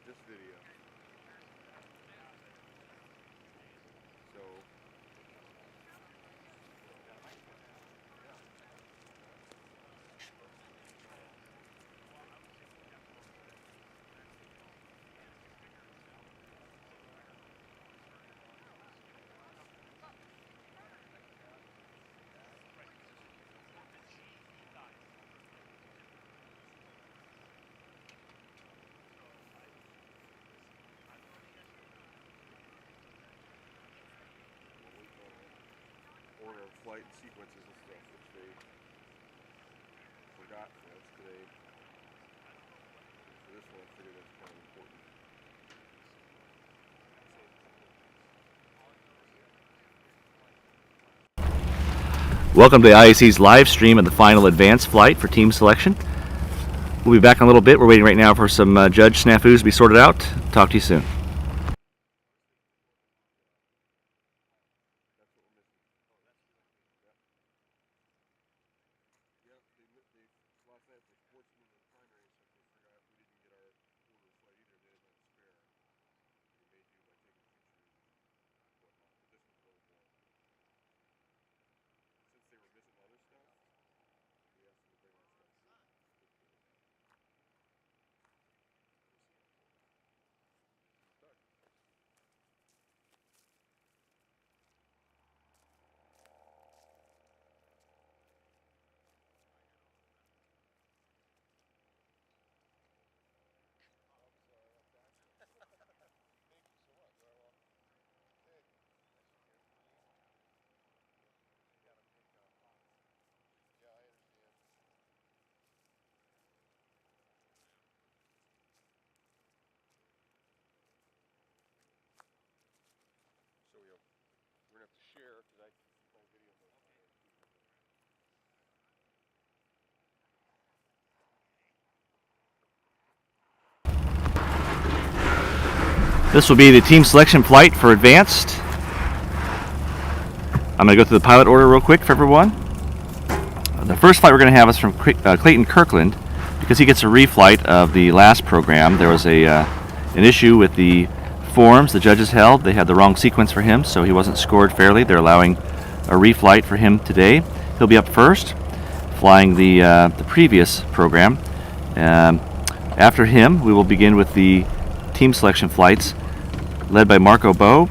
just video. So. Order of flight and sequences and stuff, which they forgot for us today. For this one, I figured that's kind of important. Welcome to the IAC's live stream of the final advance flight for team selection. We'll be back in a little bit. We're waiting right now for some judge snafus to be sorted out. Talk to you soon. We're going to have to share because I can't video those. This will be the team selection flight for advanced. I'm going to go through the pilot order real quick for everyone. The first flight we're going to have is from Klayton Kirkland because he gets a reflight of the last program. There was an issue with the forms the judges held. They had the wrong sequence for him, so he wasn't scored fairly. They're allowing a reflight for him today. He'll be up first, flying the previous program. After him, we will begin with the team selection flights led by Beau,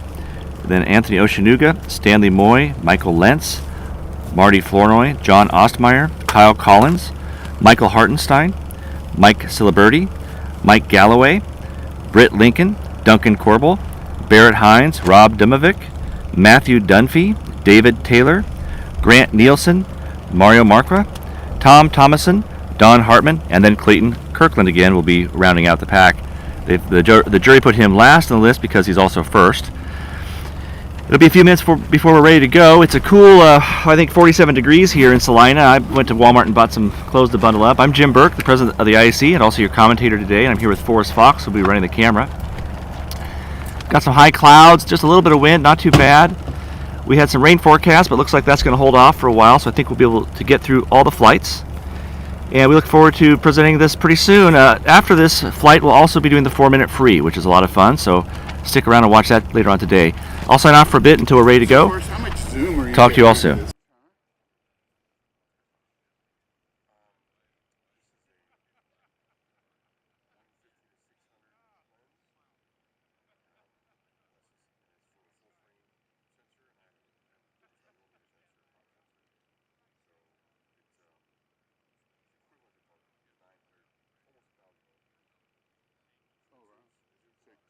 then Anthony Oshinuga, Stanley Moye, Michael Lentz, Marty Flournoy, John Ostmeyer, Kyle Collins, Michael Hartenstein, Mike Ciliberti, Mike Galloway, Britt Lincoln, Duncan Corbel, Barrett Hines, Rob Dimovic, Matthew Dunfee, David Taylor, Grant Nielsen, Mario Marqua, Thomason, Don Hartman, and then Clayton Kirkland again will be rounding out the pack. The jury put him last on the list because he's also first. It'll be a few minutes before we're ready to go. It's a cool, I think 47 degrees here in Salina. I went to Walmart and bought some clothes to bundle up. I'm Jim Burke, the president of the IAC and also your commentator today, and I'm here with Forrest Fox, who'll be running the camera. Got some high clouds, just a little bit of wind, not too bad. We had some rain forecast, but looks like that's going to hold off for a while, so I think we'll be able to get through all the flights. And we look forward to presenting this pretty soon. After this flight, we'll also be doing the 4-minute free, which is a lot of fun, so stick around and watch that later on today. I'll sign off for a bit until we're ready to go. Talk to you all soon.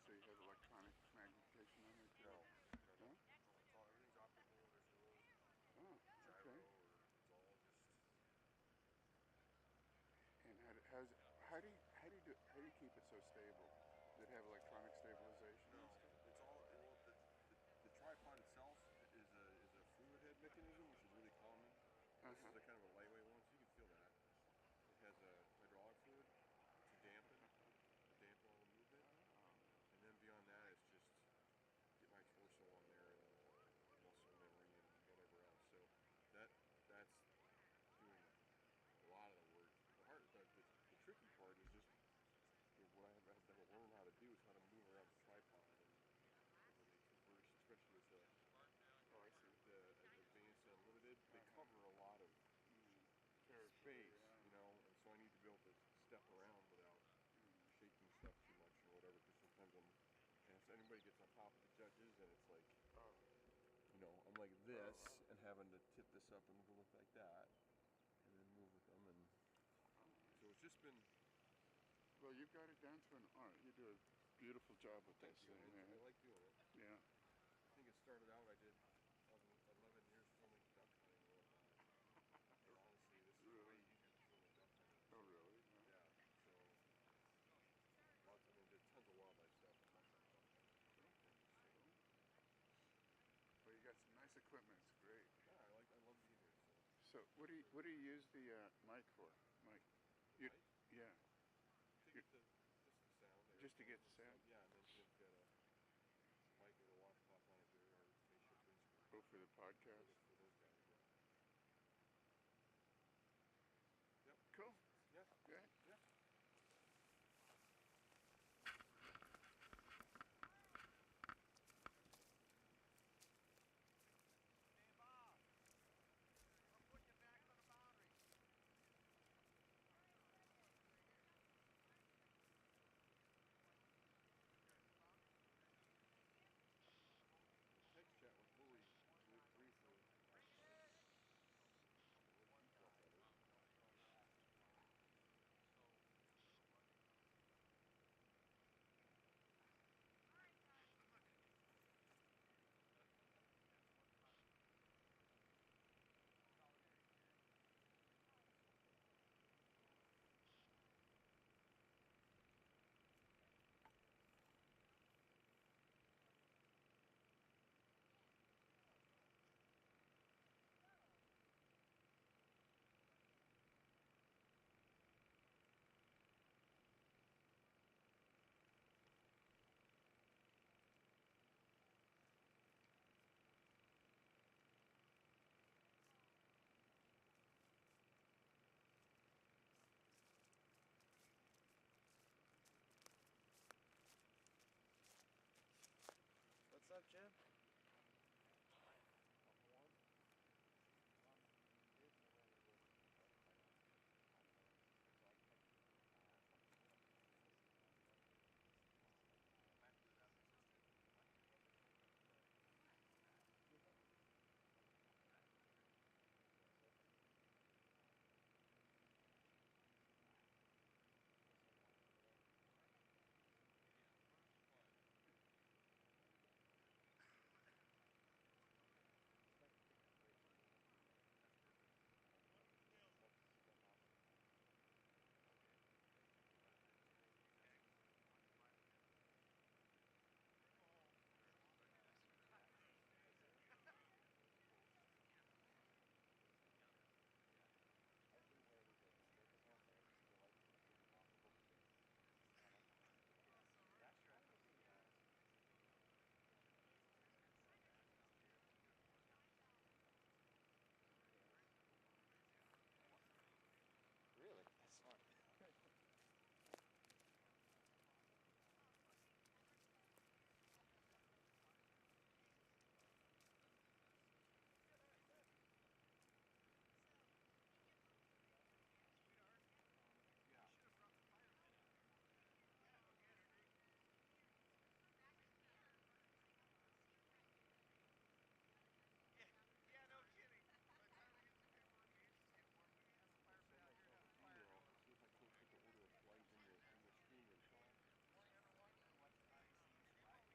So you have electronic magnification on it? No. Everything's operable. There's no Oh, okay. And how do you keep it so stable? Does it have electronic stabilization? No, it's all the tripod itself is a fluid head mechanism, which is really common. This is a kind of a lightweight one, so you can feel that. It has a hydraulic fluid to dampen all the movement. And then beyond that, it's just get my torso on there and muscle memory and whatever else. So that's doing a lot of the work. The tricky part is just what I have to learn how to do space, you know, and so I need to be able to step around without shaking stuff too much or whatever, because sometimes if anybody gets on top of the judges and it's like, you know, I'm like this and having to tip this up and look like that and then move with them, and so it's just been. Well, you've got it down to an art. You do a beautiful job with this thing, man. I like doing it. Yeah. I think it started out, I did 11 years filming duck hunting and whatnot. And honestly, this is way easier than filming duck hunting. Oh, really? Yeah. Yeah. So, did tons of wildlife stuff and nothing duck hunting. Cool. So. Well, you got some nice equipment. It's great. Yeah, I love being here. So what do you use the mic for, Mike? The mic? Yeah. Just the sound. Just to get the sound. Yeah, and then Jim's got a mic with a washcloth on it here, our spaceship windscreen. Oh, for the podcast. For those guys, yeah. Yep. Cool. Yeah. Yeah. Yeah. Text chat with Louie briefly. What's up, Jim? Really? That's fun. See if I can't get to order a flight in the screen and talk.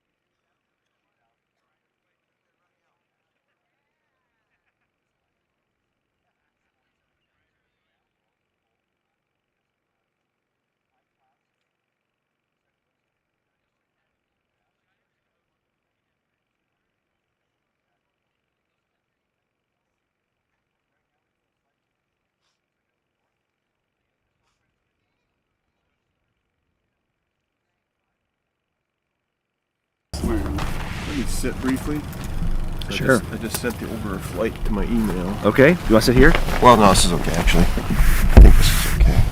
Let me sit briefly. Sure. I just sent the over a flight to my email. Okay. You want to sit here? Well, no, this is okay, actually. I think this is okay.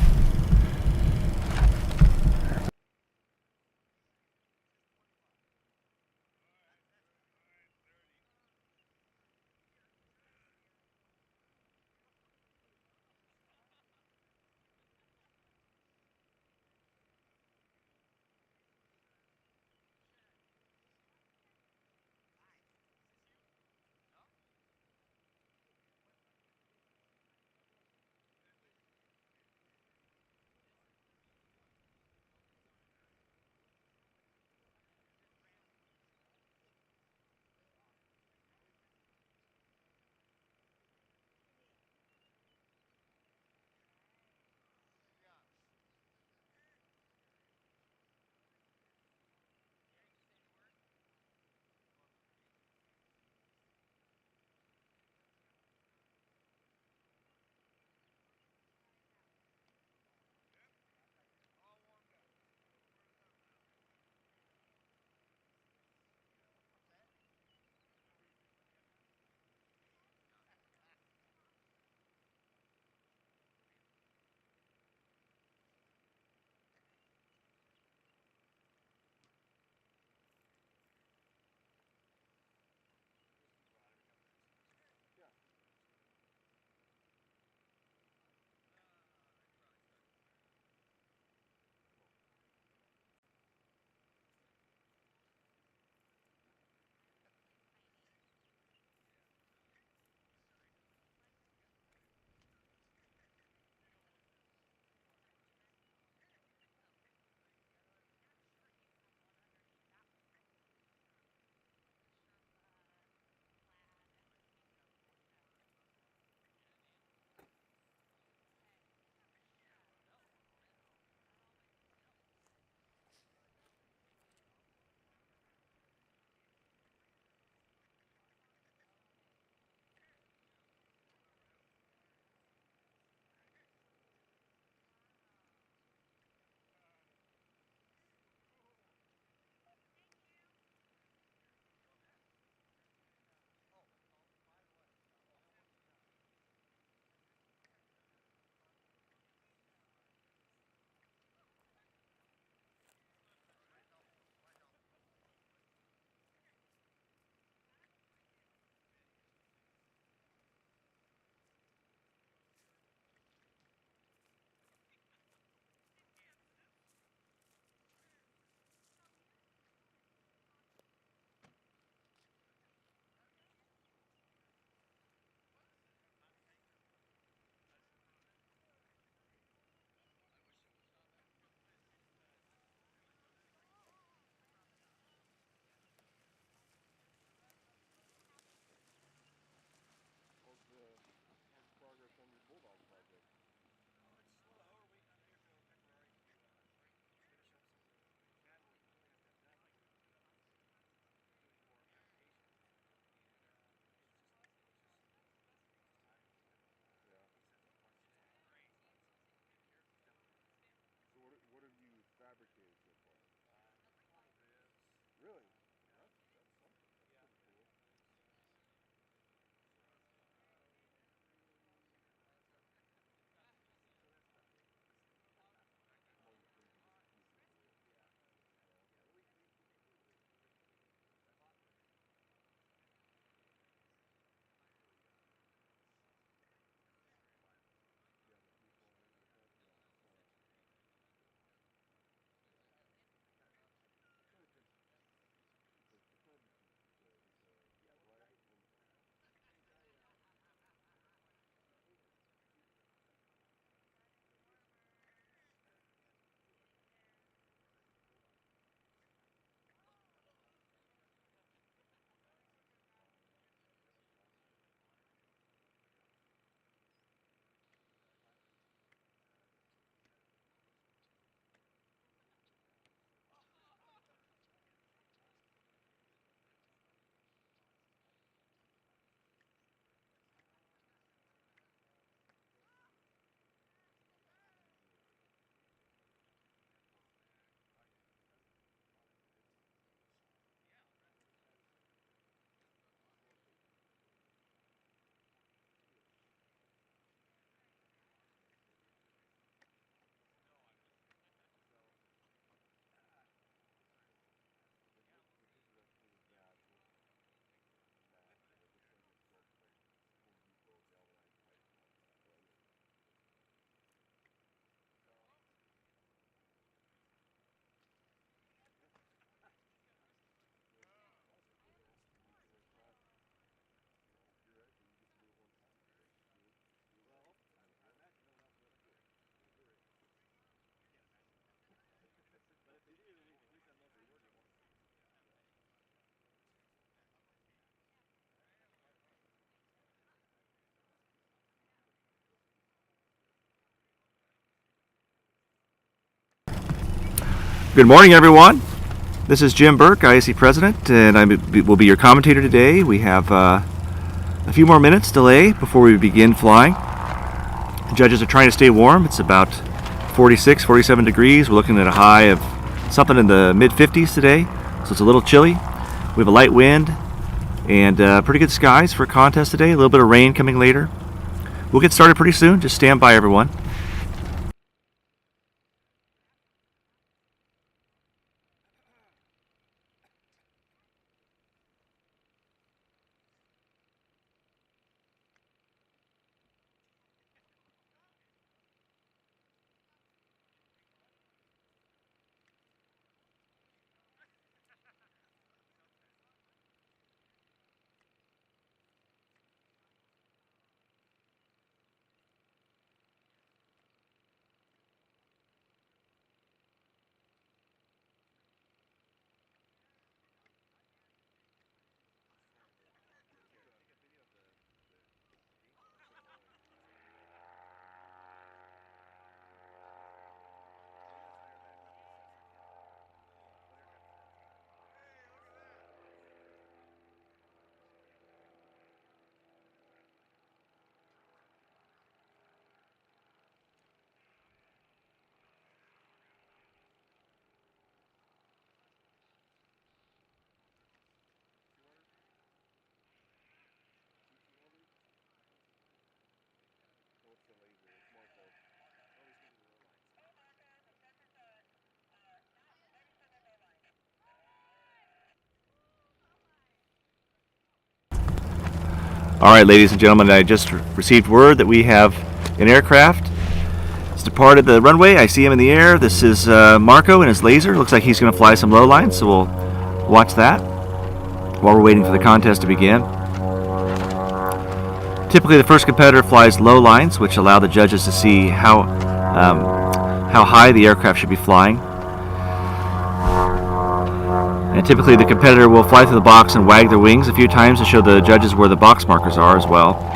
Good morning, everyone. This is Jim Burke, IAC President, and I will be your commentator today. We have a few more minutes delay before we begin flying. The judges are trying to stay warm. It's about 46, 47 degrees. We're looking at a high of something in the mid-50s today, so it's a little chilly. We have a light wind and pretty good skies for a contest today. A little bit of rain coming later. We'll get started pretty soon. Just stand by, everyone. All right, ladies and gentlemen, I just received word that we have an aircraft. It's departed the runway. I see him in the air. This is Marco and his laser. Looks like he's going to fly some low lines, so we'll watch that while we're waiting for the contest to begin. Typically, the first competitor flies low lines, which allow the judges to see how high the aircraft should be flying. And typically the competitor will fly through the box and wag their wings a few times to show the judges where the box markers are as well.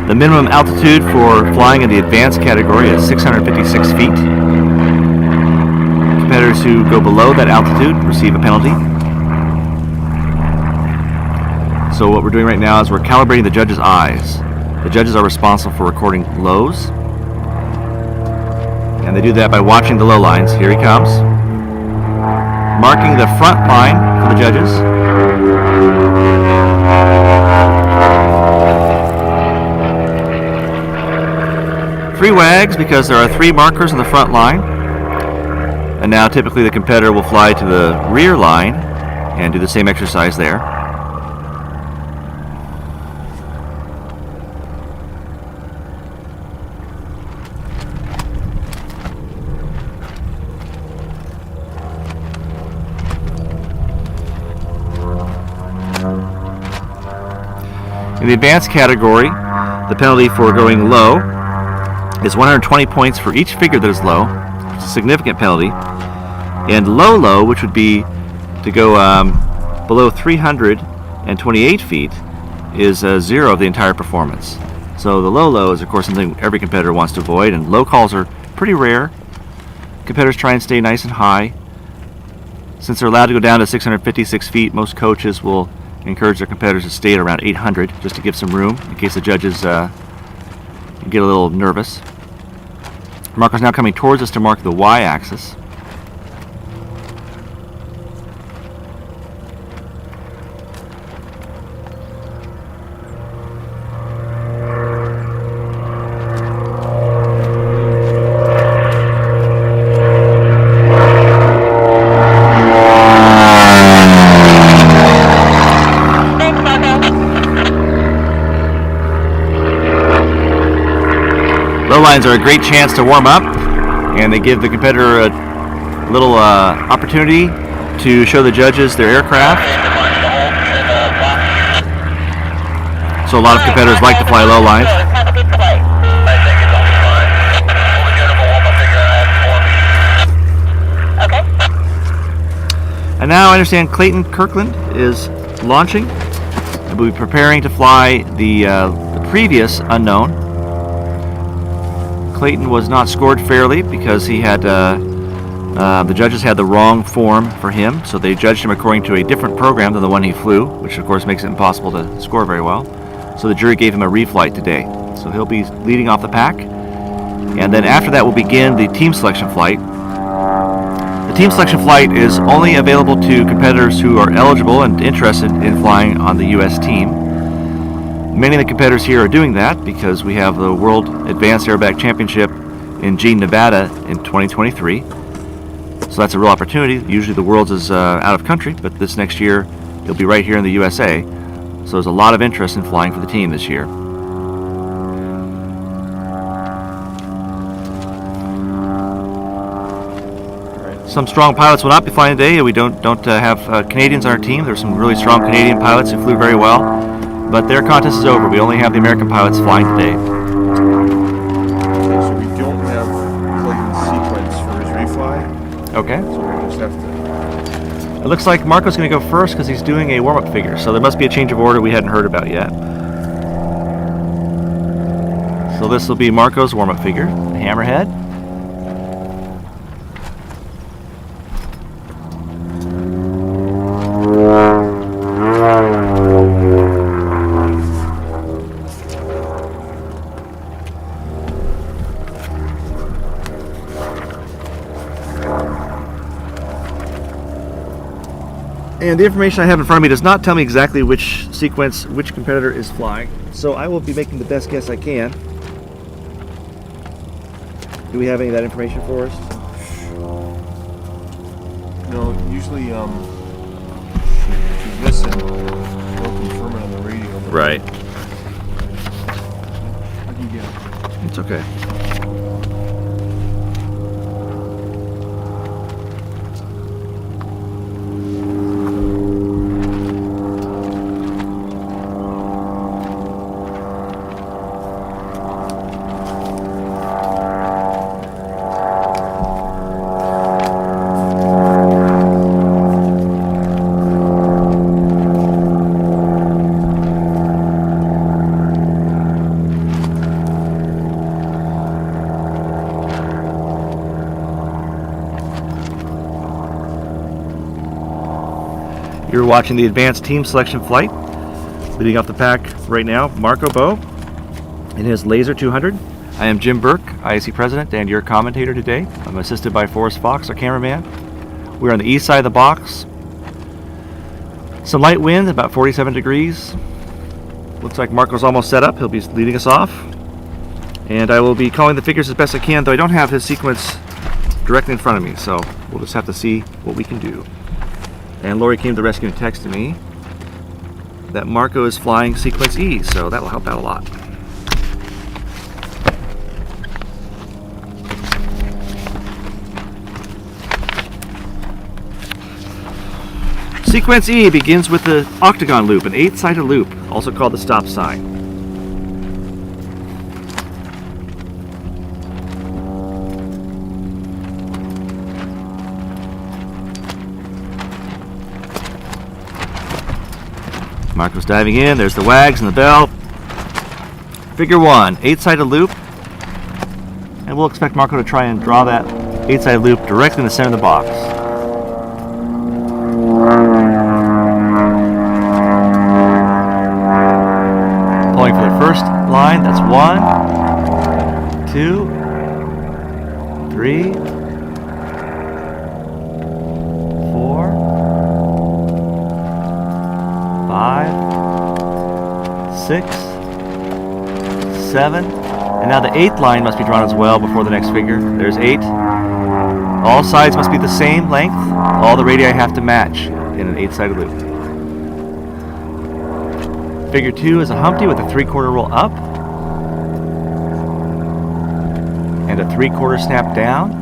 The minimum altitude for flying in the advanced category is 656 feet. Competitors who go below that altitude receive a penalty. So what we're doing right now is we're calibrating the judges' eyes. The judges are responsible for recording lows, and they do that by watching the low lines. Here he comes. Marking the front line for the judges. Three wags because there are three markers in the front line. And now typically the competitor will fly to the rear line and do the same exercise there. In the advanced category, the penalty for going low is 120 points for each figure that is low. It's a significant penalty. And low, which would be to go below 328 feet, is zero of the entire performance. So the low is, of course, something every competitor wants to avoid, and low calls are pretty rare. Competitors try and stay nice and high. Since they're allowed to go down to 656 feet, most coaches will encourage their competitors to stay at around 800 just to give some room in case the judges get a little nervous. Marco's now coming towards us to mark the y-axis. Low lines are a great chance to warm up, and they give the competitor a little opportunity to show the judges their aircraft. So a lot of competitors like to fly low lines. And now I understand Clayton Kirkland is launching. We'll be preparing to fly the previous unknown. Clayton was not scored fairly because he had the judges had the wrong form for him, so they judged him according to a different program than the one he flew, which of course makes it impossible to score very well. So the jury gave him a reflight today. So he'll be leading off the pack, and then after that will begin the team selection flight. The team selection flight is only available to competitors who are eligible and interested in flying on the U.S. team. Many of the competitors here are doing that because we have the World Advanced Aerobatic Championship in Jean, Nevada in 2023. So that's a real opportunity. Usually the Worlds is out of country, but this next year it'll be right here in the USA. So there's a lot of interest in flying for the team this year. Some strong pilots will not be flying today. We don't have Canadians on our team. There's some really strong Canadian pilots who flew very well, but their contest is over. We only have the American pilots flying today. Okay, so we don't have Clayton's sequence for his refly. Okay. So we just have to. It looks like Marco's going to go first because he's doing a warm-up figure. So there must be a change of order we hadn't heard about yet. So this will be Marco's warm-up figure, Hammerhead. And the information I have in front of me does not tell me exactly which sequence, which competitor is flying. So I will be making the best guess I can. Do we have any of that information for us? No, usually if you listen, they'll confirm it on the radio. Right. I can get it. It's okay. You're watching the advanced team selection flight. Leading off the pack right now, Beau in his Laser 200. I am Jim Burke, IAC President, and your commentator today. I'm assisted by Forrest Fox, our cameraman. We're on the east side of the box. Some light wind, about 47 degrees. Looks like Marco's almost set up. He'll be leading us off. And I will be calling the figures as best I can, though I don't have his sequence directly in front of me, so we'll just have to see what we can do. And Lori came to the rescue and texted me that Marco is flying sequence E, so that will help out a lot. Sequence E begins with the octagon loop, an 8-sided loop, also called the stop sign. Marco's diving in, there's the wags and the bell. Figure 1, 8-sided loop. And we'll expect Marco to try and draw that 8-sided loop directly in the center of the box. Pulling for the first line, that's 1, 2, 3, 5, 6, 7, and now the 8th line must be drawn as well before the next figure. There's 8. All sides must be the same length. All the radii have to match in an 8-sided loop. Figure 2 is a Humpty with a 3/4 roll up and a 3/4 snap down,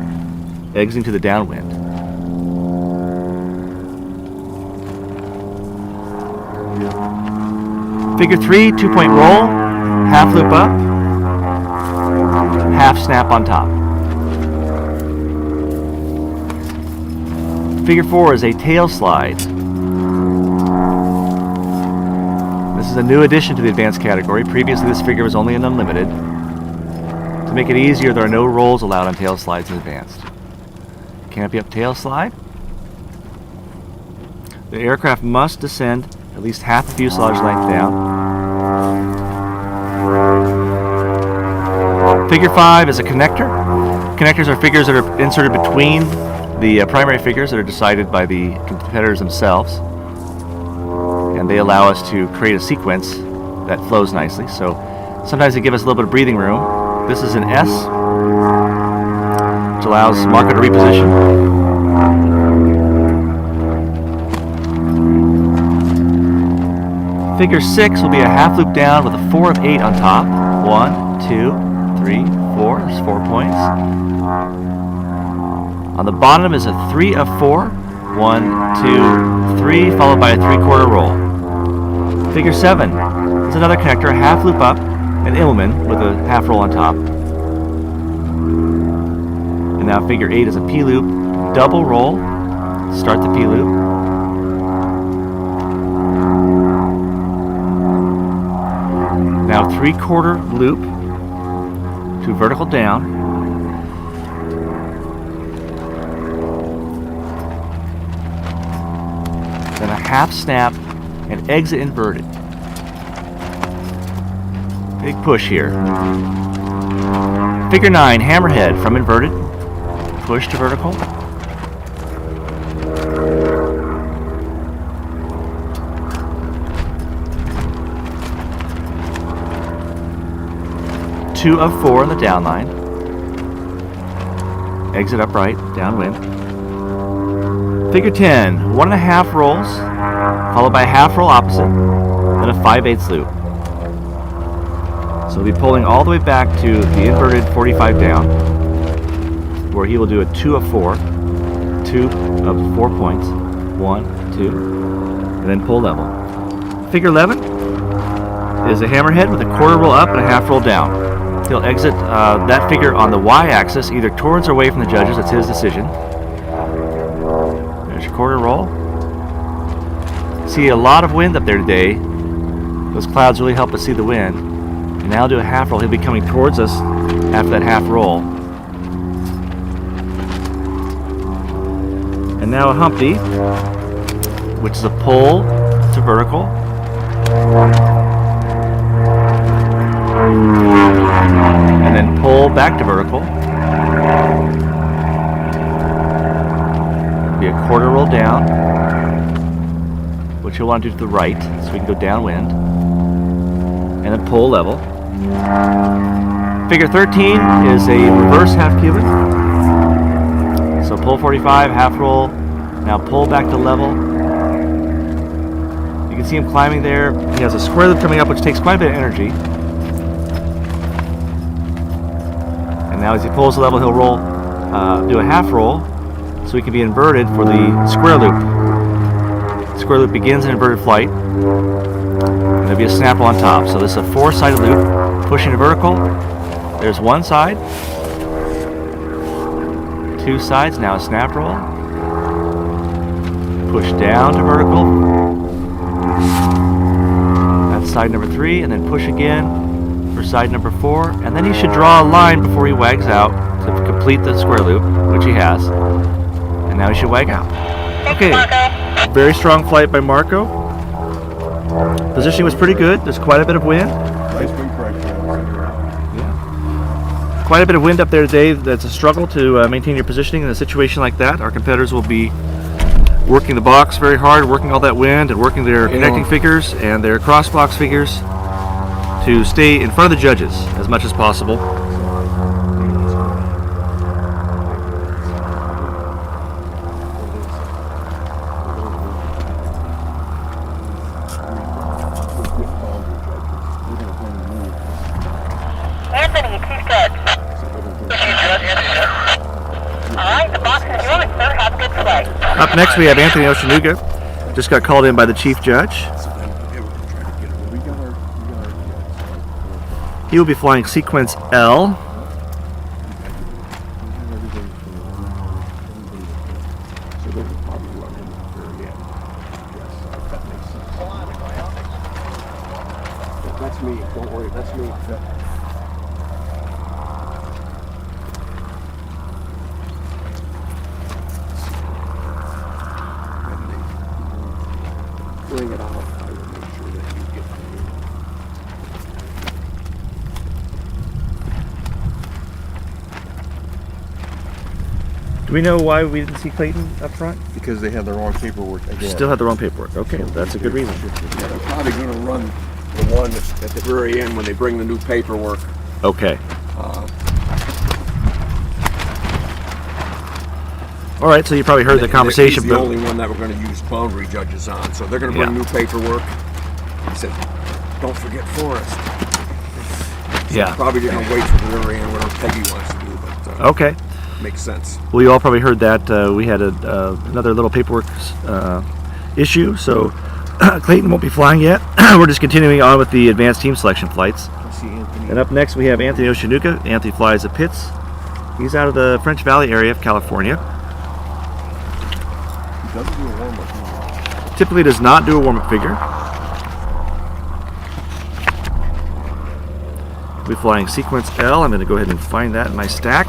exiting to the downwind. Figure 3, 2-point roll, half loop up, half snap on top. Figure 4 is a tail slide. This is a new addition to the advanced category. Previously, this figure was only an unlimited. To make it easier, there are no rolls allowed on tail slides in advanced. Canopy up tail slide. The aircraft must descend at least half the fuselage length down. Figure 5 is a connector. Connectors are figures that are inserted between the primary figures that are decided by the competitors themselves. And they allow us to create a sequence that flows nicely. So sometimes they give us a little bit of breathing room. This is an S, which allows Marqua to reposition. Figure 6 will be a half loop down with a 4 of 8 on top. 1, 2, 3, 4. There's 4 points. On the bottom is a 3 of 4. 1, 2, 3, followed by a 3/4 roll. Figure 7 is another connector, a half loop up, an Illman with a half roll on top. And now figure 8 is a P-loop, double roll, start the P-loop. Now 3/4 loop to vertical down. Then a half snap and exit inverted. Big push here. Figure 9, hammerhead from inverted. Push to vertical. Two of 4 on the down line. Exit upright, downwind. Figure 10, 1.5 rolls, followed by a half roll opposite, then a 5/8 loop. So we'll be pulling all the way back to the inverted 45 down, where he will do a 2 of 4, 2 of 4 points, 1, 2, and then pull level. Figure 11 is a hammerhead with a 1/4 roll up and a half roll down. He'll exit that figure on the y-axis, either towards or away from the judges. It's his decision. There's your 1/4 roll. See a lot of wind up there today. Those clouds really help us see the wind. And now I'll do a half roll. He'll be coming towards us after that half roll. And now a humpty, which is a pull to vertical. And then pull back to vertical. It'll be a 1/4 roll down, which you'll want to do to the right, so we can go downwind. And then pull level. Figure 13 is a reverse half Cuban. So pull 45, half roll, now pull back to level. You can see him climbing there. He has a square loop coming up, which takes quite a bit of energy. And now as he pulls the level, he'll roll, do a half roll, so he can be inverted for the square loop. Square loop begins in inverted flight. And there'll be a snap on top. So this is a 4-sided loop, pushing to vertical. There's one side, 2 sides, now a snap roll. Push down to vertical. That's side number 3, and then push again for side number 4. And then he should draw a line before he wags out to complete the square loop, which he has. And now he should wag out. Okay, very strong flight by Marco. Positioning was pretty good. There's quite a bit of wind. Nice wind correction. Yeah. Quite a bit of wind up there today. That's a struggle to maintain your positioning in a situation like that. Our competitors will be working the box very hard, working all that wind, and working their connecting figures and their cross box figures to stay in front of the judges as much as possible. Up next we have Anthony Oshinuga. Just got called in by the chief judge. We got our He will be flying sequence L. That's me. Don't worry. That's me. Bring it out. I will make sure that you get through. Do we know why we didn't see Clayton up front? Because they had the wrong paperwork again. Still had the wrong paperwork. Okay, that's a good reason. Yeah, they're probably going to run the one at the very end when they bring the new paperwork. Okay. All right, so you probably heard the conversation. He's the only one that we're going to use boundary judges on, so they're going to bring new paperwork. He said, "Don't forget Forrest." So Yeah. probably didn't wait for the very end, whatever Peggy wants to do, but Okay. makes sense. Well, you all probably heard that we had another little paperwork issue, so Clayton won't be flying yet. We're just continuing on with the advanced team selection flights. And up next we have Anthony Oshinuga. Anthony flies at Pitts. He's out of the French Valley area of California. He doesn't do a warm-up. Typically does not do a warm-up figure. We'll be flying sequence L. I'm going to go ahead and find that in my stack.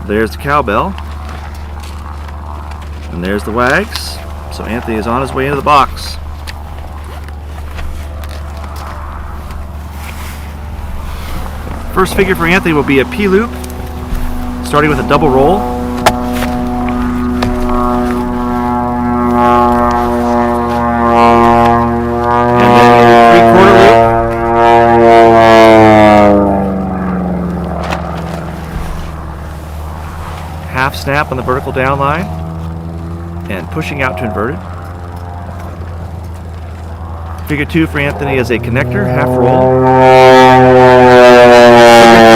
There's the cowbell. And there's the wags. So Anthony is on his way into the box. First figure for Anthony will be a P-loop, starting with a double roll. And then a three-quarter loop. Half snap on the vertical down line and pushing out to inverted. Figure 2 for Anthony is a connector, half roll.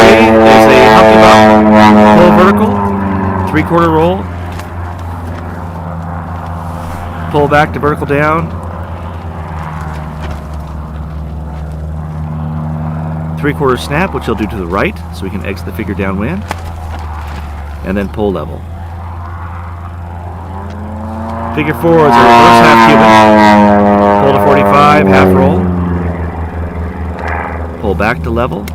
Figure 3 is a humpy bump, pull vertical, three-quarter roll, pull back to vertical down, three-quarter snap, which he'll do to the right, so we can exit the figure downwind, and then pull level. Figure 4 is a reverse half Cuban. Pull to 45, half roll. Pull back to level.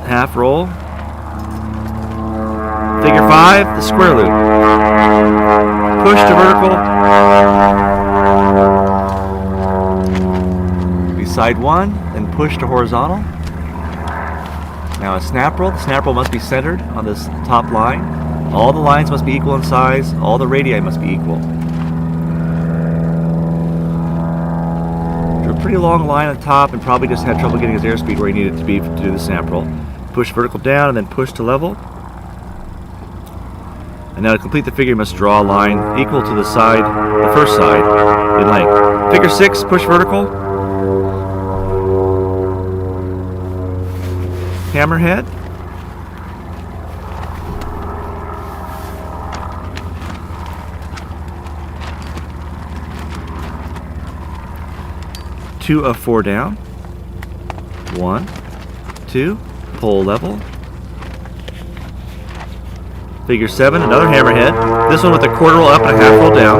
Half roll. Figure 5, the square loop. Push to vertical. Beside 1, then push to horizontal. Now a snap roll. The snap roll must be centered on this top line. All the lines must be equal in size. All the radii must be equal. Drew a pretty long line on top and probably just had trouble getting his airspeed where he needed to be to do the snap roll. Push vertical down and then push to level. And now to complete the figure, you must draw a line equal to the side, the first side, in length. Figure 6, push vertical. Hammerhead. Two of 4 down. 1, 2, pull level. Figure 7, another hammerhead. This one with a quarter roll up and a half roll down.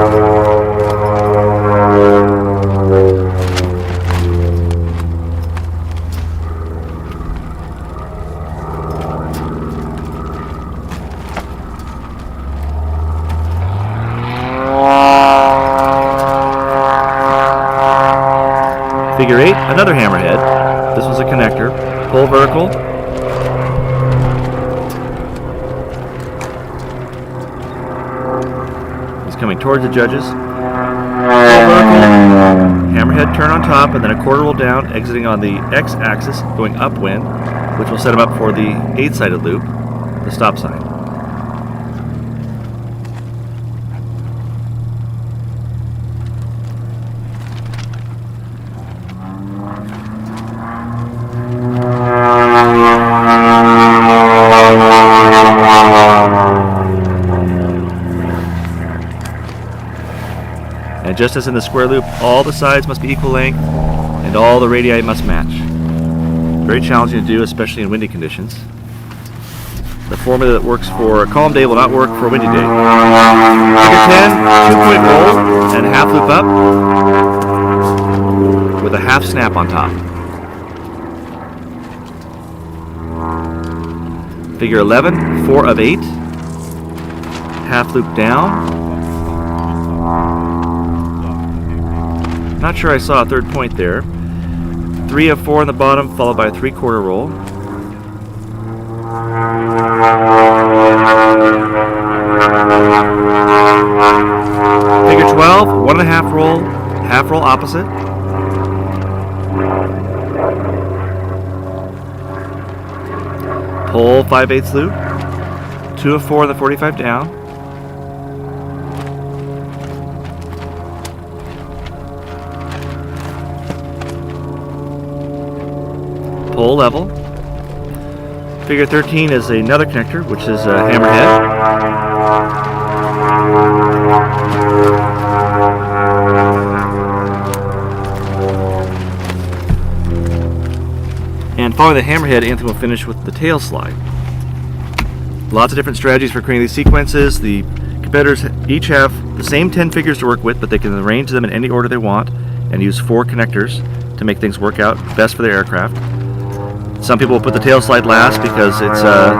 Figure 8, another hammerhead. This one's a connector. Pull vertical. He's coming towards the judges. Pull vertical. Hammerhead turn on top and then a quarter roll down, exiting on the x-axis, going upwind, which will set him up for the 8-sided loop, the stop sign. And just as in the square loop, all the sides must be equal length and all the radii must match. Very challenging to do, especially in windy conditions. The formula that works for a calm day will not work for a windy day. Figure 10, 2-point roll and half loop up with a half snap on top. Figure 11, 4 of 8, half loop down. Not sure I saw a third point there. 3 of 4 on the bottom, followed by a 3/4 roll. Figure 12, 1.5 roll, half roll opposite. Pull 5/8 loop, 2 of 4 on the 45 down. Pull level. Figure 13 is another connector, which is a hammerhead. And following the hammerhead, Anthony will finish with the tail slide. Lots of different strategies for creating these sequences. The competitors each have the same 10 figures to work with, but they can arrange them in any order they want and use 4 connectors to make things work out best for their aircraft. Some people will put the tail slide last because it's and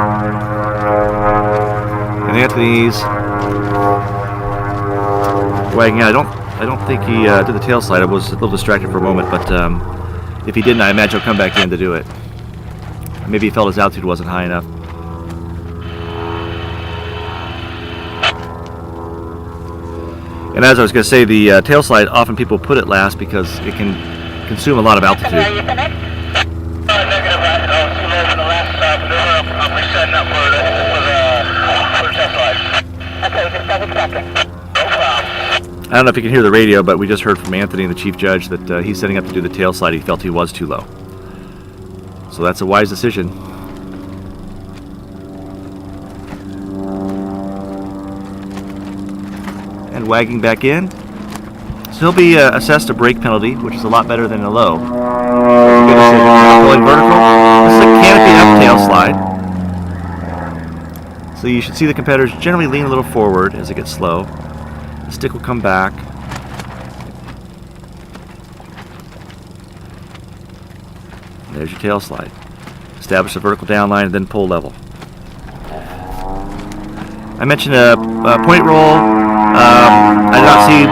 Anthony's wagging out. I don't think he did the tail slide. I was a little distracted for a moment, but if he didn't, I imagine he'll come back in to do it. Maybe he felt his altitude wasn't high enough. And as I was going to say, the tail slide, often people put it last because it can consume a lot of altitude. I don't know if you can hear the radio, but we just heard from Anthony, the chief judge, that he's setting up to do the tail slide. He felt he was too low. So that's a wise decision. And wagging back in. So he'll be assessed a brake penalty, which is a lot better than a low. Good decision. Going vertical. This is a canopy up tail slide. So you should see the competitors generally lean a little forward as it gets slow. The stick will come back. There's your tail slide. Establish a vertical down line and then pull level. I mentioned a point roll. I did not see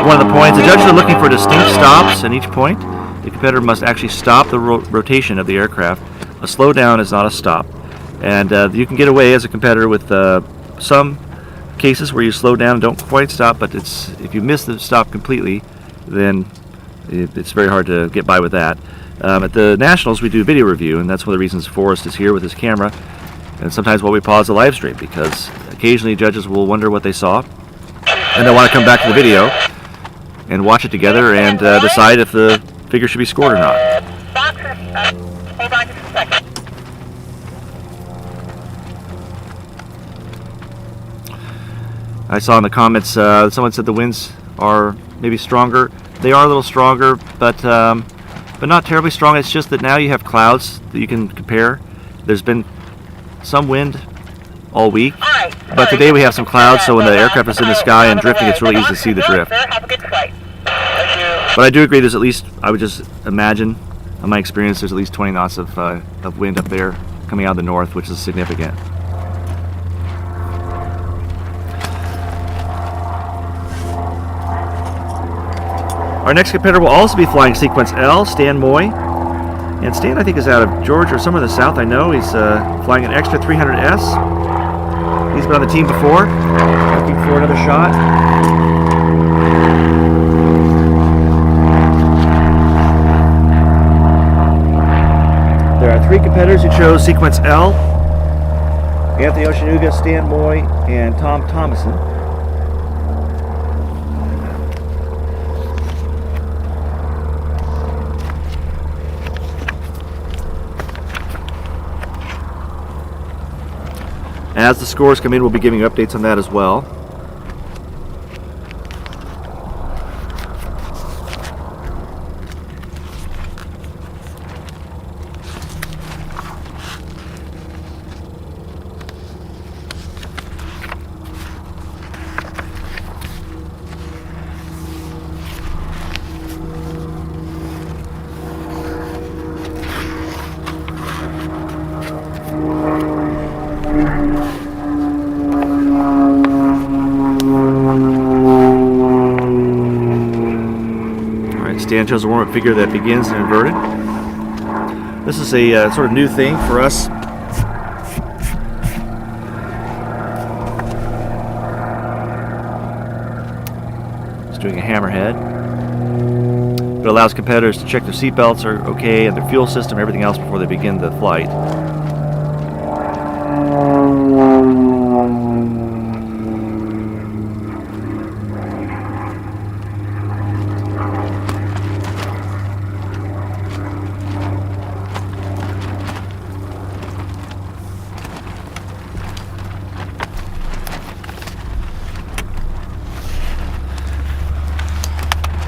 one of the points. The judges are looking for distinct stops in each point. The competitor must actually stop the rotation of the aircraft. A slow down is not a stop. And you can get away as a competitor with some cases where you slow down and don't quite stop, but if you miss the stop completely, then it's very hard to get by with that. At the Nationals, we do video review, and that's one of the reasons Forrest is here with his camera. And sometimes while we pause the live stream, because occasionally judges will wonder what they saw, and they'll want to come back to the video and watch it together and decide if the figure should be scored or not. Hold on just a second. I saw in the comments someone said the winds are maybe stronger. They are a little stronger, but not terribly strong. It's just that now you have clouds that you can compare. There's been some wind all week, but today we have some clouds, so when the aircraft is in the sky and drifting, it's really easy to see the drift. But I do agree there's at least, I would just imagine, in my experience, there's at least 20 knots of wind up there coming out of the north, which is significant. Our next competitor will also be flying sequence L, Stan Moye. And Stan, I think, is out of Georgia or somewhere in the south. I know he's flying an extra 300S. He's been on the team before. Looking for another shot. There are 3 competitors who chose sequence L: Anthony Oshinuga, Stan Moye, and Tom Thomason. As the scores come in, we'll be giving you updates on that as well. Stan chose a warm-up figure that begins in inverted. This is a sort of new thing for us. It's doing a hammerhead. It allows competitors to check their seatbelts are okay and their fuel system, everything else before they begin the flight.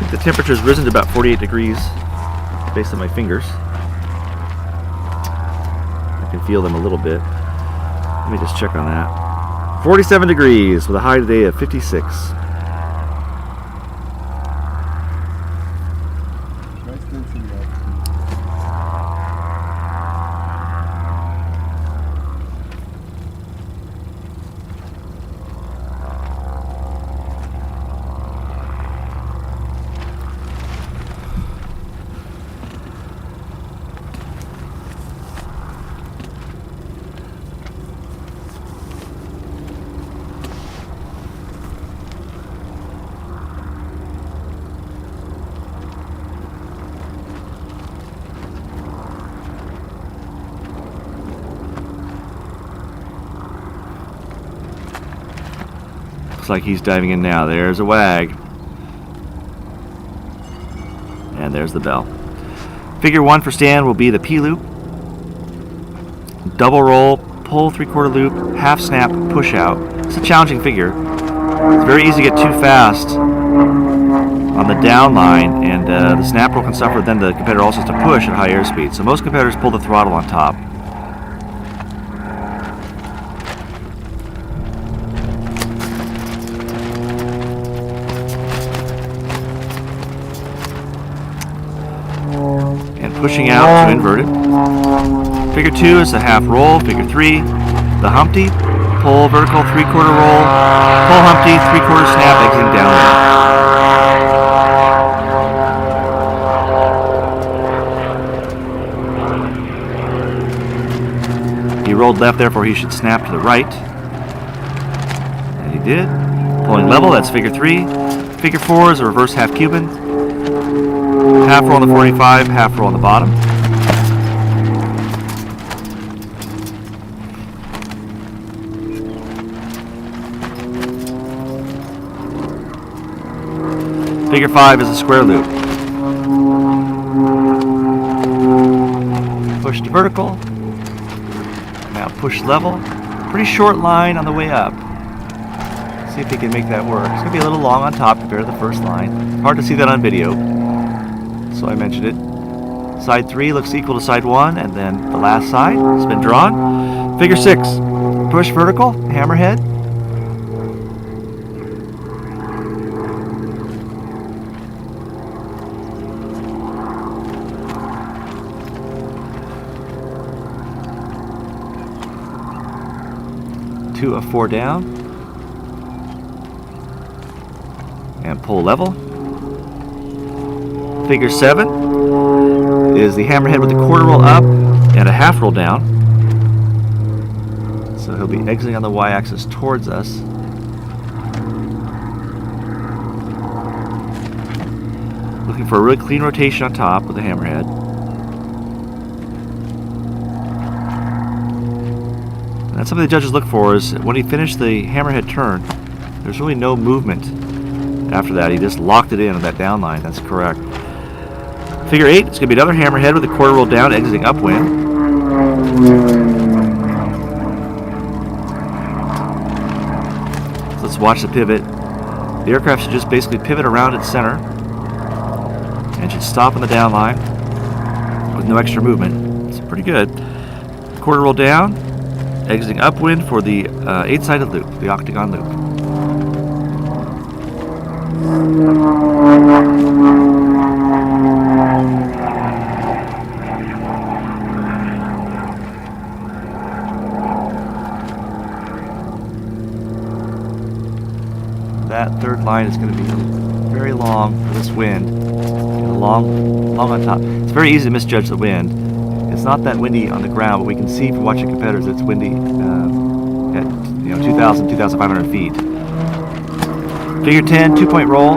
The temperature has risen to about 48 degrees based on my fingers. I can feel them a little bit. Let me just check on that. 47 degrees with a high today of 56. Nice density. Looks like he's diving in now. There's a wag. And there's the bell. Figure 1 for Stan will be the P-loop. Double roll, pull 3/4 loop, half snap, push out. It's a challenging figure. It's very easy to get too fast on the down line, and the snap roll can suffer. Then the competitor also has to push at high airspeed. So most competitors pull the throttle on top. Pushing out to inverted. Figure 2 is the half roll. Figure 3, the Humpty, pull vertical 3/4 roll, pull Humpty 3/4 snap, exiting downwind. He rolled left, therefore he should snap to the right. And he did. Pulling level, that's figure 3. Figure 4 is a reverse half Cuban. Half roll on the 485, half roll on the bottom. Figure 5 is a square loop. Push to vertical. Now push level. Pretty short line on the way up. See if he can make that work. It's going to be a little long on top compared to the first line. Hard to see that on video, so I mentioned it. Side 3 looks equal to side 1, and then the last side has been drawn. Figure 6, push vertical, hammerhead. To a 4 down. And pull level. Figure 7 is the hammerhead with the 1/4 roll up and a half roll down. So he'll be exiting on the y-axis towards us. Looking for a really clean rotation on top with the hammerhead. And that's something the judges look for, is when he finished the hammerhead turn, there's really no movement after that. He just locked it in on that down line. That's correct. Figure 8 is going to be another hammerhead with a 1/4 roll down, exiting upwind. So let's watch the pivot. The aircraft should just basically pivot around its center and should stop on the down line with no extra movement. It's pretty good. 1/4 roll down, exiting upwind for the 8-sided loop, the octagon loop. That third line is going to be very long for this wind. A long on top. It's very easy to misjudge the wind. It's not that windy on the ground, but we can see from watching competitors it's windy at 2,000, 2,500 feet. Figure 10, 2-point roll.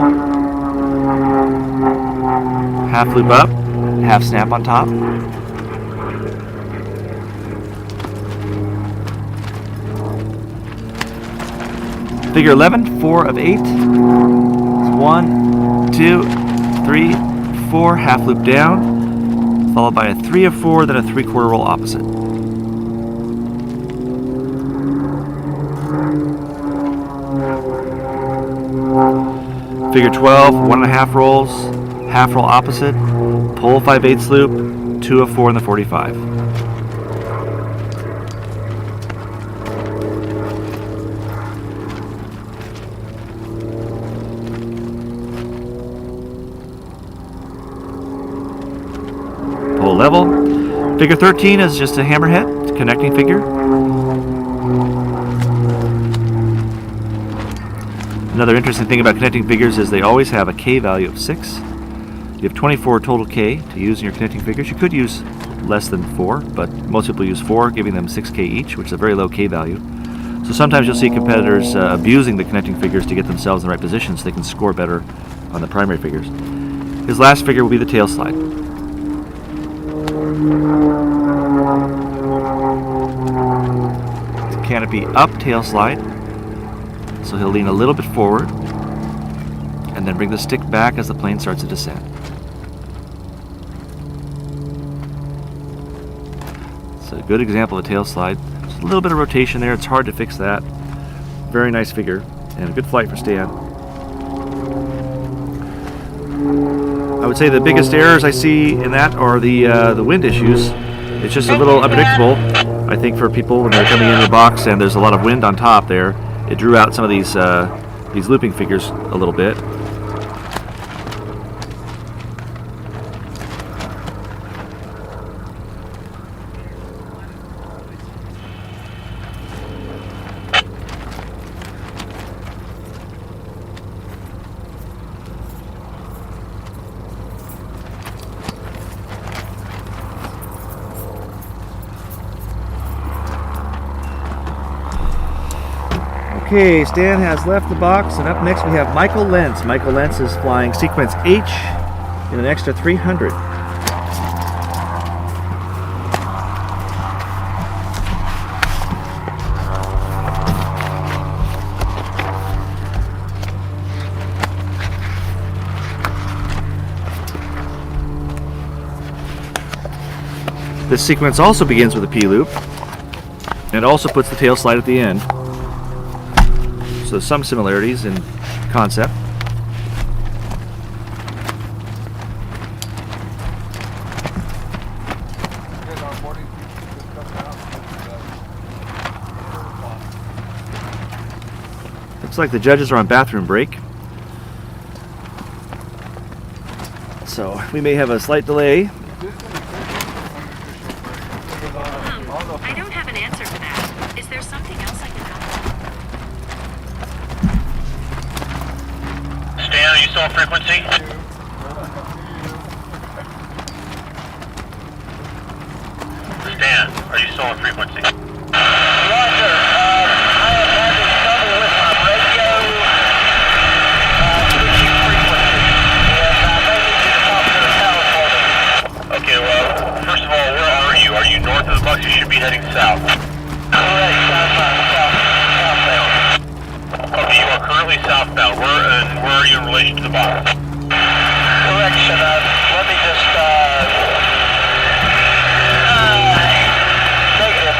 Half loop up, half snap on top. Figure 11, 4 of 8. 1, 2, 3, 4, half loop down, followed by a 3 of 4, then a 3/4 roll opposite. Figure 12, 1.5 rolls, half roll opposite, pull 5/8 loop, 2 of 4 in the 45. Pull level. Figure 13 is just a hammerhead, it's a connecting figure. Another interesting thing about connecting figures is they always have a K value of 6. You have 24 total K to use in your connecting figures. You could use less than 4, but most people use 4, giving them 6K each, which is a very low K value. So sometimes you'll see competitors abusing the connecting figures to get themselves in the right position so they can score better on the primary figures. His last figure will be the tail slide. Canopy up tail slide. So he'll lean a little bit forward and then bring the stick back as the plane starts to descend. It's a good example of a tail slide. Just a little bit of rotation there. It's hard to fix that. Very nice figure and a good flight for Stan. I would say the biggest errors I see in that are the wind issues. It's just a little unpredictable, I think, for people when they're coming into the box and there's a lot of wind on top there. It drew out some of these looping figures a little bit. Okay, Stan has left the box, and up next we have Michael Lentz. Michael Lentz is flying sequence H in an extra 300. This sequence also begins with a P-loop, and also puts the tail slide at the end. So some similarities in concept. Looks like the judges are on bathroom break. So we may have a slight delay. I don't have an answer for that. Is there something else I can help with? Stan, are you still on frequency? Stan, are you still on frequency? Roger. I am having trouble with my radio switching frequency. And I may need you to talk to the tower for me. Okay, well, first of all, where are you? Are you north of the box? You should be heading south. Correct, southbound. Okay, you are currently southbound. Where are you in relation to the box? Correction, let me just, negative,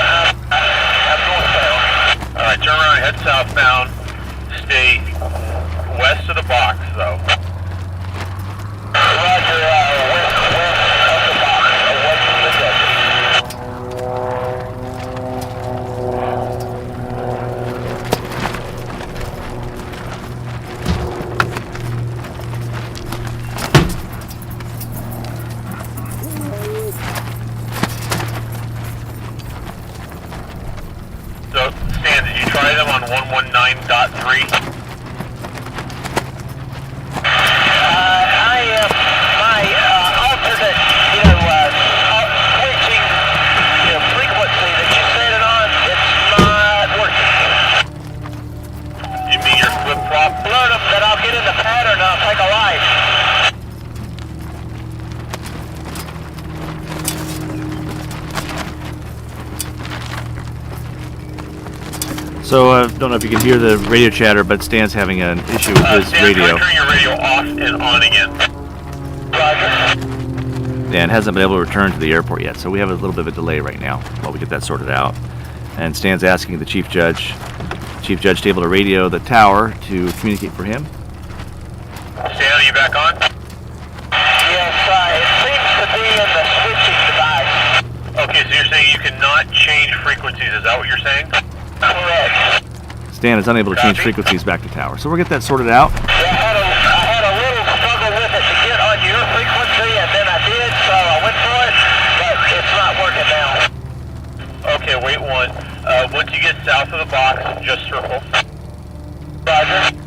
I'm northbound. Alright, turn around and head southbound. Stay west of the box, though. Roger, west of the box, away from the desert. So, Stan, did you try them on 119.3? My So I don't know if you can hear the radio chatter, but Stan's having an issue with his Stan, radio. turn your radio off and on again. Roger. And hasn't been able to return to the airport yet, so we have a little bit of a delay right now while we get that sorted out. And Stan's asking the chief judge to be able to radio the tower to communicate for him. Stan, are you back on? Yes, it seems to be in the switching device. Okay, so you're saying you cannot change frequencies, is that what you're saying? Correct. Stan is unable to change frequencies back to tower, so we'll get that sorted out. Yeah, I had a little struggle with it to get on your frequency, and then I did, so I went for it, but it's not working now. Okay, wait one. Once you get south of the box, just circle. Roger.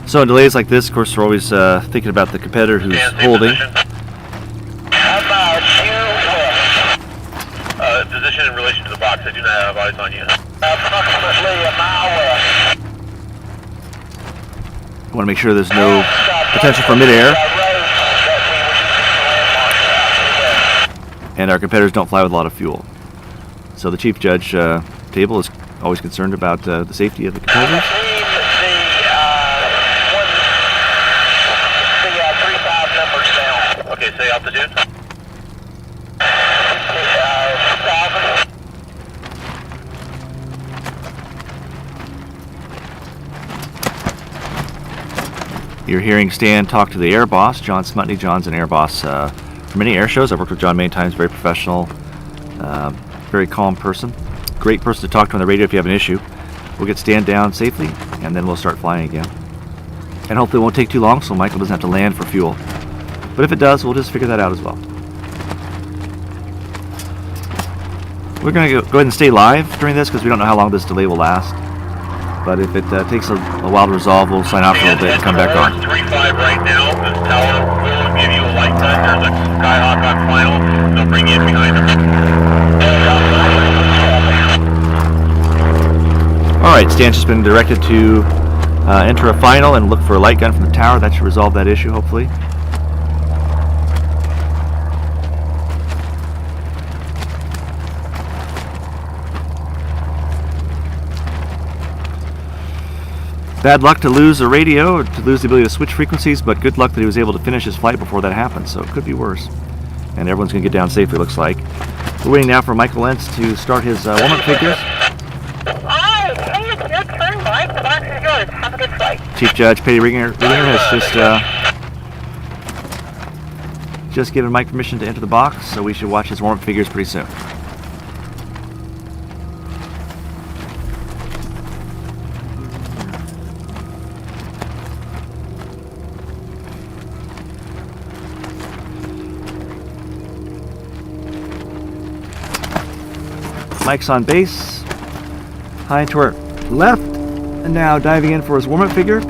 So in delays like this, of course, we're always thinking about the competitor who's holding. How about you west? Position in relation to the box. I do not have eyes on you. Approximately a mile west. I want to make sure there's no potential for midair, and our competitors don't fly with a lot of fuel. So the chief judge table is always concerned about the safety of the competitors. Okay, say altitude. 2,000. You're hearing Stan talk to the air boss, John Smutney. John's an air boss for many air shows. I've worked with John many times, very professional, very calm person. Great person to talk to on the radio if you have an issue. We'll get Stan down safely, and then we'll start flying again. And hopefully it won't take too long, so Michael doesn't have to land for fuel. But if it does, we'll just figure that out as well. We're going to go ahead and stay live during this because we don't know how long this delay will last. But if it takes a while to resolve, we'll sign off for a little bit and come back on. 3-5 right now. This tower will give you a light touch. There's a Skyhawk on final. They'll bring you in behind them. Alright, Stan's just been directed to enter a final and look for a light gun from the tower. That should resolve that issue, hopefully. Bad luck to lose a radio, to lose the ability to switch frequencies, but good luck that he was able to finish his flight before that happened, so it could be worse. And everyone's going to get down safely, looks like. We're waiting now for Michael Lentz to start his warm-up figures. Alright, hey, it's your turn, Mike. The box is yours. Have a good flight. Chief Judge Petty Ringer has just given Mike permission to enter the box, so we should watch his warm-up figures pretty soon. Mike's on base, high to our left, and now diving in for his warm-up figure.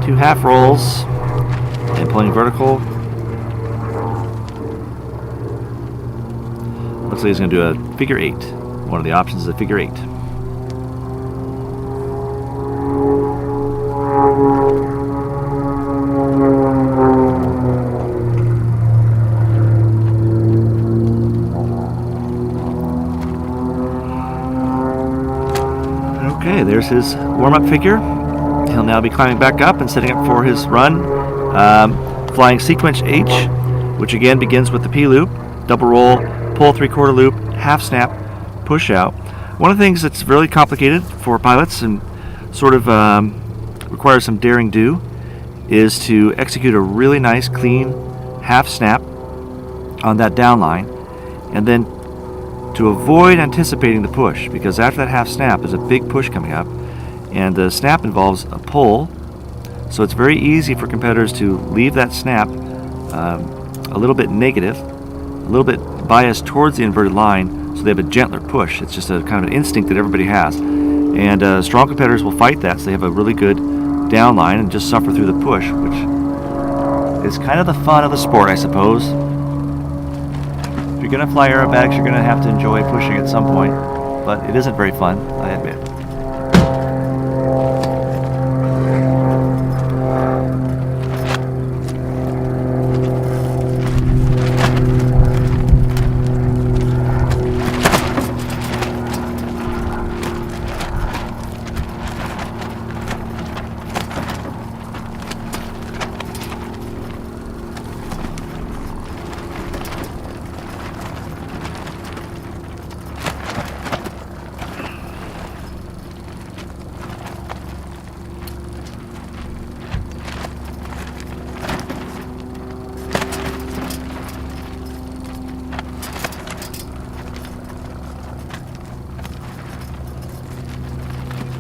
Two half rolls and pulling vertical. Looks like he's going to do a figure 8. One of the options is a figure 8. Okay, there's his warm-up figure. He'll now be climbing back up and setting up for his run. Flying sequence H, which again begins with the P-loop, double roll, pull 3/4 loop, half snap, push out. One of the things that's really complicated for pilots and sort of requires some daring do is to execute a really nice clean half snap on that down line and then to avoid anticipating the push, because after that half snap there's a big push coming up, and the snap involves a pull, so it's very easy for competitors to leave that snap a little bit negative, a little bit biased towards the inverted line, so they have a gentler push. It's just a kind of an instinct that everybody has, and strong competitors will fight that, so they have a really good down line and just suffer through the push, which is kind of the fun of the sport, I suppose. If you're going to fly aerobatics, you're going to have to enjoy pushing at some point, but it isn't very fun, I admit.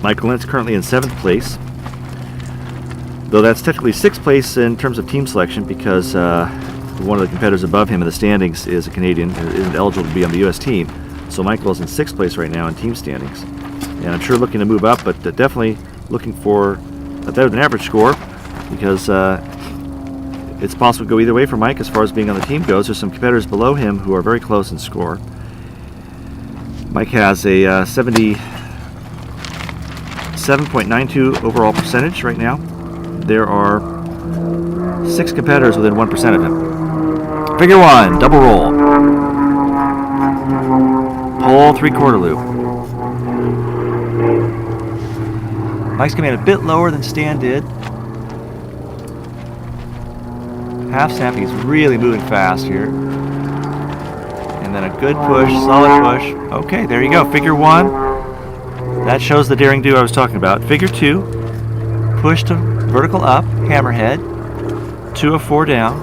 Michael Lentz currently in 7th place, though that's technically 6th place in terms of team selection, because one of the competitors above him in the standings is a Canadian and isn't eligible to be on the U.S. team. So Michael is in 6th place right now in team standings, and I'm sure looking to move up, but definitely looking for a better than average score, because it's possible to go either way for Mike as far as being on the team goes. There's some competitors below him who are very close in score. Mike has a 77.92 overall percentage right now. There are 6 competitors within 1% of him. Figure 1, double roll. Pull 3/4 loop. Mike's coming in a bit lower than Stan did. Half snap, he's really moving fast here. And then a good push, solid push. Okay, there you go, figure 1. That shows the daring do I was talking about. Figure 2, push to vertical up, hammerhead, 2 of 4 down.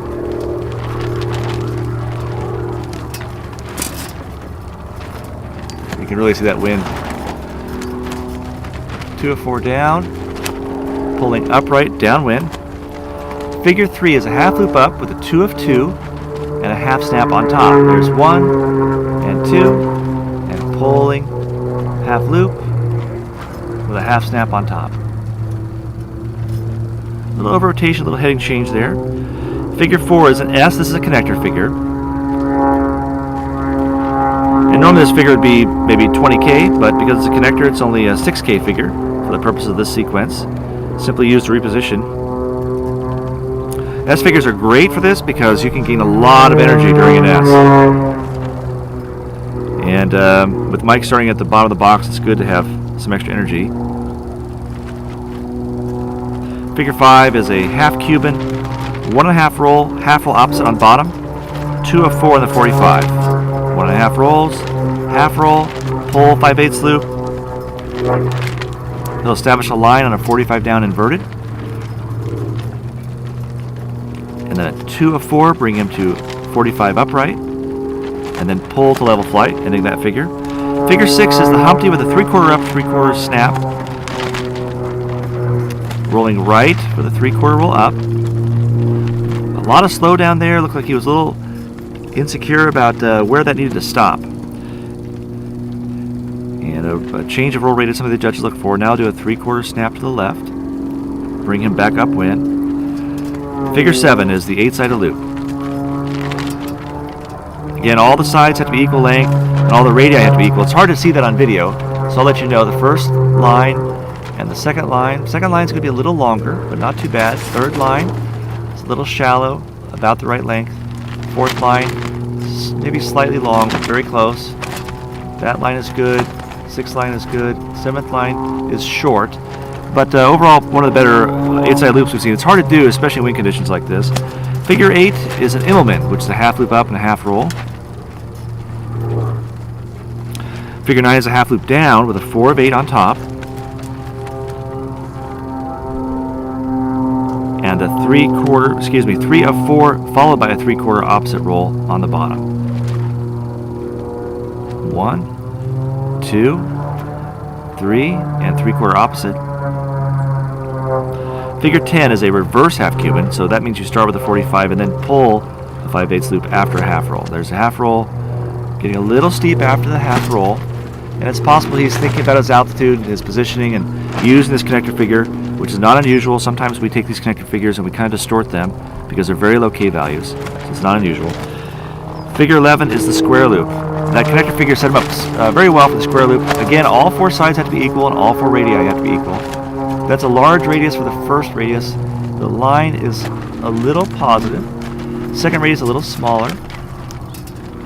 You can really see that wind. 2 of 4 down, pulling upright, downwind. Figure 3 is a half loop up with a 2 of 2 and a half snap on top. There's 1 and 2, and pulling, half loop, with a half snap on top. A little over rotation, a little heading change there. Figure 4 is an S. This is a connector figure. And normally this figure would be maybe 20K, but because it's a connector, it's only a 6K figure for the purpose of this sequence. Simply used to reposition. S figures are great for this because you can gain a lot of energy during an S. And with Mike starting at the bottom of the box, it's good to have some extra energy. Figure 5 is a half Cuban, 1.5 roll, half roll opposite on bottom, 2 of 4 in the 45. 1.5 rolls, half roll, pull 5/8 loop. He'll establish a line on a 45 down inverted. And then a 2 of 4, bring him to 45 upright. And then pull to level flight, ending that figure. Figure 6 is the Humpty with a 3/4 up, 3/4 snap. Rolling right with a 3/4 roll up. A lot of slow down there. Looked like he was a little insecure about where that needed to stop. And a change of roll rate is something the judges look for. Now do a 3/4 snap to the left. Bring him back upwind. Figure 7 is the 8-sided loop. Again, all the sides have to be equal length, and all the radii have to be equal. It's hard to see that on video, so I'll let you know the first line and the second line. Second line is going to be a little longer, but not too bad. Third line is a little shallow, about the right length. Fourth line, maybe slightly long, but very close. That line is good. Sixth line is good. Seventh line is short. But overall, one of the better 8-sided loops we've seen. It's hard to do, especially in wind conditions like this. Figure 8 is an Immelman, which is a half loop up and a half roll. Figure 9 is a half loop down with a 4 of 8 on top. And a 3 of 4 followed by a 3/4 opposite roll on the bottom. 1, 2, 3, and 3/4 opposite. Figure 10 is a reverse half Cuban, so that means you start with a 45 and then pull a 5/8 loop after a half roll. There's a half roll, getting a little steep after the half roll, and it's possible he's thinking about his altitude, his positioning, and using this connector figure, which is not unusual. Sometimes we take these connector figures and we kind of distort them because they're very low K values, so it's not unusual. Figure 11 is the square loop. That connector figure set him up very well for the square loop. Again, all 4 sides have to be equal and all 4 radii have to be equal. That's a large radius for the first radius. The line is a little positive. Second radius a little smaller.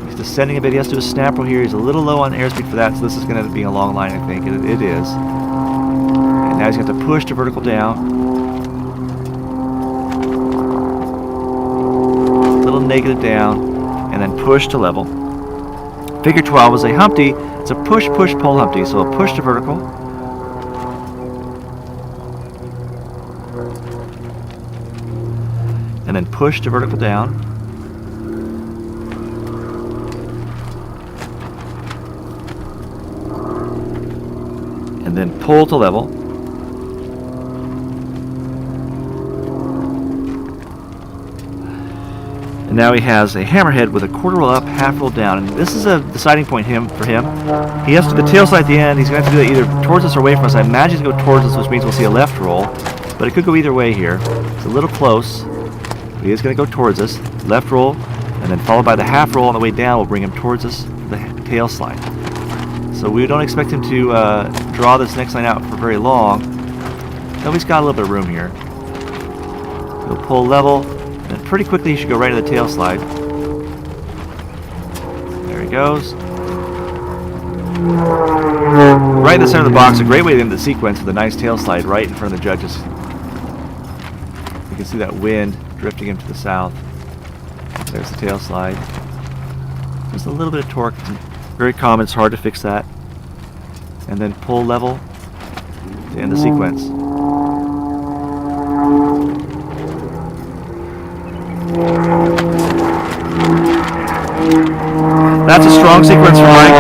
He's descending a bit. He has to do a snap roll here. He's a little low on airspeed for that, so this is going to end up being a long line, I think. It is. And now he's got to push to vertical down. A little negative down. And then push to level. Figure 12 is a Humpty. It's a push, push, pull Humpty. So a push to vertical. And then push to vertical down. And then pull to level. And now he has a hammerhead with a quarter roll up, half roll down, and this is a deciding point for him. He has to do the tail slide at the end. He's going to have to do that either towards us or away from us. I imagine he's going to go towards us, which means we'll see a left roll, but it could go either way here. It's a little close. But he is going to go towards us, left roll, and then followed by the half roll on the way down will bring him towards us for the tail slide. So we don't expect him to draw this next line out for very long. Though he's got a little bit of room here. He'll pull level. And pretty quickly he should go right to the tail slide. There he goes. Right in the center of the box, a great way to end the sequence with a nice tail slide right in front of the judges. You can see that wind drifting him to the south. There's the tail slide. Just a little bit of torque. It's very common, it's hard to fix that. And then pull level to end the sequence. That's a strong sequence for Mike.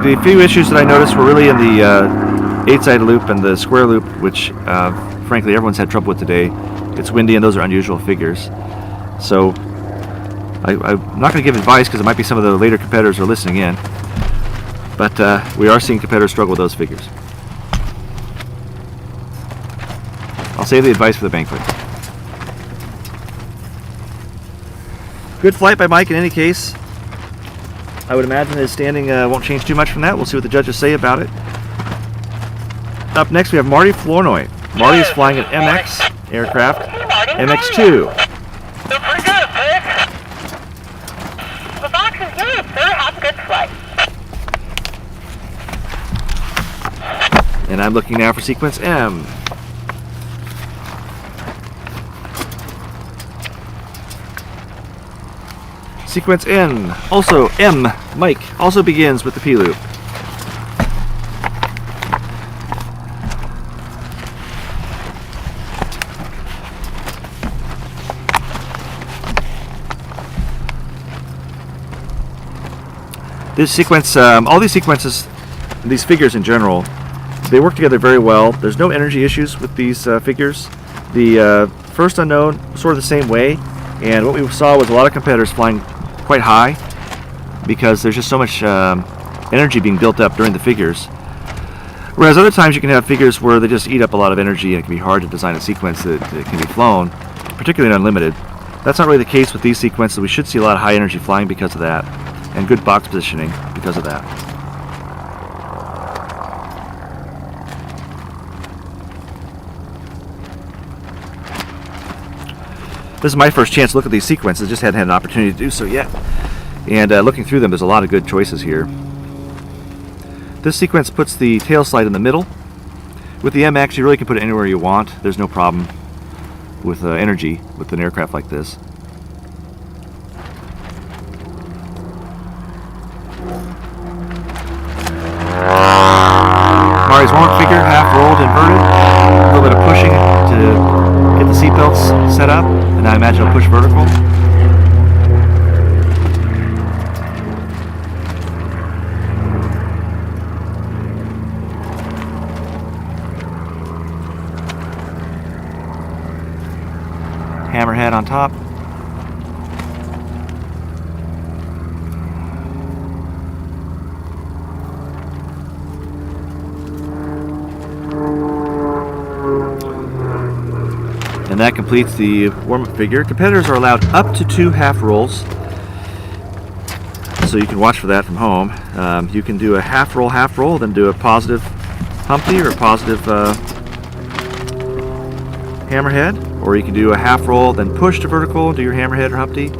The few issues that I noticed were really in the 8-sided loop and the square loop, which frankly everyone's had trouble with today. It's windy and those are unusual figures. So I'm not going to give advice because it might be some of the later competitors who are listening in. But we are seeing competitors struggle with those figures. I'll save the advice for the banquet. Good flight by Mike in any case. I would imagine his standing won't change too much from that. We'll see what the judges say about it. Up next we have Marty Flournoy. Marty is flying an MX aircraft, MX2. Doing pretty good, Vic. The box is good, sir. Have a good flight. And I'm looking now for sequence M. Sequence N, also M, Mike, also begins with the P-loop. This sequence, all these sequences, these figures in general, they work together very well. There's no energy issues with these figures. The first unknown, sort of the same way, and what we saw was a lot of competitors flying quite high because there's just so much energy being built up during the figures. Whereas other times you can have figures where they just eat up a lot of energy and it can be hard to design a sequence that can be flown, particularly in unlimited. That's not really the case with these sequences. We should see a lot of high energy flying because of that, and good box positioning because of that. This is my first chance to look at these sequences. Just hadn't had an opportunity to do so yet. And looking through them, there's a lot of good choices here. This sequence puts the tail slide in the middle. With the MX, you really can put it anywhere you want. There's no problem with energy with an aircraft like this. Mari's warm figure, half rolled, inverted. A little bit of pushing to get the seatbelts set up. And I imagine I'll push vertical. hammerhead on top. And that completes the warm-up figure. Competitors are allowed up to 2 half rolls, so you can watch for that from home. You can do a half roll, then do a positive Humpty or a positive hammerhead, or you can do a half roll, then push to vertical, do your hammerhead or Humpty,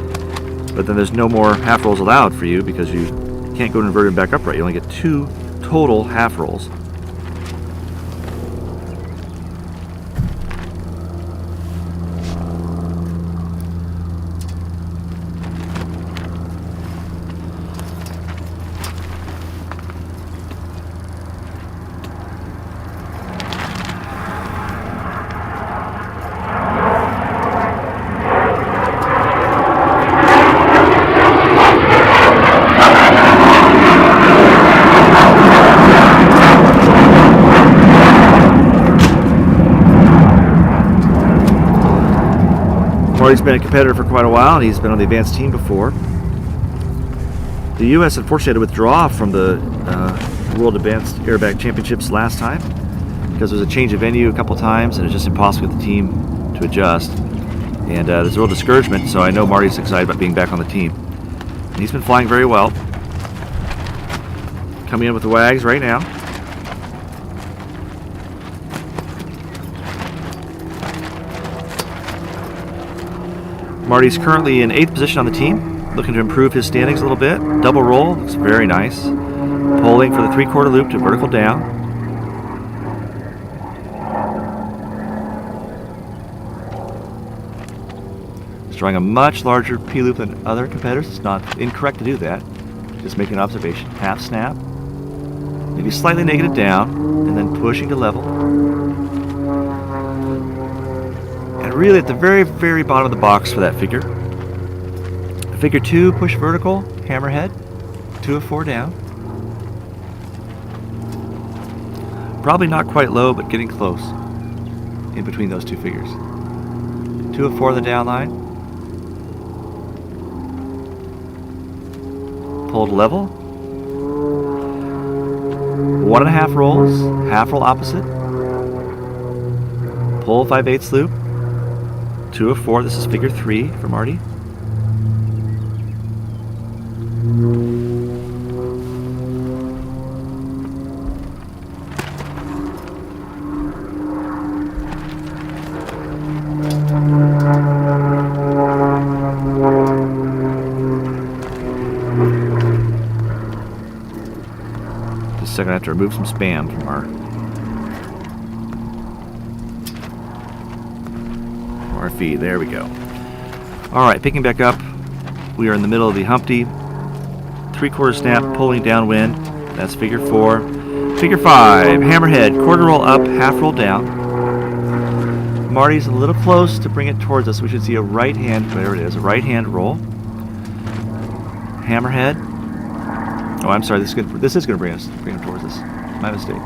but then there's no more half rolls allowed for you because you can't go to inverted and back upright. You only get 2 total half rolls. Marty's been a competitor for quite a while, and he's been on the advanced team before. The U.S. unfortunately had to withdraw from the World Advanced Aerobatic Championships last time because there was a change of venue a couple times, and it's just impossible for the team to adjust. And there's a real discouragement, so I know Marty's excited about being back on the team. And he's been flying very well. Coming in with the wags right now. Marty's currently in 8th position on the team, looking to improve his standings a little bit. Double roll, looks very nice. Pulling for the 3/4 loop to vertical down. He's drawing a much larger P-loop than other competitors. It's not incorrect to do that. Just making an observation. Half snap, maybe slightly negative down, and then pushing to level. And really at the very, very bottom of the box for that figure. Figure 2, push vertical, hammerhead, 2 of 4 down. Probably not quite low, but getting close in between those 2 figures. 2 of 4 on the down line. Pull to level. 1.5 rolls, half roll opposite. Pull 5/8 loop. 2 of 4, this is figure 3 for Marty. Just a second, I have to remove some spam from our feed. There we go. Alright, picking back up. We are in the middle of the Humpty. 3/4 snap, pulling downwind. That's figure 4. Figure 5, hammerhead, quarter roll up, half roll down. Marty's a little close to bring it towards us. We should see a right hand, there it is, a right hand roll. Hammerhead. Oh, I'm sorry, this is going to bring him towards us. My mistake.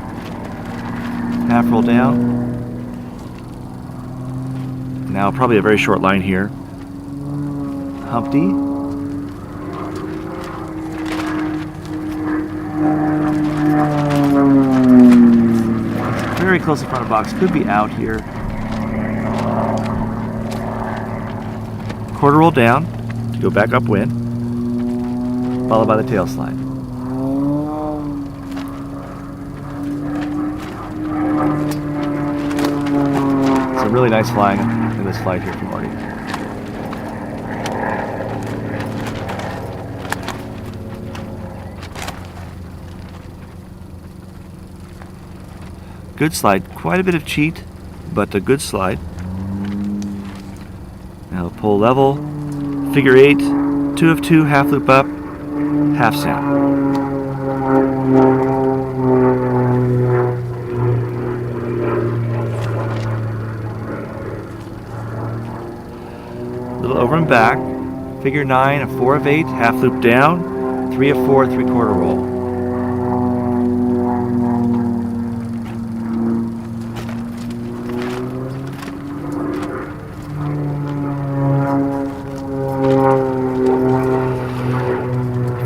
Half roll down. Now probably a very short line here. Humpty. Very close in front of box. Could be out here. Quarter roll down to go back upwind. Followed by the tail slide. Some really nice flying in this flight here from Marty. Good slide, quite a bit of cheat, but a good slide. Now pull level, figure 8, 2 of 2, half loop up, half sound. Little over and back, figure 9, a 4 of 8, half loop down, 3 of 4, 3/4 roll.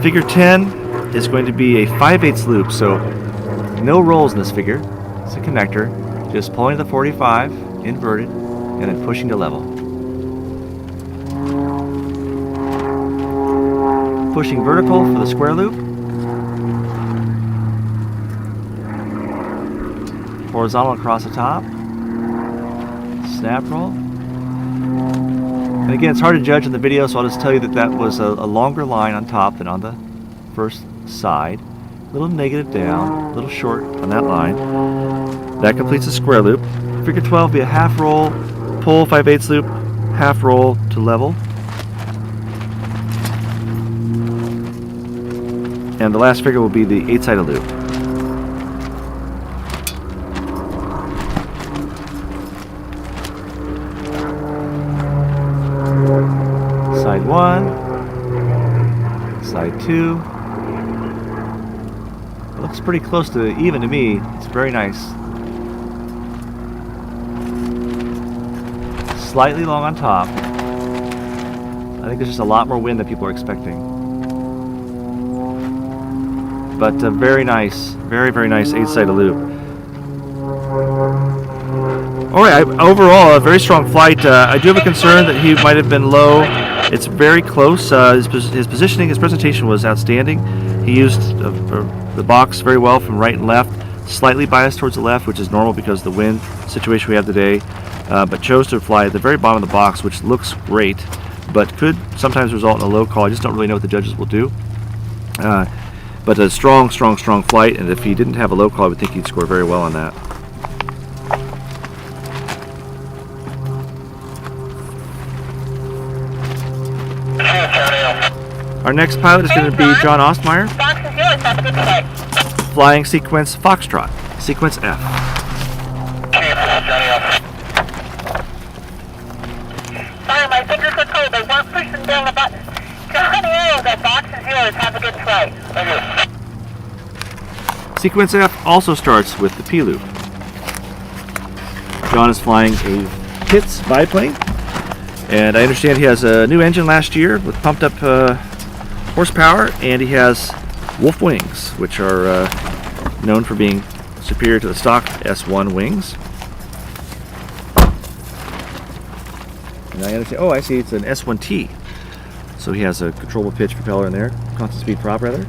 figure 10 is going to be a 5/8 loop, so no rolls in this figure. It's a connector, just pulling the 45, inverted, and then pushing to level. Pushing vertical for the square loop. Horizontal across the top. Snap roll. And again, it's hard to judge in the video, so I'll just tell you that that was a longer line on top than on the first side. A little negative down, a little short on that line. That completes the square loop. Figure 12 will be a half roll, pull, 5/8 loop, half roll to level. And the last figure will be the 8-sided loop. Side 1, side 2. It looks pretty close to even to me. It's very nice. Slightly long on top. I think there's just a lot more wind than people are expecting. But very nice, very nice 8-sided loop. Alright, overall, a very strong flight. I do have a concern that he might have been low. It's very close. His positioning, his presentation was outstanding. He used the box very well from right and left, slightly biased towards the left, which is normal because of the wind situation we have today, but chose to fly at the very bottom of the box, which looks great, but could sometimes result in a low call. I just don't really know what the judges will do. But a strong flight, and if he didn't have a low call, I would think he'd score very well on that. Our next pilot is going to be John Ostmeyer, flying sequence Foxtrot, sequence F. Sorry, my fingers are cold. They weren't pushing down the button. Johnny O, that box is yours. Have a good flight. Thank you. Sequence F also starts with the P loop. John is flying a Pitts biplane, and I understand he has a new engine last year with pumped up horsepower, and he has Wolf wings, which are known for being superior to the stock S1 wings. And I understand, oh, I see, it's an S1T. So he has a controllable pitch propeller in there, constant speed prop rather.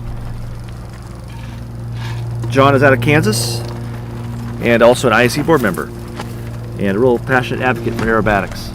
John is out of Kansas and also an IAC board member and a real passionate advocate for aerobatics.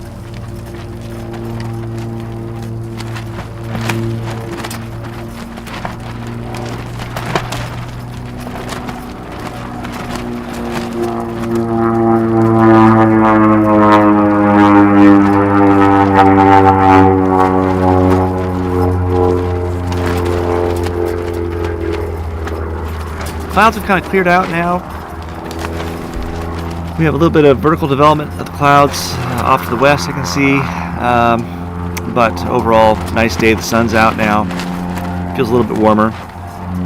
Clouds have kind of cleared out now. We have a little bit of vertical development of the clouds off to the west, I can see. But overall, nice day. The sun's out now. Feels a little bit warmer.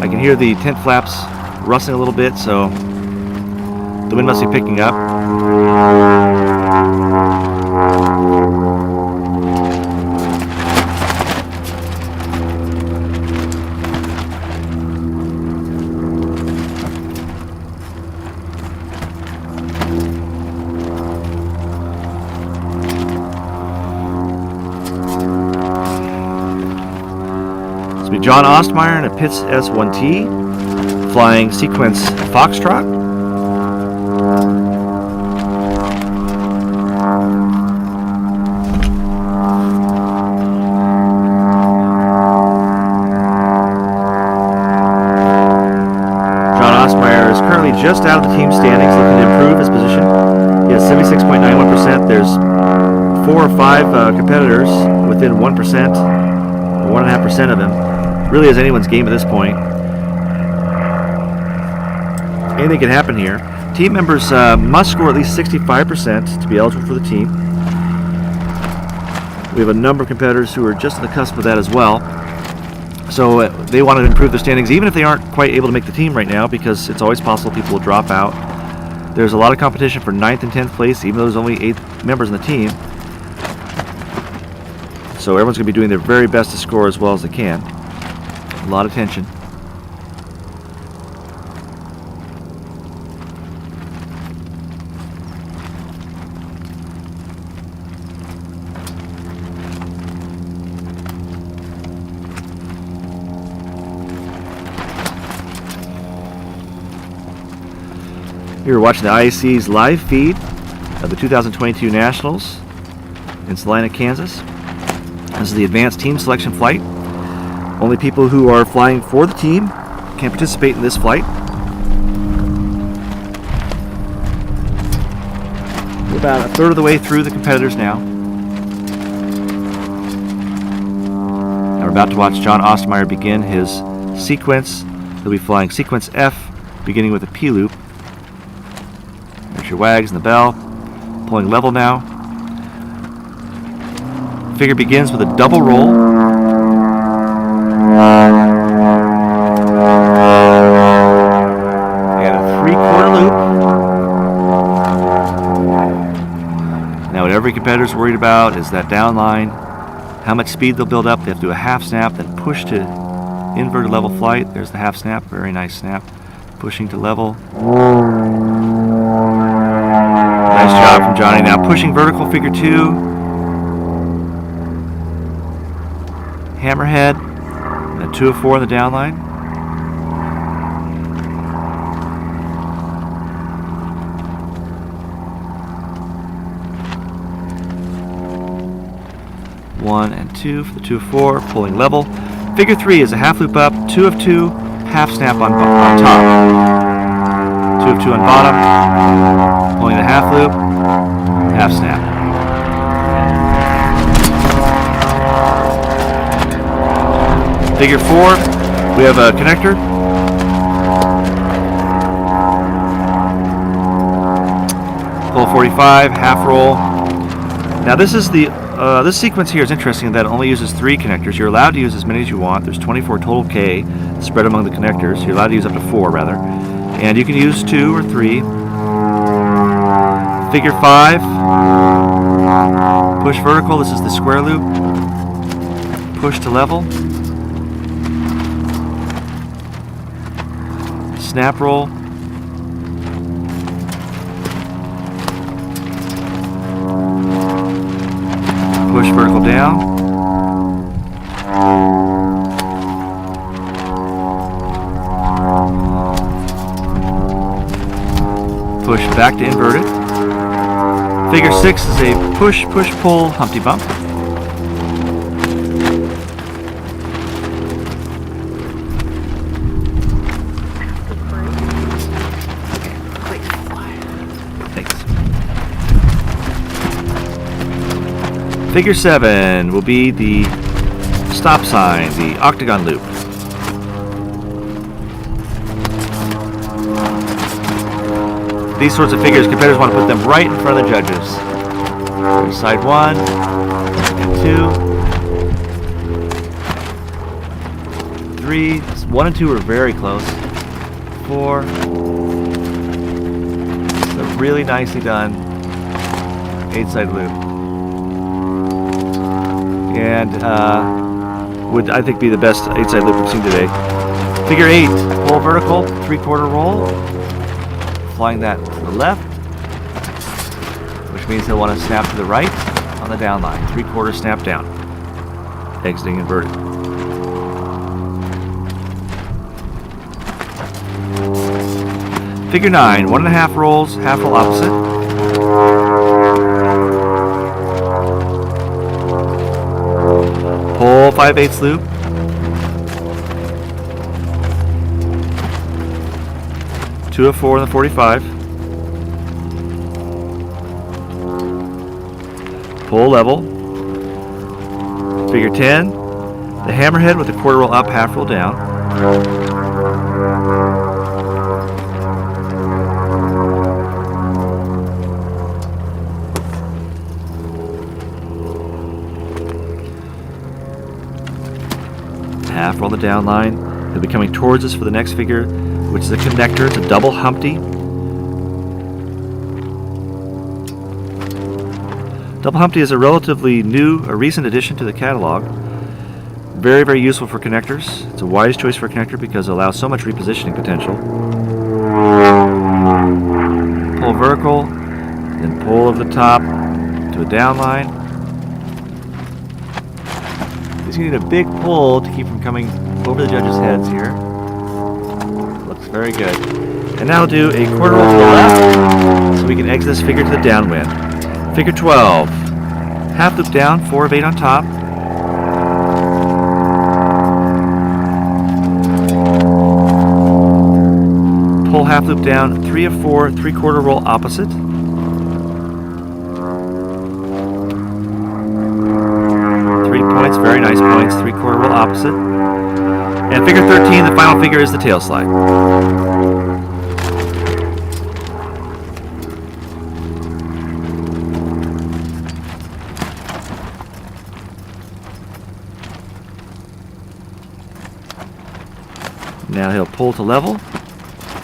I can hear the tent flaps rustling a little bit, so the wind must be picking up. John Ostmeyer in a Pitts S1T, flying sequence Foxtrot. John Ostmeyer is currently just out of the team standings, looking to improve his position. He has 76.91%. There's 4 or 5 competitors within 1%, or 1.5% of him. Really is anyone's game at this point. Anything can happen here. Team members must score at least 65% to be eligible for the team. We have a number of competitors who are just on the cusp of that as well. So they want to improve their standings, even if they aren't quite able to make the team right now, because it's always possible people will drop out. There's a lot of competition for 9th and 10th place, even though there's only 8 members in the team. So everyone's going to be doing their very best to score as well as they can. A lot of tension. You're watching the IAC's live feed of the 2022 Nationals in Salina, Kansas. This is the advanced team selection flight. Only people who are flying for the team can participate in this flight. We're about a third of the way through the competitors now. And we're about to watch John Ostmeyer begin his sequence. He'll be flying sequence F, beginning with a P-loop. There's your wags and the bell. Pulling level now. Figure begins with a double roll. And a 3/4 loop. Now what every competitor's worried about is that downline. How much speed they'll build up. They have to do a half snap, then push to inverted level flight. There's the half snap. Very nice snap. Pushing to level. Nice job from Johnny. Now pushing vertical, figure 2. Hammerhead. And 2 of 4 on the downline. One and 2 for the 2 of 4. Pulling level. Figure 3 is a half loop up. 2 of 2. Half snap on top. 2 of 2 on bottom. Pulling the half loop, half snap. Figure 4, we have a connector. Pull 45, half roll. Now this is the this sequence here is interesting in that it only uses 3 connectors. You're allowed to use as many as you want. There's 24 total K spread among the connectors. You're allowed to use up to 4 rather. And you can use 2 or 3. Figure 5. Push vertical. This is the square loop. Push to level. Snap roll. Push vertical down. Push back to inverted. Figure 6 is a push, push, pull, Humpty Bump. Thanks. Figure 7 will be the stop sign, the octagon loop. These sorts of figures, competitors want to put them right in front of the judges. There's side 1 and 2. 3, 1 and 2 are very close. 4. It's a really nicely done 8-side loop. And would, I think, be the best 8-side loop we've seen today. Figure 8, pull vertical, 3/4 roll. Flying that to the left, which means he'll want to snap to the right on the down line. 3/4 snap down. Exiting inverted. Figure 9, 1.5 rolls, half roll opposite. Pull 5/8 loop. Two of 4 in the 45. Pull level. Figure 10. The hammerhead with the 1/4 roll up, half roll down. Half roll the down line. He'll be coming towards us for the next figure, which is a connector. It's a double Humpty. Double Humpty is a relatively new, a recent addition to the catalog. Very, very useful for connectors. It's a wise choice for a connector because it allows so much repositioning potential. Pull vertical, then pull over the top to a down line. He's going to need a big pull to keep from coming over the judges' heads here. Looks very good. And now do a quarter roll to the left so we can exit this figure to the downwind. Figure 12. Half loop down, 4 of 8 on top. Pull half loop down, 3 of 4, 3/4 roll opposite. Very nice points, 3/4 roll opposite. And figure 13, the final figure, is the tail slide. Now he'll pull to level,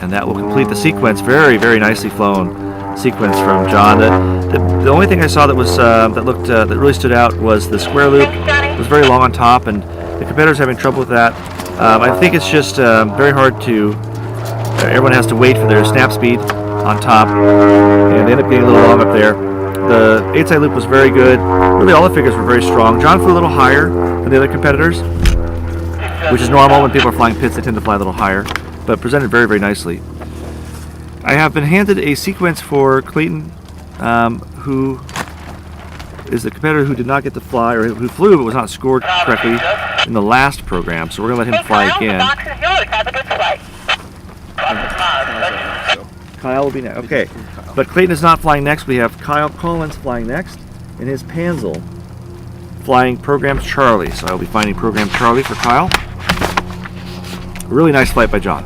and that will complete the sequence. Very, very nicely flown sequence from John. The only thing I saw that was that really stood out was the square loop. It was very long on top, and the competitor's having trouble with that. I think it's just very hard to. Everyone has to wait for their snap speed on top, and they end up getting a little long up there. The 8-side loop was very good. Really, all the figures were very strong. John flew a little higher than the other competitors, which is normal when people are flying pits. They tend to fly a little higher, but presented very, very nicely. I have been handed a sequence for Klayton, who is the competitor who did not get to fly, or who flew but was not scored correctly in the last program. So we're going to let him fly again. Kyle will be next. Okay, but Klayton is not flying next. We have Kyle Collins flying next, and his Panzel flying Program Charlie. So I'll be finding Program Charlie for Kyle. A really nice flight by John.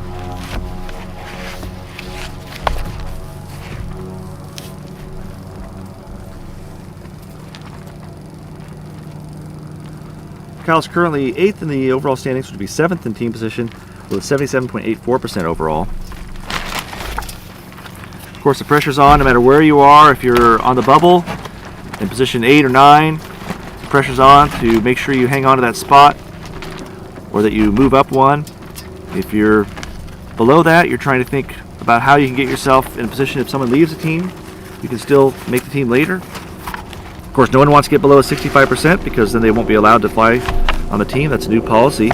Kyle's currently 8th in the overall standings, which would be 7th in team position with a 77.84% overall. Of course, the pressure's on no matter where you are. If you're on the bubble in position 8 or 9, the pressure's on to make sure you hang on to that spot or that you move up one. If you're below that, you're trying to think about how you can get yourself in a position if someone leaves the team, you can still make the team later. Of course, no one wants to get below a 65% because then they won't be allowed to fly on the team. That's a new policy,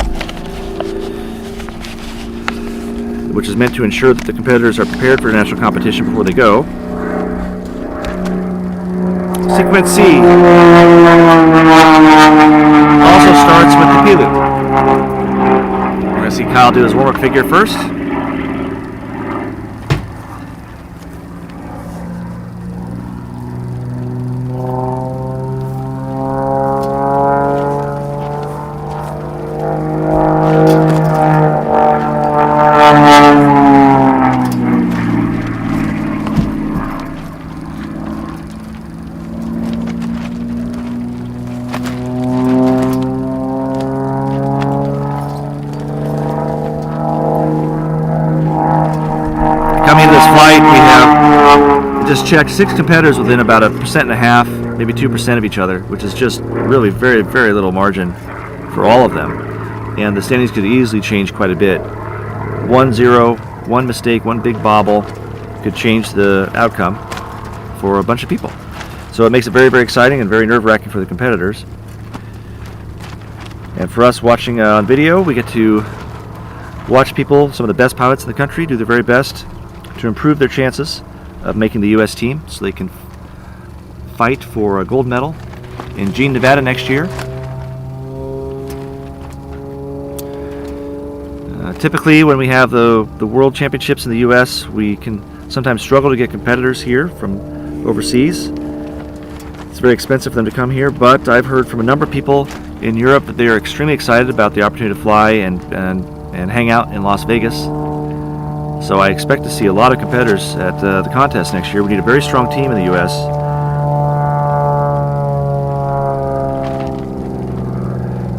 which is meant to ensure that the competitors are prepared for national competition before they go. Sequence C also starts with the P-loop. We're going to see Kyle do his warm-up figure first. Just checked 6 competitors within about 1.5%, maybe 2% of each other, which is just really very, very little margin for all of them. And the standings could easily change quite a bit. 1-0, one mistake, one big bobble could change the outcome for a bunch of people. So it makes it very, very exciting and very nerve-wracking for the competitors. And for us watching on video, we get to watch people, some of the best pilots in the country, do their very best to improve their chances of making the U.S. team so they can fight for a gold medal in Jean, Nevada next year. Typically, when we have the World Championships in the U.S., we can sometimes struggle to get competitors here from overseas. It's very expensive for them to come here, but I've heard from a number of people in Europe that they are extremely excited about the opportunity to fly and hang out in Las Vegas. So I expect to see a lot of competitors at the contest next year. We need a very strong team in the U.S.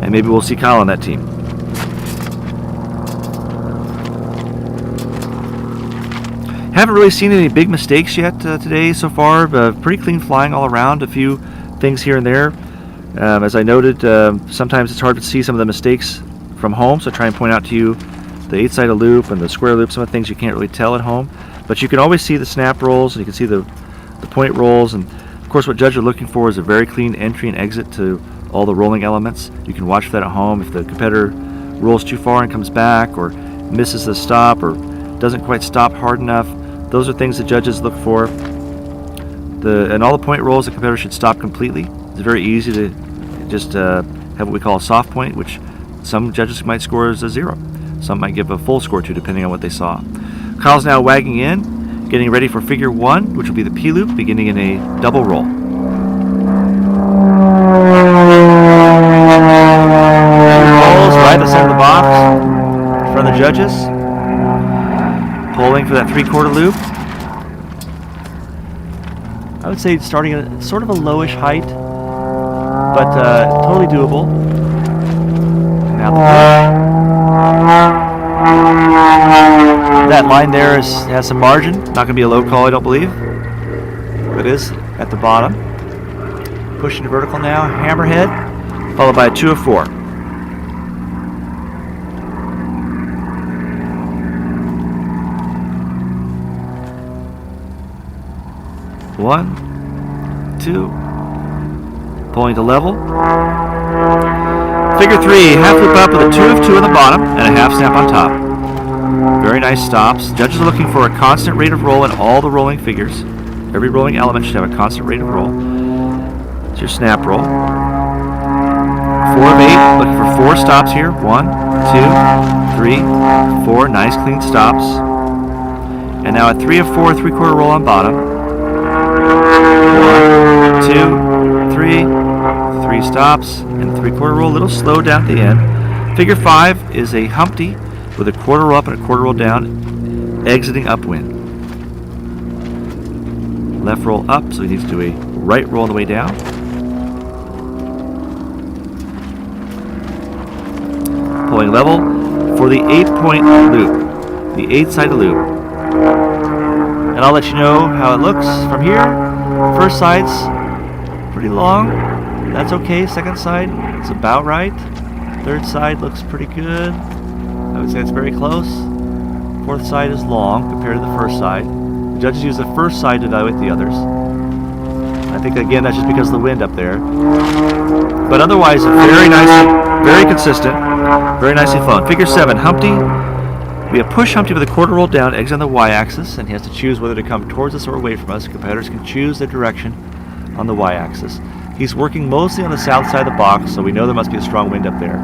And maybe we'll see Kyle on that team. Haven't really seen any big mistakes yet today so far. Pretty clean flying all around. A few things here and there. As I noted, sometimes it's hard to see some of the mistakes from home, so I try and point out to you the 8-sided loop and the square loop, some of the things you can't really tell at home. But you can always see the snap rolls, and you can see the point rolls, and of course what judges are looking for is a very clean entry and exit to all the rolling elements. You can watch for that at home. If the competitor rolls too far and comes back, or misses the stop, or doesn't quite stop hard enough, those are things the judges look for. And all the point rolls, the competitor should stop completely. It's very easy to just have what we call a soft point, which some judges might score as a 0. Some might give a full score to, depending on what they saw. Kyle's now wagging in, getting ready for figure 1, which will be the P loop, beginning in a double roll. Rolls right at the center of the box, in front of the judges. Pulling for that 3/4 loop. I would say starting at sort of a lowish height, but totally doable. Now the that line there has some margin. Not going to be a low call, I don't believe. It is at the bottom. Pushing to vertical now. Hammerhead, followed by a 2 of 4. One, 2, pulling to level. Figure 3, half loop up with a 2 of 2 on the bottom and a half snap on top. Very nice stops. Judges are looking for a constant rate of roll in all the rolling figures. Every rolling element should have a constant rate of roll. It's your snap roll. 4 of 8, looking for 4 stops here. 1, 2, 3, 4, nice clean stops. And now a 3 of 4, 3/4 roll on bottom. 1, 2, 3, 3 stops, and 3/4 roll, a little slow down at the end. Figure 5 is a Humpty with a 1/4 roll up and a 1/4 roll down, exiting upwind. Left roll up, so he needs to do a right roll on the way down. Pulling level for the 8-point loop, the 8-sided loop. And I'll let you know how it looks from here. First side's pretty long. That's okay. Second side, it's about right. Third side looks pretty good. I would say it's very close. Fourth side is long compared to the first side. The judges use the first side to evaluate the others. I think, again, that's just because of the wind up there. But otherwise, very nice, very consistent, very nicely flown. Figure 7, Humpty. We have push Humpty with a 1/4 roll down, exit on the y-axis, and he has to choose whether to come towards us or away from us. Competitors can choose their direction on the y-axis. He's working mostly on the south side of the box, so we know there must be a strong wind up there.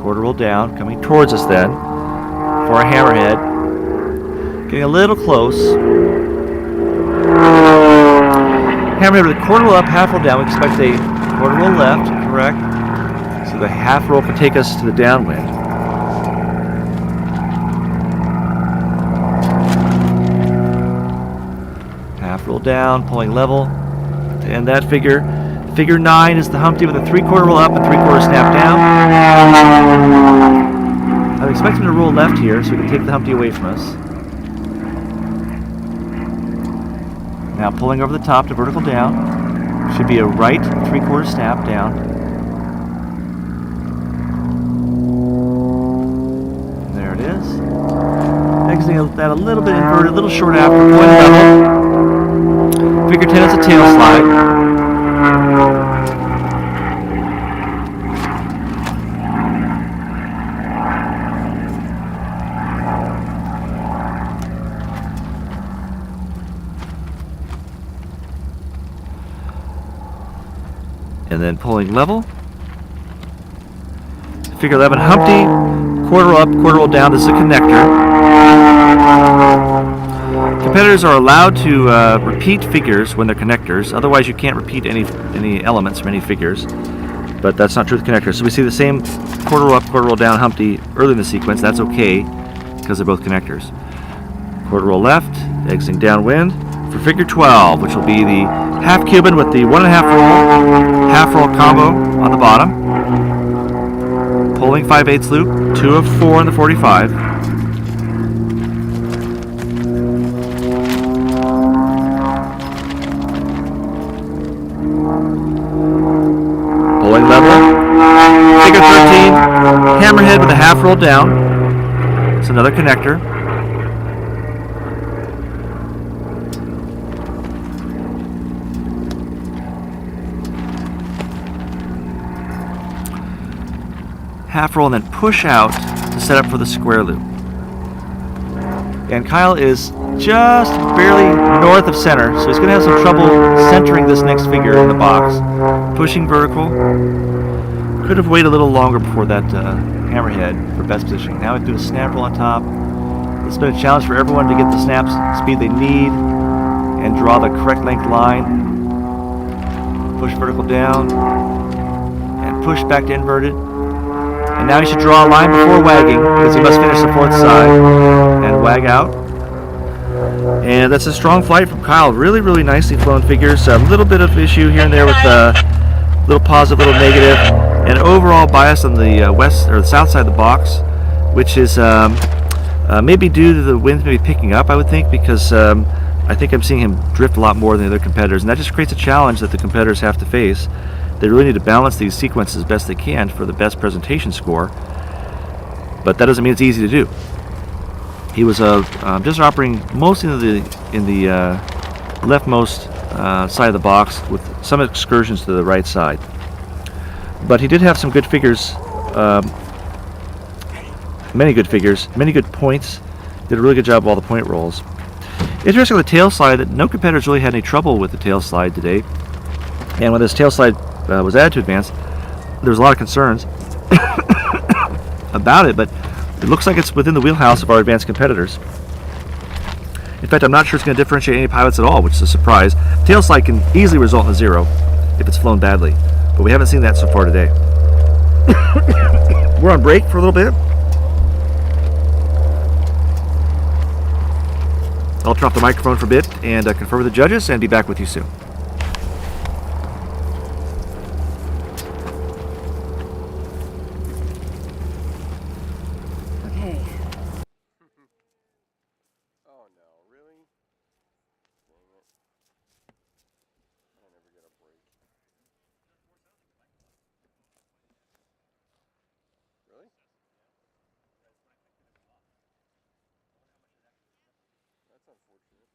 1/4 roll down, coming towards us then for a hammerhead. Getting a little close. Hammerhead with a 1/4 roll up, half roll down. We expect a 1/4 roll left, correct? So the half roll can take us to the downwind. Half roll down, pulling level. To end that figure. Figure 9 is the Humpty with a 3/4 roll up and 3/4 snap down. I would expect him to roll left here so we can take the Humpty away from us. Now pulling over the top to vertical down. Should be a right 3/4 snap down. There it is. Exiting that a little bit inverted, a little short after point level. Figure 10 is a tail slide. And then pulling level. Figure 11, Humpty, 1/4 up, 1/4 roll down. This is a connector. Competitors are allowed to repeat figures when they're connectors. Otherwise, you can't repeat any elements from any figures. But that's not true with connectors. So we see the same 1/4 roll up, 1/4 roll down Humpty early in the sequence. That's okay because they're both connectors. 1/4 roll left, exiting downwind for figure 12, which will be the half Cuban with the 1.5 roll, half roll combo on the bottom. Pulling 5/8 loop, 2 of 4 in the 45. rolled down. It's another connector. Half roll and then push out to set up for the square loop. And Kyle is just barely north of center, so he's going to have some trouble centering this next figure in the box. Pushing vertical. Could have waited a little longer before that hammerhead for best positioning. Now we do a snap roll on top. It's been a challenge for everyone to get the snaps speed they need and draw the correct length line. Push vertical down and push back to inverted. And now he should draw a line before wagging because he must finish the fourth side and wag out. And that's a strong flight from Kyle. Really, really nicely flown figures. A little bit of issue here and there with a little positive, little negative, and overall bias on the west or the south side of the box, which is maybe due to the wind maybe picking up, I would think, because I think I'm seeing him drift a lot more than the other competitors, and that just creates a challenge that the competitors have to face. They really need to balance these sequences as best they can for the best presentation score, but that doesn't mean it's easy to do. He was just operating mostly in the leftmost side of the box with some excursions to the right side. But he did have some good figures, many good figures, many good points. Did a really good job of all the point rolls. Interesting on the tail slide that no competitors really had any trouble with the tail slide today. And when this tail slide was added to advance, there was a lot of concerns about it, but it looks like it's within the wheelhouse of our advanced competitors. In fact, I'm not sure it's going to differentiate any pilots at all, which is a surprise. Tail slide can easily result in a 0 if it's flown badly, but we haven't seen that so far today. We're on break for a little bit. I'll turn off the microphone for a bit and confer with the judges and be back with you soon. Oh no, really? Dang it. I never get a break. Really? That's unfortunate.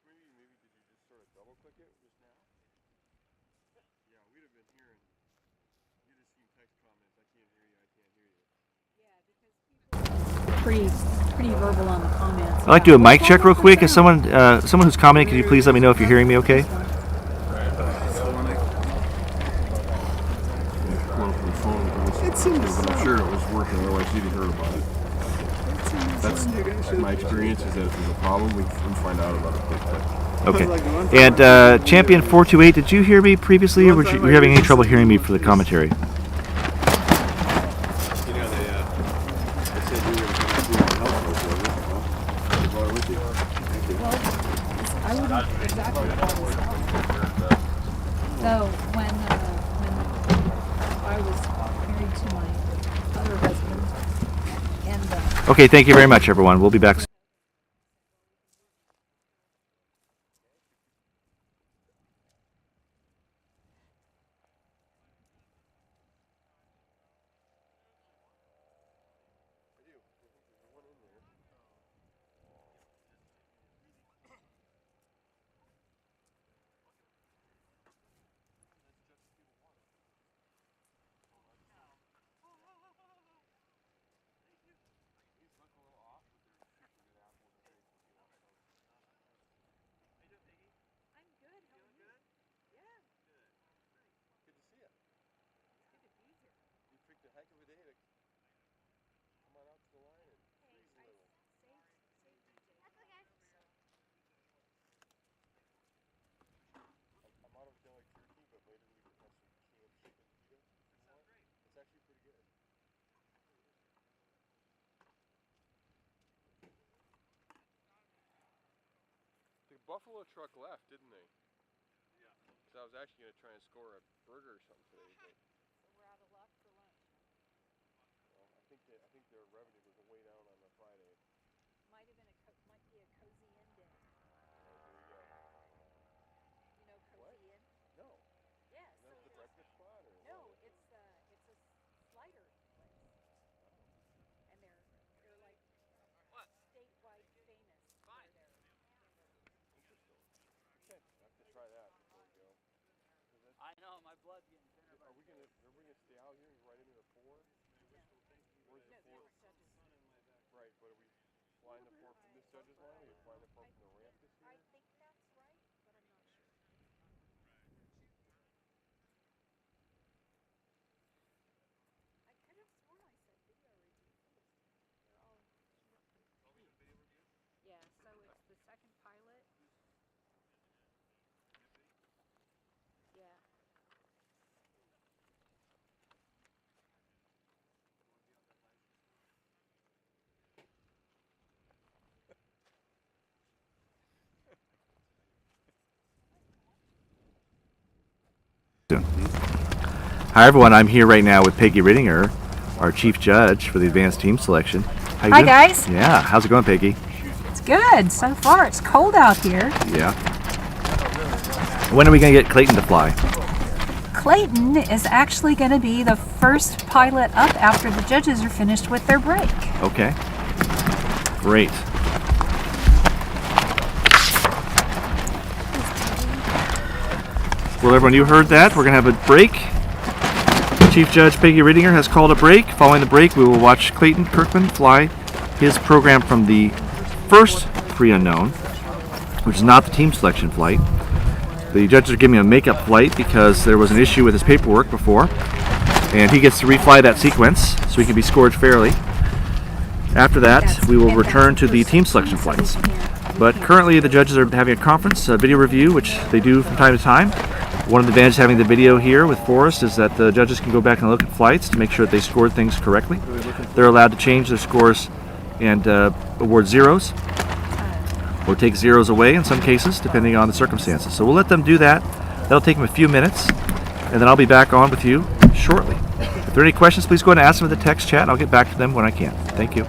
Maybe did you just sort of double click it just now? Yeah, we'd have been hearing. You'd have seen text comments. I can't hear you. I can't hear you. Pretty verbal on the comments. I'd like to do a mic check real quick. As someone who's commenting, can you please let me know if you're hearing me okay? I'm sure it was working, otherwise you'd have heard about it. That's my experience, is that if there's a problem, we find out about it quick. Okay. And Champion 428, did you hear me previously, or were you having any trouble hearing me for the commentary? So when I was married to my other husband, and Okay, thank you very much, everyone. We'll be back soon. A heck of a day to come on out to the line and freeze a little. I'm out of daylight turkey, but later we can have some canned chicken pita. That sounds great. It's actually pretty good. The Buffalo truck left, didn't they? Yeah. Because I was actually going to try and score a burger or something today, but. so we're out of luck for lunch. Well, I think their revenue was way down on the Friday. Might be a cozy inn day. There you go. You know cozy inn? No. Yeah. Is that the breakfast spot or? No, it's a slider Are we gonna stay out here and right into the 4? Where's the 4? Right, but are we flying the 4 from this judge's line, or are you flying the 4 from the ramp this year? I think that's right, but I'm not sure. I could have sworn I said video review first. They're all yeah, so it's the second pilot. Yeah. Hi everyone, I'm here right now with Peggy Rittinger, our chief judge for the advanced team selection. How you Hi doing? guys. Yeah, how's it going, Peggy? It's good so far. It's cold out here. Yeah. When are we going to get Clayton to fly? Clayton is actually going to be the first pilot up after the judges are finished with their break. Okay. Great. Well, everyone, you heard that. We're going to have a break. Chief Judge Peggy Rittinger has called a break. Following the break, we will watch Clayton Kirkland fly his program from the first free unknown, which is not the team selection flight. The judges are giving him a makeup flight because there was an issue with his paperwork before, and he gets to refly that sequence so he can be scored fairly. After that, we will return to the team selection flights. But currently, the judges are having a conference, a video review, which they do from time to time. One of the advantages of having the video here with Forrest is that the judges can go back and look at flights to make sure that they scored things correctly. They're allowed to change their scores and award zeros, or take zeros away in some cases, depending on the circumstances. So we'll let them do that. That'll take them a few minutes, and then I'll be back on with you shortly. If there are any questions, please go ahead and ask them in the text chat, and I'll get back to them when I can. Thank you.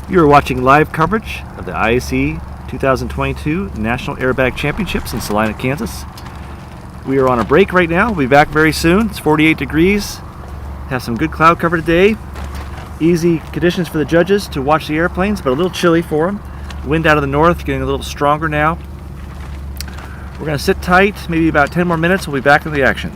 You are watching live coverage of the IAC 2022 National Aerobatic Championships in Salina, Kansas. We are on a break right now. We'll be back very soon. It's 48 degrees. Have some good cloud cover today. Easy conditions for the judges to watch the airplanes, but a little chilly for them. Wind out of the north, getting a little stronger now. We're going to sit tight, maybe about 10 more minutes. We'll be back in the action.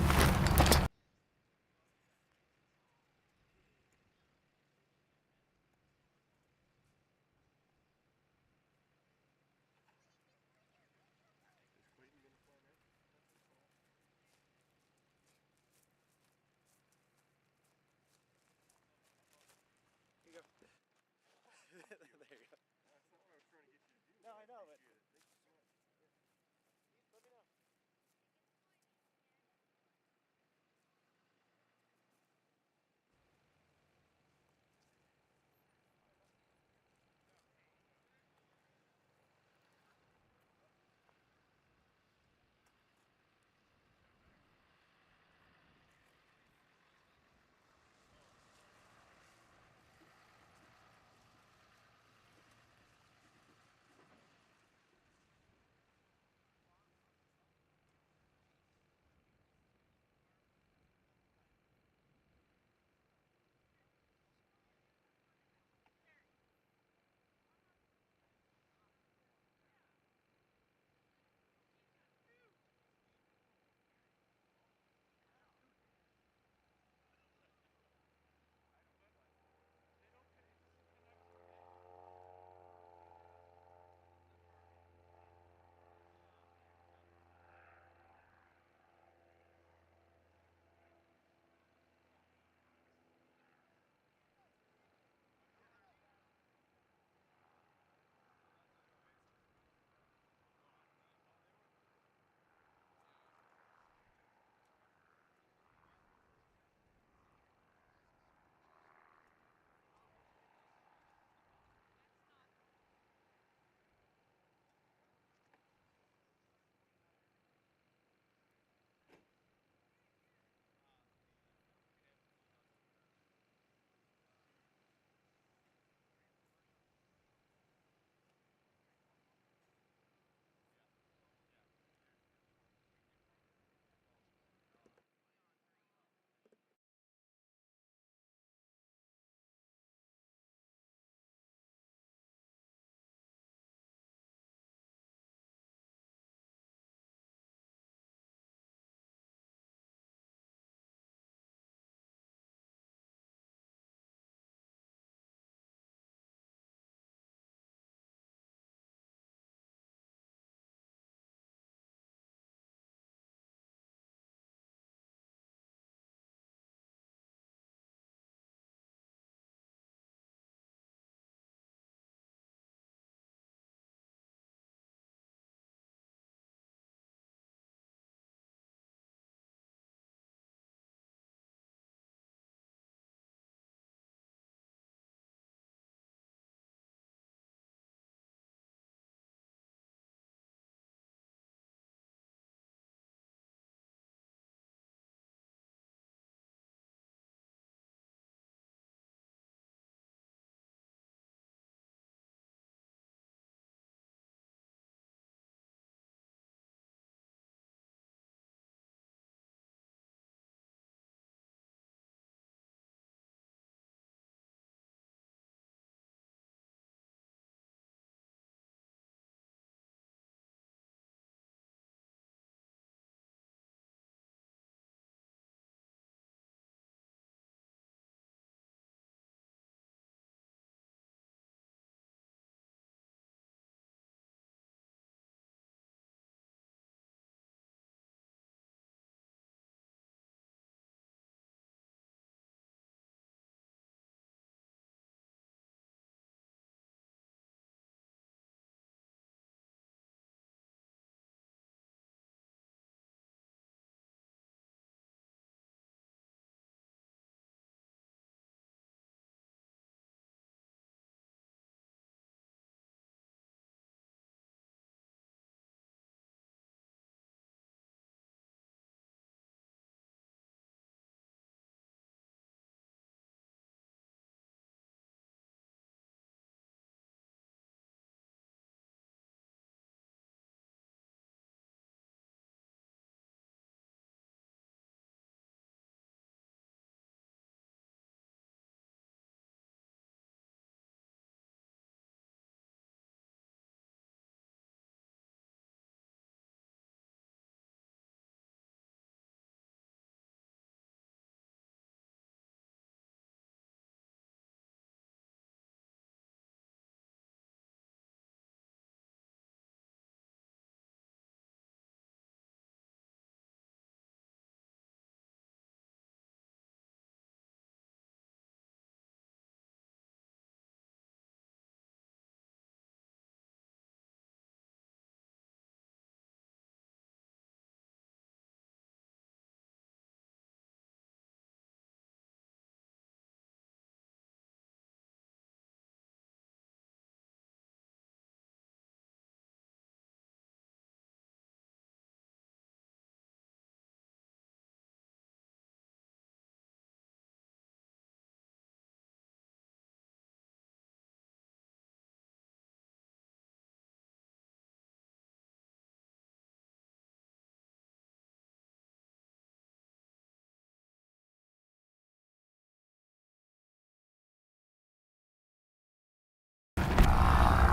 There you go. No, I know, but let me know.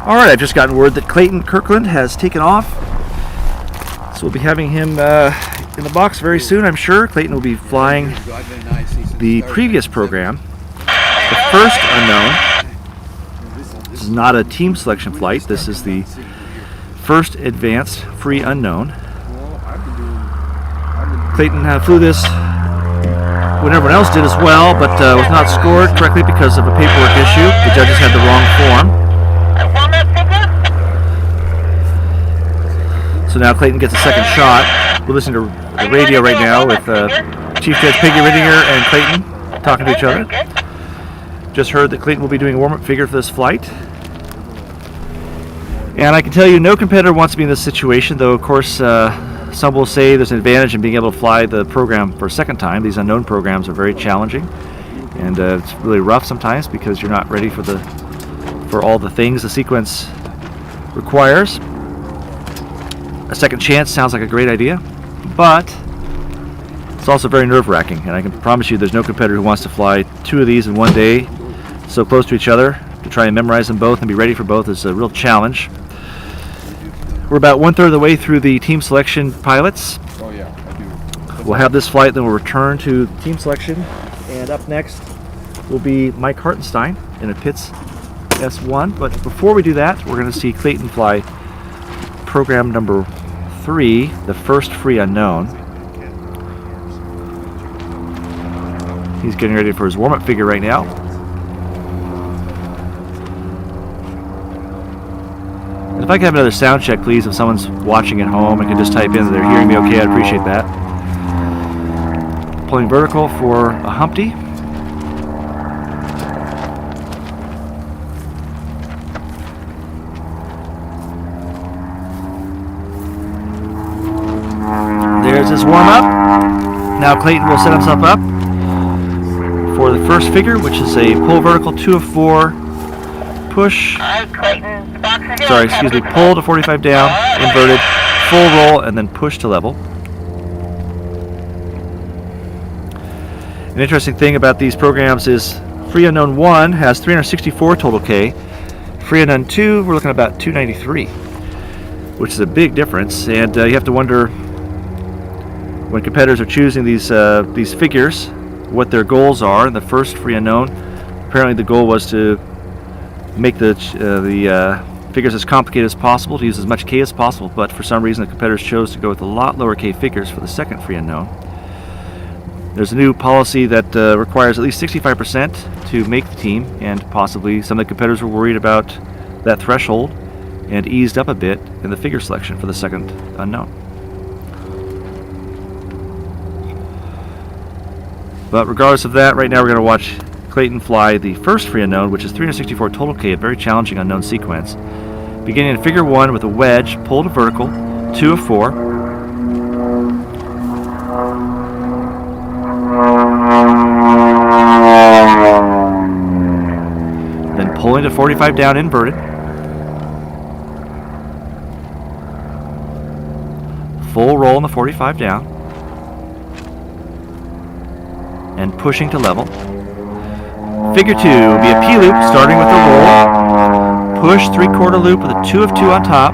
All right, I've just gotten word that Clayton Kirkland has taken off. So we'll be having him in the box very soon, I'm sure. Clayton will be flying the previous program, the first unknown. This is not a team selection flight. This is the first advanced free unknown. Clayton flew this when everyone else did as well, but was not scored correctly because of a paperwork issue. The judges had the wrong form. So now Clayton gets a second shot. We're listening to the radio right now with Chief Judge Peggy Rittinger and Clayton talking to each other. Just heard that Clayton will be doing a warm-up figure for this flight. And I can tell you no competitor wants to be in this situation, though of course some will say there's an advantage in being able to fly the program for a second time. These unknown programs are very challenging, and it's really rough sometimes because you're not ready for all the things the sequence requires. A second chance sounds like a great idea, but it's also very nerve-wracking, and I can promise you there's no competitor who wants to fly two of these in one day so close to each other. To try and memorize them both and be ready for both is a real challenge. We're about 1/3 of the way through the team selection pilots. Oh yeah, I do. We'll have this flight, then we'll return to team selection, and up next will be Mike Hartenstein in a Pitts S1. But before we do that, we're going to see Clayton fly program number 3, the first free unknown. He's getting ready for his warm-up figure right now. And if I could have another sound check, please, if someone's watching at home and can just type in that they're hearing me okay, I'd appreciate that. Pulling vertical for a Humpty. There's his warm-up. Now Clayton will set himself up for the first figure, which is a pull vertical 2 of 4, push, pull to 45 down, inverted, full roll, and then push to level. An interesting thing about these programs is Free Unknown 1 has 364 total K. Free Unknown 2, we're looking at about 293, which is a big difference, and you have to wonder when competitors are choosing these figures what their goals are. In the first Free Unknown, apparently the goal was to make the figures as complicated as possible, to use as much K as possible, but for some reason the competitors chose to go with a lot lower K figures for the second Free Unknown. There's a new policy that requires at least 65% to make the team, and possibly some of the competitors were worried about that threshold and eased up a bit in the figure selection for the second unknown. But regardless of that, right now we're going to watch Clayton fly the first Free Unknown, which is 364 total K, a very challenging unknown sequence. Beginning in figure 1 with a wedge, pull to vertical, 2 of 4. Then pulling to 45 down, inverted. Full roll in the 45 down. And pushing to level. Figure 2 will be a P-loop starting with a roll. Push 3/4 loop with a 2 of 2 on top.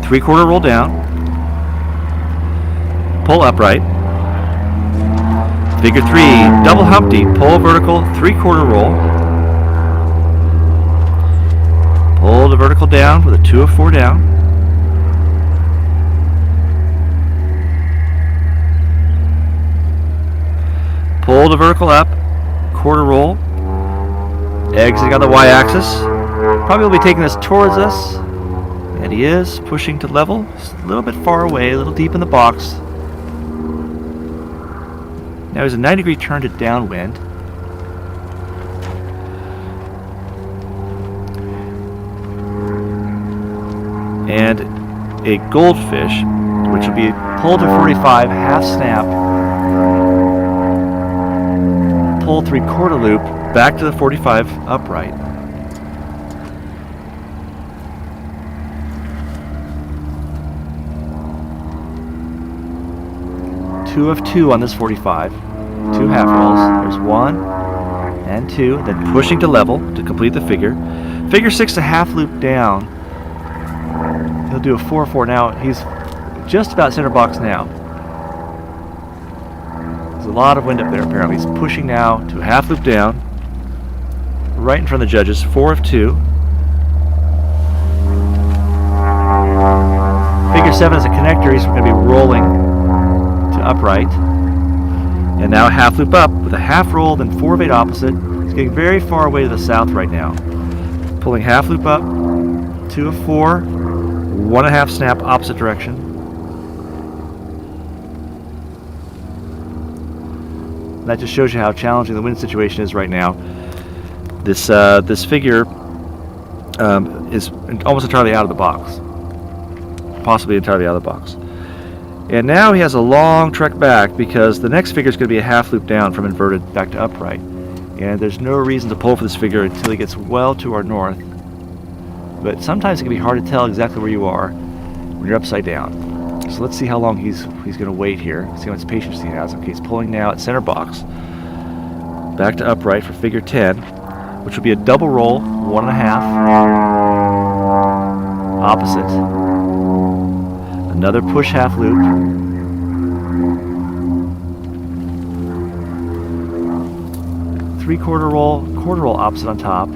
Three-quarter roll down. Pull upright. Figure 3, double Humpty, pull vertical, 3/4 roll. Pull the vertical down with a 2 of 4 down. Pull the vertical up, quarter roll. Exiting on the y-axis. Probably will be taking this towards us. And he is pushing to level. Just a little bit far away, a little deep in the box. Now he's a 90-degree turn to downwind. And a goldfish, which will be pull to 45, half snap, pull 3/4 loop, back to the 45 upright. 2 of 2 on this 45. 2 half rolls. There's 1 and 2. Then pushing to level to complete the figure. Figure 6 a half loop down. He'll do a 4-4 now. He's just about center box now. There's a lot of wind up there apparently. He's pushing now to a half loop down. Right in front of the judges. 4 of 2. Figure 7 is a connector. He's going to be rolling to upright. And now a half loop up with a half roll, then 4 of 8 opposite. He's getting very far away to the south right now. Pulling half loop up, 2 of 4, 1.5 snap opposite direction. That just shows you how challenging the wind situation is right now. This figure is almost entirely out of the box. Possibly entirely out of the box. And now he has a long trek back because the next figure is going to be a half loop down from inverted back to upright. And there's no reason to pull for this figure until he gets well to our north. But sometimes it can be hard to tell exactly where you are when you're upside down. So let's see how long he's going to wait here. See how much patience he has. Okay, he's pulling now at center box. Back to upright for figure 10, which will be a double roll, 1.5. Opposite. Another push half loop. Quarter roll opposite on top.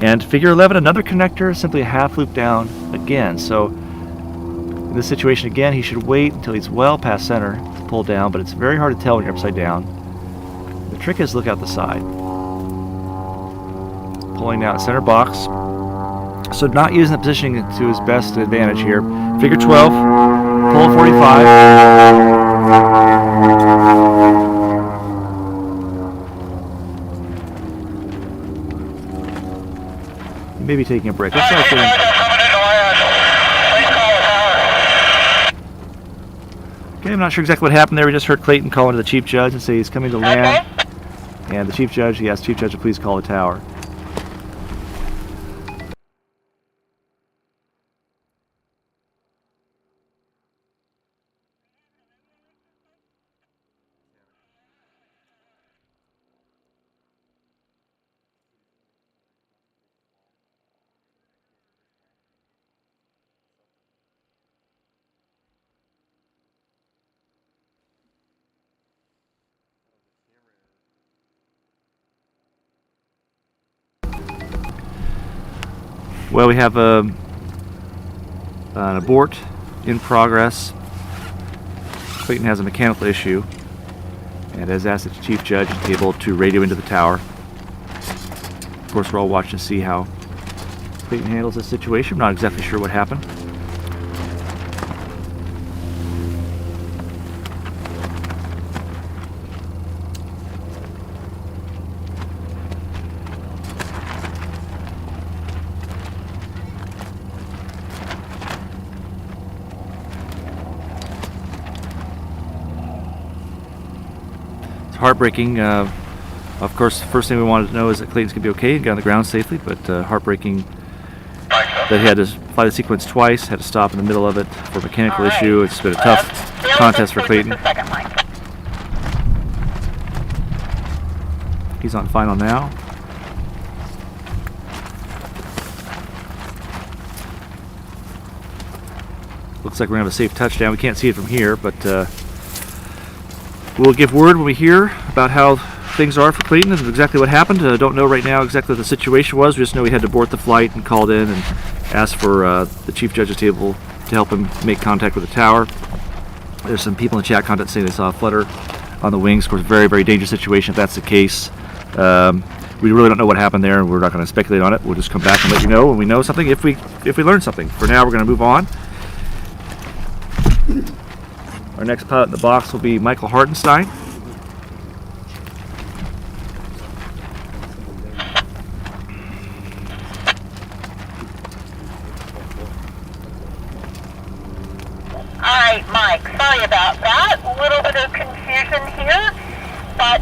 And figure 11, another connector, simply a half loop down again. So in this situation again, he should wait until he's well past center to pull down, but it's very hard to tell when you're upside down. The trick is look out the side. Pulling now at center box. So not using the positioning to his best advantage here. Figure 12, pull 45. Maybe taking a break. Let's try to Okay, I'm not sure exactly what happened there. We just heard Clayton calling to the chief judge and say he's coming to land. And the chief judge, he asked chief judge to please call the tower. Well, we have an abort in progress. Clayton has a mechanical issue and has asked the chief judge to be able to radio into the tower. Of course, we're all watching to see how Clayton handles this situation. I'm not exactly sure what happened. Heartbreaking. Of course, the first thing we wanted to know is that Clayton's going to be okay and get on the ground safely, but heartbreaking that he had to fly the sequence twice, had to stop in the middle of it for a mechanical issue. It's been a tough contest for Clayton. He's on final now. Looks like we're going to have a safe touchdown. We can't see it from here, but we'll give word when we hear about how things are for Clayton and exactly what happened. Don't know right now exactly what the situation was. We just know he had to abort the flight and called in and asked for the chief judge's table to help him make contact with the tower. There's some people in the chat content saying they saw a flutter on the wings. Of course, very, very dangerous situation if that's the case. We really don't know what happened there, and we're not going to speculate on it. We'll just come back and let you know when we know something, if we learn something. For now, we're going to move on. Our next pilot in the box will be Michael Hartenstein. Alright, Mike, sorry about that. A little bit of confusion here, but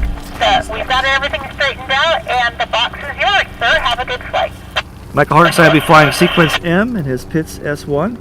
we've got everything straightened out, and the box is yours, sir. Have a good flight. Michael Hartenstein will be flying sequence M in his Pitts S1.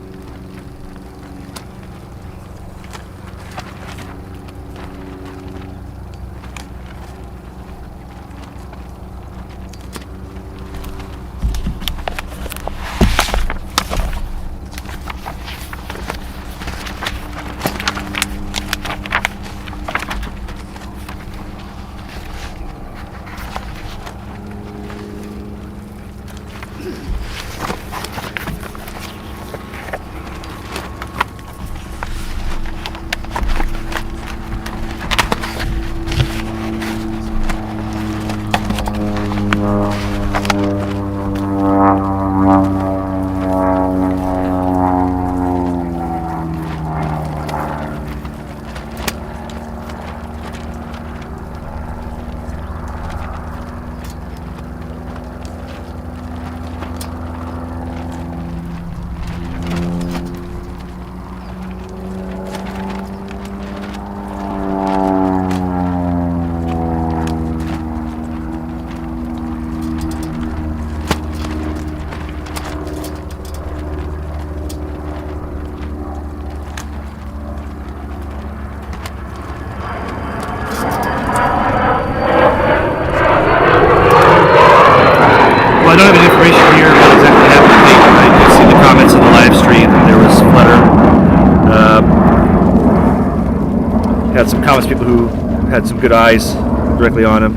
Had some comments, people who had some good eyes directly on him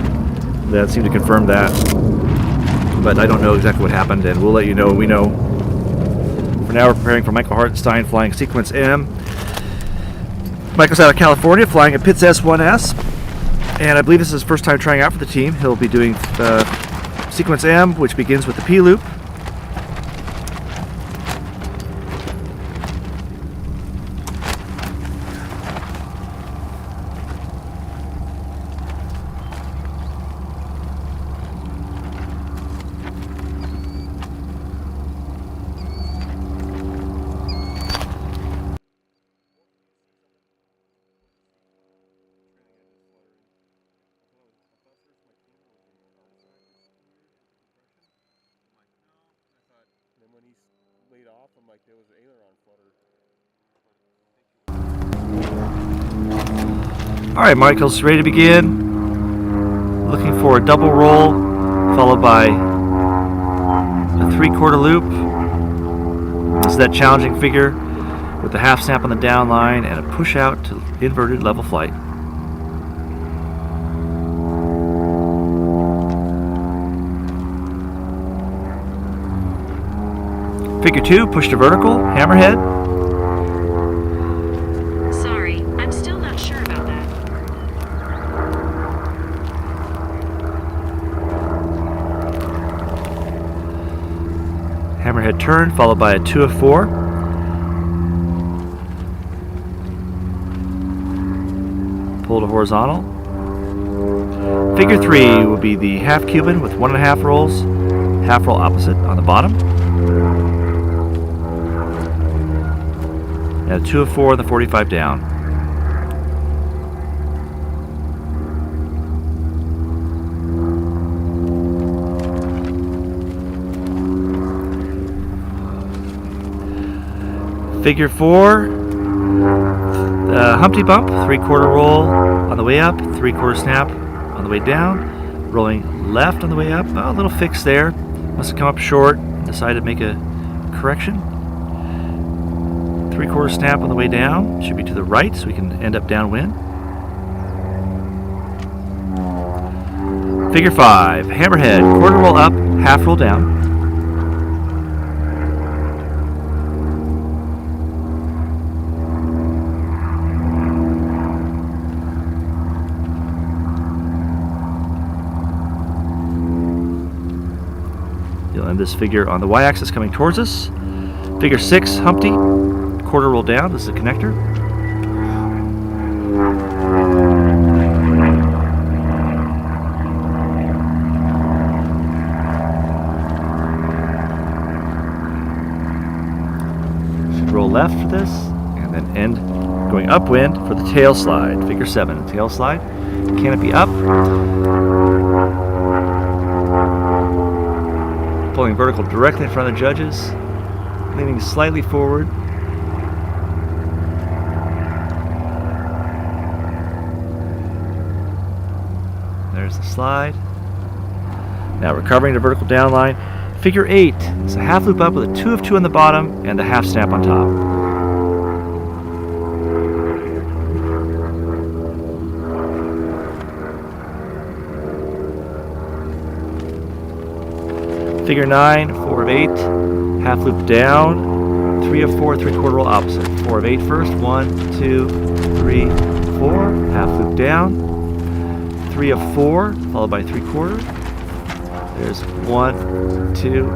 that seemed to confirm that, but I don't know exactly what happened, and we'll let you know when we know. For now, we're preparing for Michael Hartenstein flying sequence M. Michael's out of California flying a Pitts S1S, and I believe this is his first time trying out for the team. He'll be doing sequence M, which begins with the P loop. I'm like, there was an aileron flutter. Alright, Michael's ready to begin. Looking for a double roll, followed by a 3/4 loop. This is that challenging figure with the half snap on the down line and a push out to inverted level flight. Figure 2, push to vertical, hammerhead. Sorry, I'm still not sure about that. Hammerhead turn, followed by a 2 of 4. Pull to horizontal. Figure 3 will be the half Cuban with 1.5 rolls, half roll opposite on the bottom. And a 2 of 4 on the 45 down. Figure 4, Humpty Bump, 3/4 roll on the way up, 3/4 snap on the way down, rolling left on the way up. Oh, a little fix there. Must have come up short. Decided to make a correction. 3/4 snap on the way down. Should be to the right, so we can end up downwind. Figure 5, hammerhead, 1/4 roll up, half roll down. You'll end this figure on the y-axis coming towards us. Figure 6, Humpty, 1/4 roll down. This is a connector. Should roll left for this, and then end going upwind for the tail slide. Figure 7, tail slide. Canopy up. flowing vertical directly in front of the judges, leaning slightly forward. There's the slide. Now recovering the vertical down line. Figure 8 is a half loop up with a 2 of 2 on the bottom and the half snap on top. Figure 9, 4 of 8, half loop down, 3 of 4, 3/4 roll opposite. 4 of 8 first, 1, 2, 3, 4, half loop down, 3 of 4, followed by 3/4. There's 1, 2,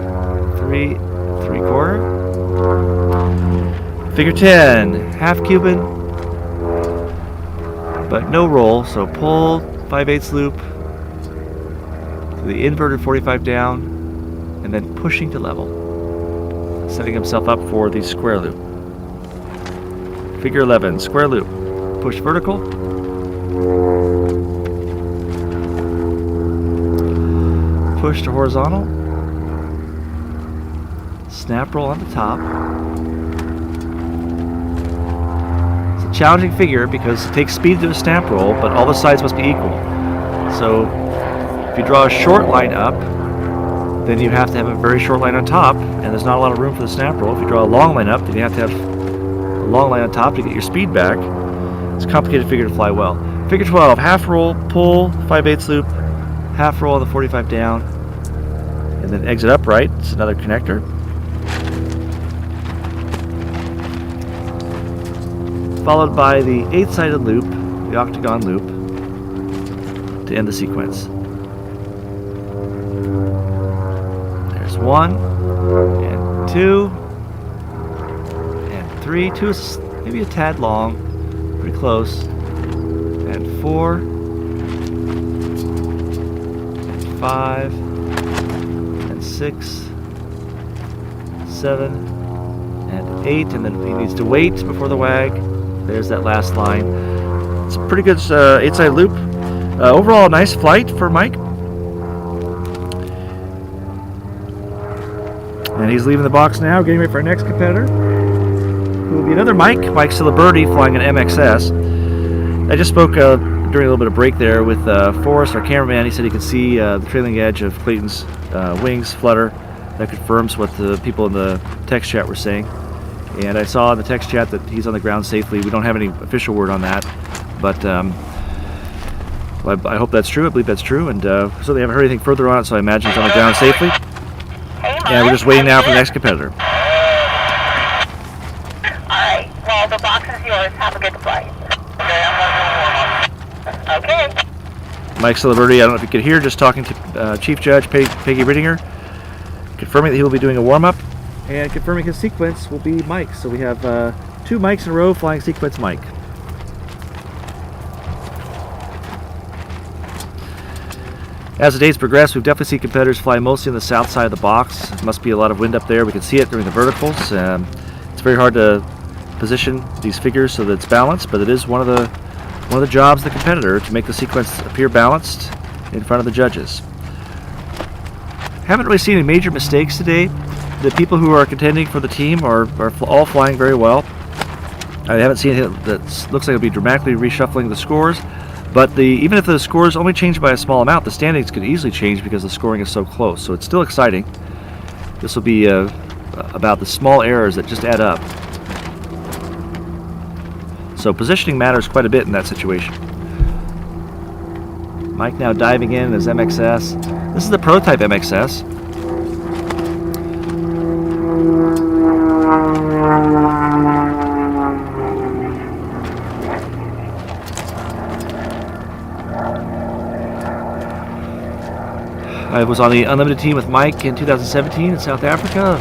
3, 3/4. Figure 10, half Cuban, but no roll, so pull 5/8 loop to the inverted 45 down, and then pushing to level, setting himself up for the square loop. Figure 11, square loop, push vertical, push to horizontal, snap roll on the top. It's a challenging figure because it takes speed to do a snap roll, but all the sides must be equal. So if you draw a short line up, then you have to have a very short line on top, and there's not a lot of room for the snap roll. If you draw a long line up, then you have to have a long line on top to get your speed back. It's a complicated figure to fly well. Figure 12, half roll, pull, 5/8 loop, half roll on the 45 down, and then exit upright. It's another connector. Followed by the 8-sided loop, the octagon loop, to end the sequence. There's 1, and 2, and 3. 2 is maybe a tad long, pretty close, and 4, and 5, and 6, 7, and 8, and then he needs to wait before the wag. There's that last line. It's a pretty good 8-sided loop. Overall, nice flight for Mike. And he's leaving the box now, getting ready for our next competitor, who will be another Mike Ciliberti, flying an MXS. I just spoke during a little bit of break there with Forrest, our cameraman. He said he could see the trailing edge of Clayton's wings flutter. That confirms what the people in the text chat were saying. And I saw in the text chat that he's on the ground safely. We don't have any official word on that, but I hope that's true. I believe that's true, and so they haven't heard anything further on it, so I imagine he's on the ground safely. And we're just waiting now for the next competitor. Alright, well, the box is yours. Have a good flight. Okay. Mike Ciliberti, I don't know if you could hear, just talking to Chief Judge Peggy Rittinger, confirming that he will be doing a warm-up, and confirming his sequence will be Mike. So we have 2 Mikes in a row flying sequence Mike. As the days progress, we've definitely seen competitors fly mostly on the south side of the box. There must be a lot of wind up there. We can see it during the verticals. It's very hard to position these figures so that it's balanced, but it is one of the jobs of the competitor to make the sequence appear balanced in front of the judges. Haven't really seen any major mistakes today. The people who are contending for the team are all flying very well. I haven't seen anything that looks like it'll be dramatically reshuffling the scores. But even if the scores only change by a small amount, the standings could easily change because the scoring is so close. So it's still exciting. This will be about the small errors that just add up. So positioning matters quite a bit in that situation. Mike now diving in his MXS. This is the prototype MXS. I was on the Unlimited team with Mike in 2017 in South Africa.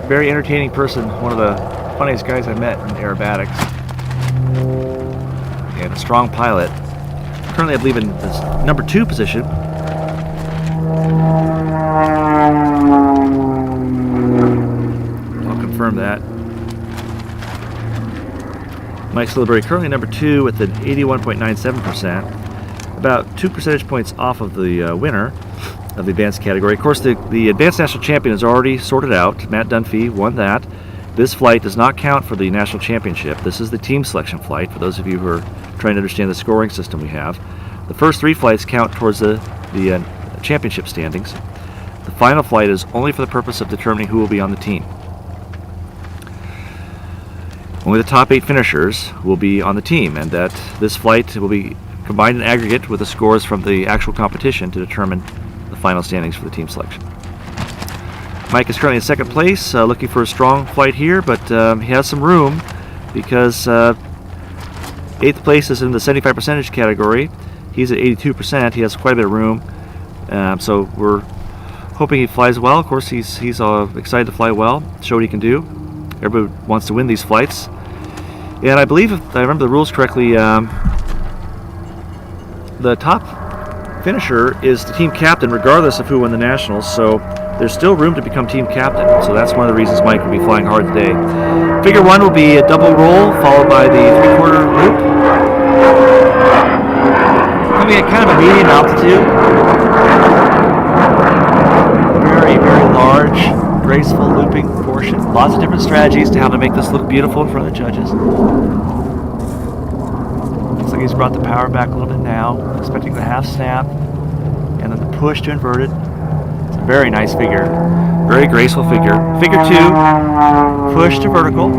Very entertaining person, one of the funniest guys I met in aerobatics. And a strong pilot. Currently, I believe in this number 2 position. I'll confirm that. Mike Ciliberti currently number 2 with an 81.97%. about 2 percentage points off of the winner of the advanced category. Of course, the advanced national champion is already sorted out. Matt Dunfee won that. This flight does not count for the national championship. This is the team selection flight, for those of you who are trying to understand the scoring system we have. The first 3 flights count towards the championship standings. The final flight is only for the purpose of determining who will be on the team. Only the top 8 finishers will be on the team, and that this flight will be combined in aggregate with the scores from the actual competition to determine the final standings for the team selection. Mike is currently in second place, looking for a strong flight here, but he has some room because 8th place is in the 75% category. He's at 82%. He has quite a bit of room, so we're hoping he flies well. Of course, he's excited to fly well, show what he can do. Everybody wants to win these flights. And I believe, if I remember the rules correctly, the top finisher is the team captain regardless of who won the nationals, so there's still room to become team captain. So that's one of the reasons Mike will be flying hard today. Figure 1 will be a double roll followed by the 3/4 loop. Coming at kind of a medium altitude. Very, very large, graceful looping portion. Lots of different strategies to how to make this look beautiful in front of the judges. Looks like he's brought the power back a little bit now, expecting the half snap, and then the push to inverted. It's a very nice figure, very graceful figure. Figure 2, push to vertical.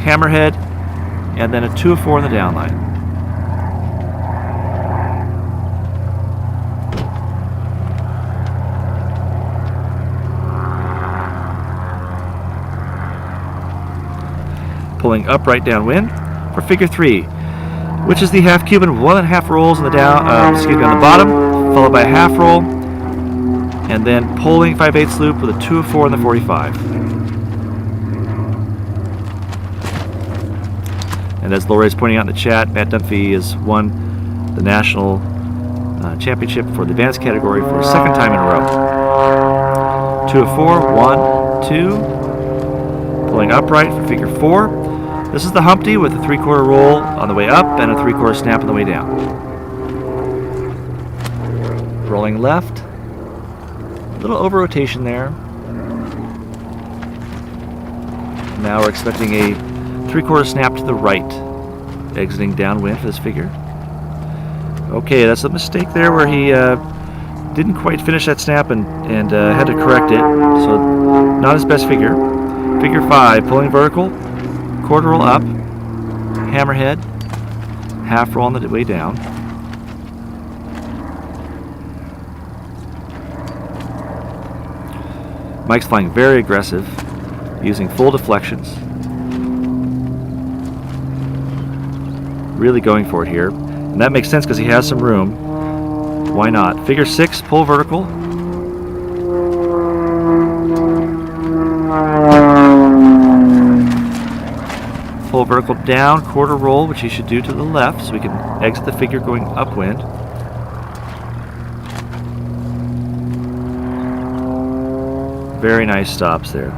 Hammerhead, and then a 2 of 4 in the downline. Pulling upright downwind for figure 3, which is the half Cuban with 1.5 rolls on the on the bottom, followed by a half roll, and then pulling 5/8 loop with a 2 of 4 in the 45. And as Laura is pointing out in the chat, Matt Dunfee has won the national championship for the advanced category for a 2nd time in a row. 2 of 4, 1, 2, pulling upright for figure 4. This is the Humpty with a 3/4 roll on the way up and a 3/4 snap on the way down. Rolling left, a little over rotation there. Now we're expecting a 3/4 snap to the right, exiting downwind for this figure. Okay, that's a mistake there where he didn't quite finish that snap and had to correct it, so not his best figure. Figure 5, pulling vertical, 1/4 roll up, hammerhead, half roll on the way down. Mike's flying very aggressive, using full deflections. Really going for it here. And that makes sense because he has some room. Why not? Figure 6, pull vertical. Pull vertical down, 1/4 roll, which he should do to the left so we can exit the figure going upwind. Very nice stops there.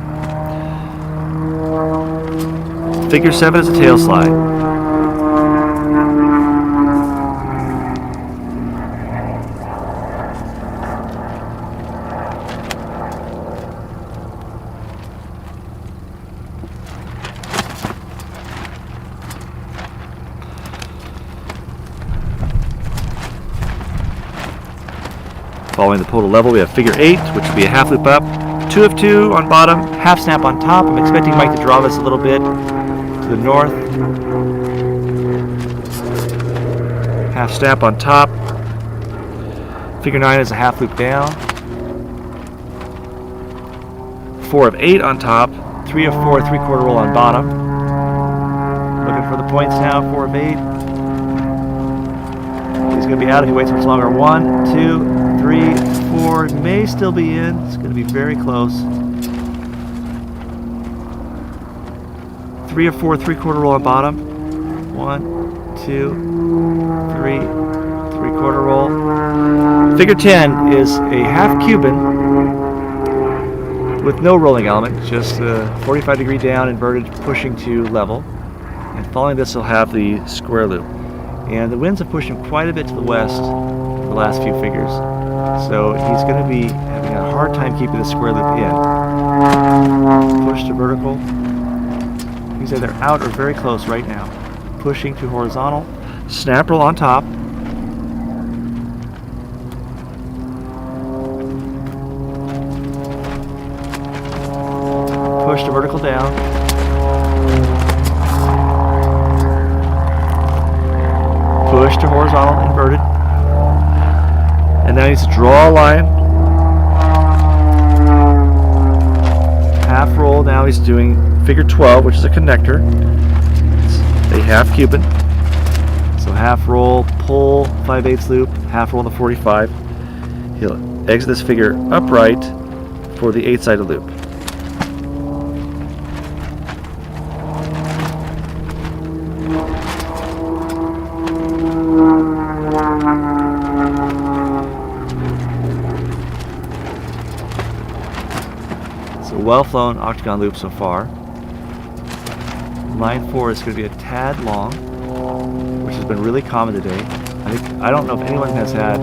Figure 7 is a tail slide. Following the pull to level, we have figure 8, which would be a half loop up, 2 of 2 on bottom, half snap on top. I'm expecting Mike to draw this a little bit to the north. Half snap on top. Figure 9 is a half loop down. 4 of 8 on top, 3 of 4, 3/4 roll on bottom. Looking for the points now, 4 of 8. He's going to be out if he waits much longer. 1, 2, 3, 4, may still be in. It's going to be very close. 3 of 4, 3/4 roll on bottom. 1, 2, 3, 3/4 roll. Figure 10 is a half Cuban with no rolling element, just 45 degree down, inverted, pushing to level. And following this, he'll have the square loop. And the winds have pushed him quite a bit to the west in the last few figures. So he's going to be having a hard time keeping the square loop in. Push to vertical. He's either out or very close right now. Pushing to horizontal. Snap roll on top. Push to vertical down. Push to horizontal, inverted. And now he's to draw a line. Half roll, now he's doing figure 12, which is a connector. It's a half Cuban. So half roll, pull, 5/8 loop, half roll in the 45. He'll exit this figure upright for the 8-sided loop. Well flown octagon loop so far. Line 4 is going to be a tad long, which has been really common today. I don't know if anyone has had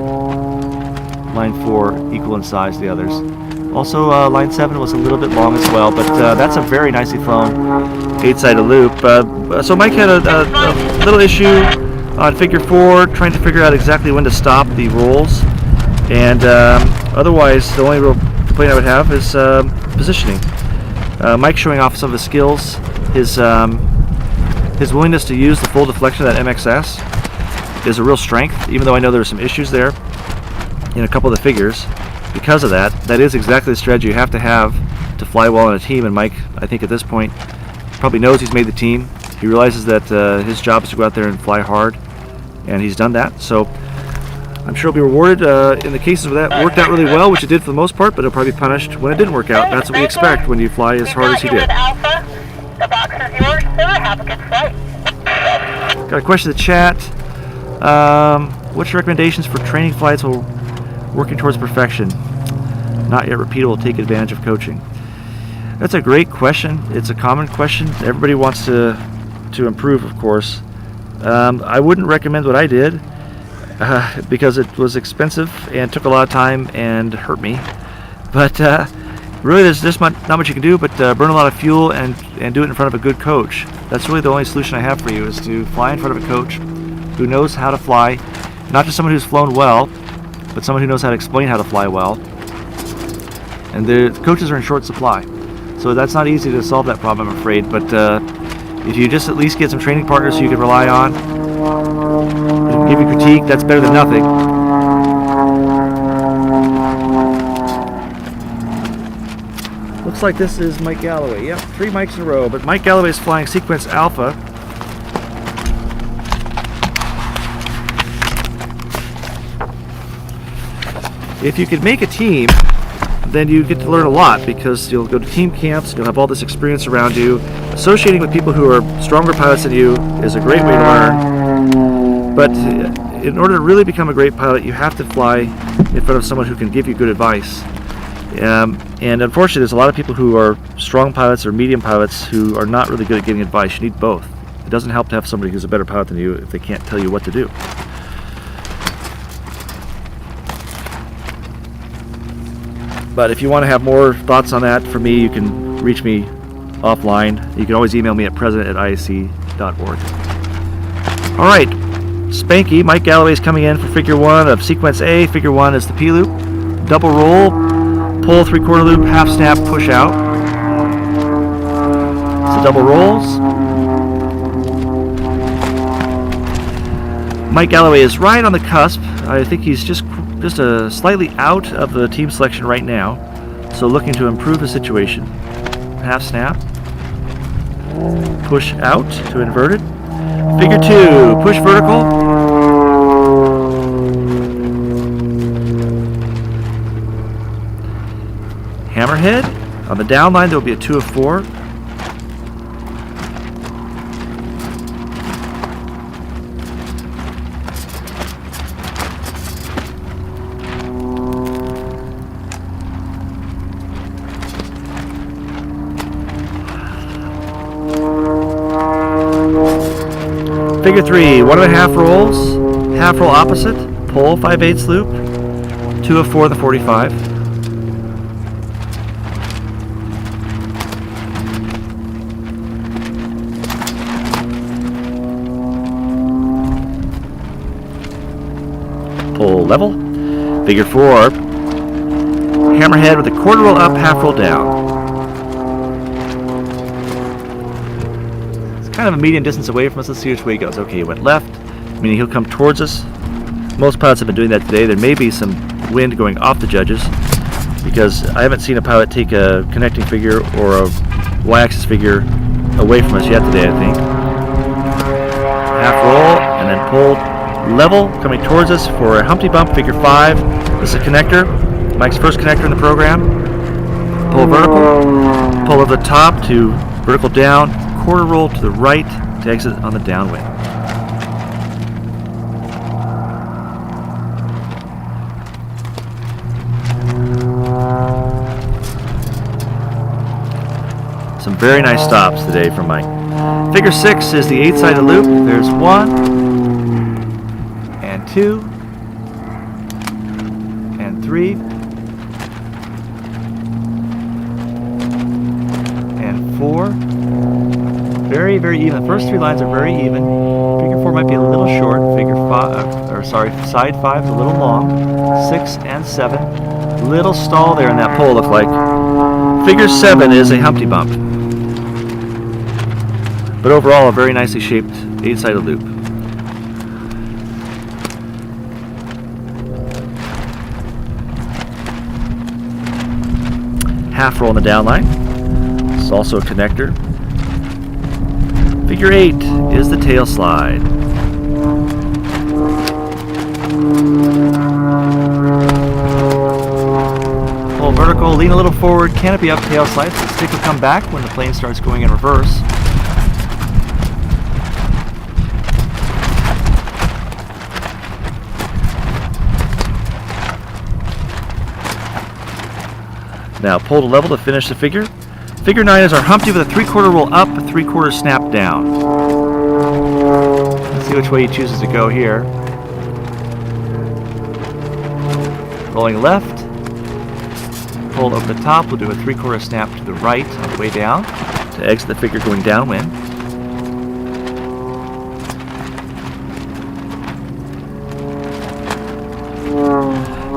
line 4 equal in size to the others. Also, line 7 was a little bit long as well, but that's a very nicely flown 8-sided loop. So Mike had a little issue on figure 4, trying to figure out exactly when to stop the rolls, and otherwise the only real complaint I would have is positioning. Mike showing off some of his skills, his willingness to use the full deflection of that MXS is a real strength, even though I know there are some issues there in a couple of the figures. Because of that, that is exactly the strategy you have to fly well in a team, and Mike, I think at this point, probably knows he's made the team. He realizes that his job is to go out there and fly hard, and he's done that. So I'm sure he'll be rewarded in the cases where that worked out really well, which it did for the most part, but he'll probably be punished when it didn't work out. That's what we expect when you fly as hard as he did. Alpha. The box is yours, sir. Have a good flight. Got a question in the chat. What's your recommendations for training flights while working towards perfection? Not yet repeatable, take advantage of coaching. That's a great question. It's a common question. Everybody wants to improve, of course. I wouldn't recommend what I did. Because it was expensive and took a lot of time and hurt me. But really there's just not much you can do but burn a lot of fuel and do it in front of a good coach. That's really the only solution I have for you, is to fly in front of a coach who knows how to fly, not just someone who's flown well, but someone who knows how to explain how to fly well. And the coaches are in short supply. So that's not easy to solve that problem, I'm afraid, but if you just at least get some training partners who you can rely on, give you critique, that's better than nothing. Looks like this is Mike Galloway. Yep, 3 mics in a row, but Mike Galloway is flying sequence Alpha. If you could make a team, then you get to learn a lot, because you'll go to team camps, you'll have all this experience around you. Associating with people who are stronger pilots than you is a great way to learn. But in order to really become a great pilot, you have to fly in front of someone who can give you good advice. And unfortunately, there's a lot of people who are strong pilots or medium pilots who are not really good at giving advice. You need both. It doesn't help to have somebody who's a better pilot than you if they can't tell you what to do. But if you want to have more thoughts on that from me, you can reach me offline. You can always email me at president@isc.org. All right. Spanky, Mike Galloway is coming in for figure 1 of sequence A. Figure 1 is the P loop. Double roll, pull 3/4 loop, half snap, push out. So double rolls. Mike Galloway is right on the cusp. I think he's just slightly out of the team selection right now. So looking to improve the situation. Half snap. Push out to inverted. Figure 2, push vertical. Hammerhead. On the down line, there will be a 2 of 4. Figure 3, 1.5 rolls, half roll opposite, pull 5/8 loop, 2 of 4 of the 45. Pull level. Figure 4, hammerhead with a quarter roll up, half roll down. It's kind of a medium distance away from us. Let's see which way he goes. Okay, he went left, meaning he'll come towards us. Most pilots have been doing that today. There may be some wind going off the judges because I haven't seen a pilot take a connecting figure or a y-axis figure away from us yet today, I think. Half roll and then pull level coming towards us for a Humpty Bump, figure 5. This is a connector, Mike's first connector in the program. Pull vertical, pull over the top to vertical down, quarter roll to the right to exit on the downwind. Some very nice stops today from Mike. Figure 6 is the 8-sided loop. There's 1 and 2 and 3 and 4. Very, very even. The first 3 lines are very even. Figure 4 might be a little short. Figure 5, side 5 is a little long. 6 and 7. Little stall there in that pole, look like. Figure 7 is a Humpty Bump. But overall, a very nicely shaped 8-sided loop. Half roll on the down line. This is also a connector. Figure 8 is the tail slide. Pull vertical, lean a little forward, canopy up, tail slide. The stick will come back when the plane starts going in reverse. Now pull to level to finish the figure. Figure 9 is our Humpty with a 3/4 roll up, a 3/4 snap down. Let's see which way he chooses to go here. Rolling left. Pull over the top. We'll do a 3/4 snap to the right on the way down to exit the figure going downwind.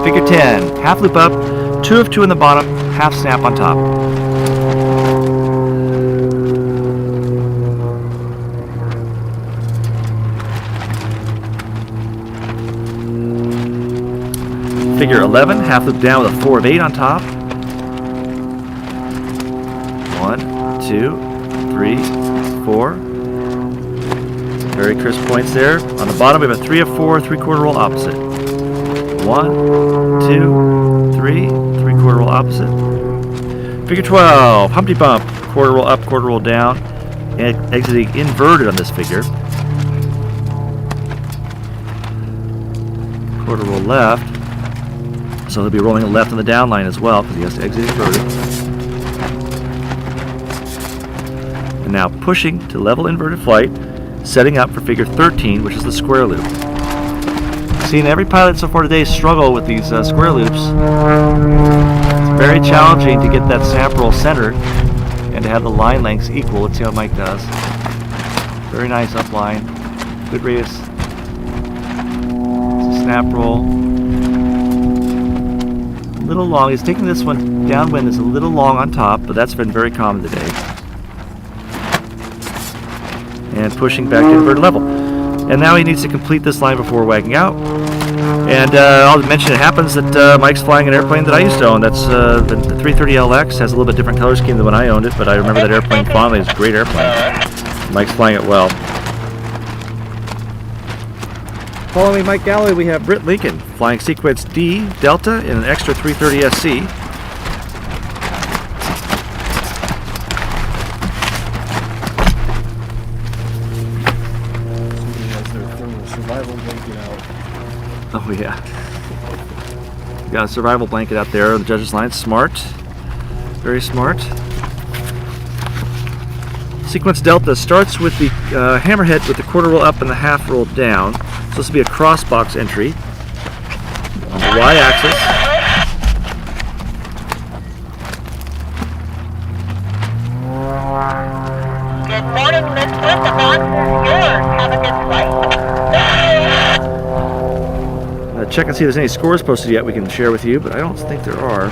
Figure 10, half loop up, 2 of 2 in the bottom, half snap on top. Figure 11, half loop down with a 4 of 8 on top. 1, 2, 3, 4. Some very crisp points there. On the bottom we have a 3 of 4, 3/4 roll opposite. 1, 2, 3, 3/4 roll opposite. Figure 12, Humpty Bump, quarter roll up, quarter roll down, and exiting inverted on this figure. Quarter roll left, so he'll be rolling left on the down line as well because he has to exit inverted. And now pushing to level inverted flight, setting up for figure 13, which is the square loop. Seen every pilot so far today struggle with these square loops. It's very challenging to get that snap roll centered and to have the line lengths equal. Let's see how Mike does. Very nice up line. Good radius. It's a snap roll. A little long. He's taking this one downwind. It's a little long on top, but that's been very common today. And pushing back to inverted level. And now he needs to complete this line before wagging out. And I'll mention it happens that Mike's flying an airplane that I used to own. That's the 330LX. Has a little bit different color scheme than when I owned it, but I remember that airplane fondly. It's a great airplane. Mike's flying it well. Following Mike Galloway, we have Britt Lincoln flying sequence D Delta in an extra 330 SC. Oh yeah. Got a survival blanket out there on the judges' line. Smart. Very smart. Sequence delta starts with the hammerhead with the quarter roll up and the half roll down. So this will be a cross box entry on the y-axis. Good morning, Mister. The box is yours. Have a good flight. Check and see if there's any scores posted yet we can share with you, but I don't think there are.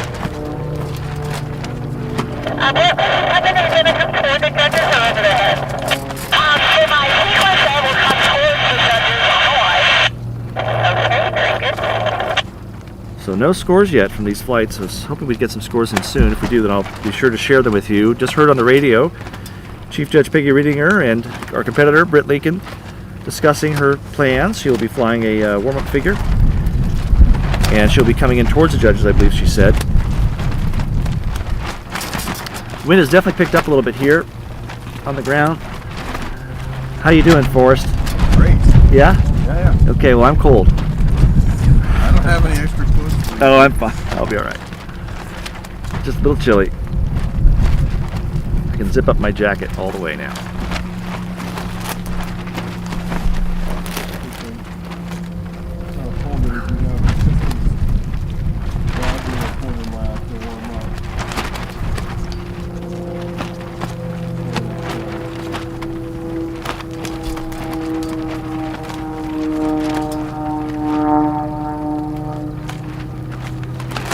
How many are going to come toward the judges or over the head? For my sequence, I will come towards the judges on the line. Okay, very good. So no scores yet from these flights. I was hoping we'd get some scores in soon. If we do, then I'll be sure to share them with you. Just heard on the radio, Chief Judge Peggy Riedinger and our competitor, Britt Lincoln, discussing her plans. She'll be flying a warm-up figure, and she'll be coming in towards the judges, I believe she said. Wind has definitely picked up a little bit here on the ground. How you doing, Forrest? Great. Yeah? Yeah. Okay, well, I'm cold. I don't have any extra clothes for you. Oh, I'm fine. I'll be all right. Just a little chilly. I can zip up my jacket all the way now.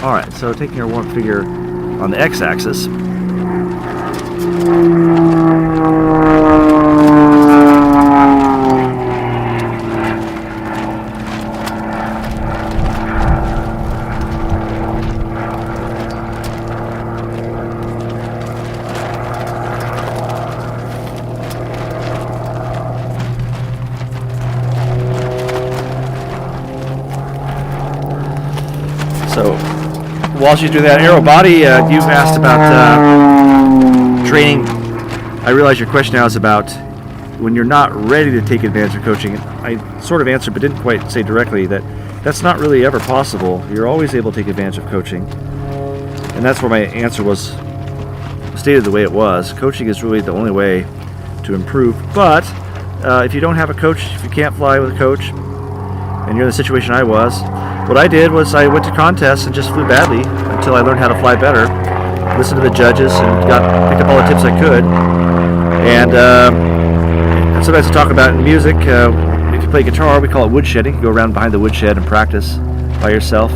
Alright, so taking our warm figure on the x-axis. So, while you do that, Aerobody, you've asked about training. I realize your question now is about when you're not ready to take advantage of coaching. I sort of answered, but didn't quite say directly, that that's not really ever possible. You're always able to take advantage of coaching. And that's where my answer was stated the way it was. Coaching is really the only way to improve. But if you don't have a coach, if you can't fly with a coach, and you're in the situation I was, what I did was I went to contests and just flew badly until I learned how to fly better. Listened to the judges and picked up all the tips I could. And sometimes I talk about in music. If you play guitar, we call it woodshedding. You go around behind the woodshed and practice by yourself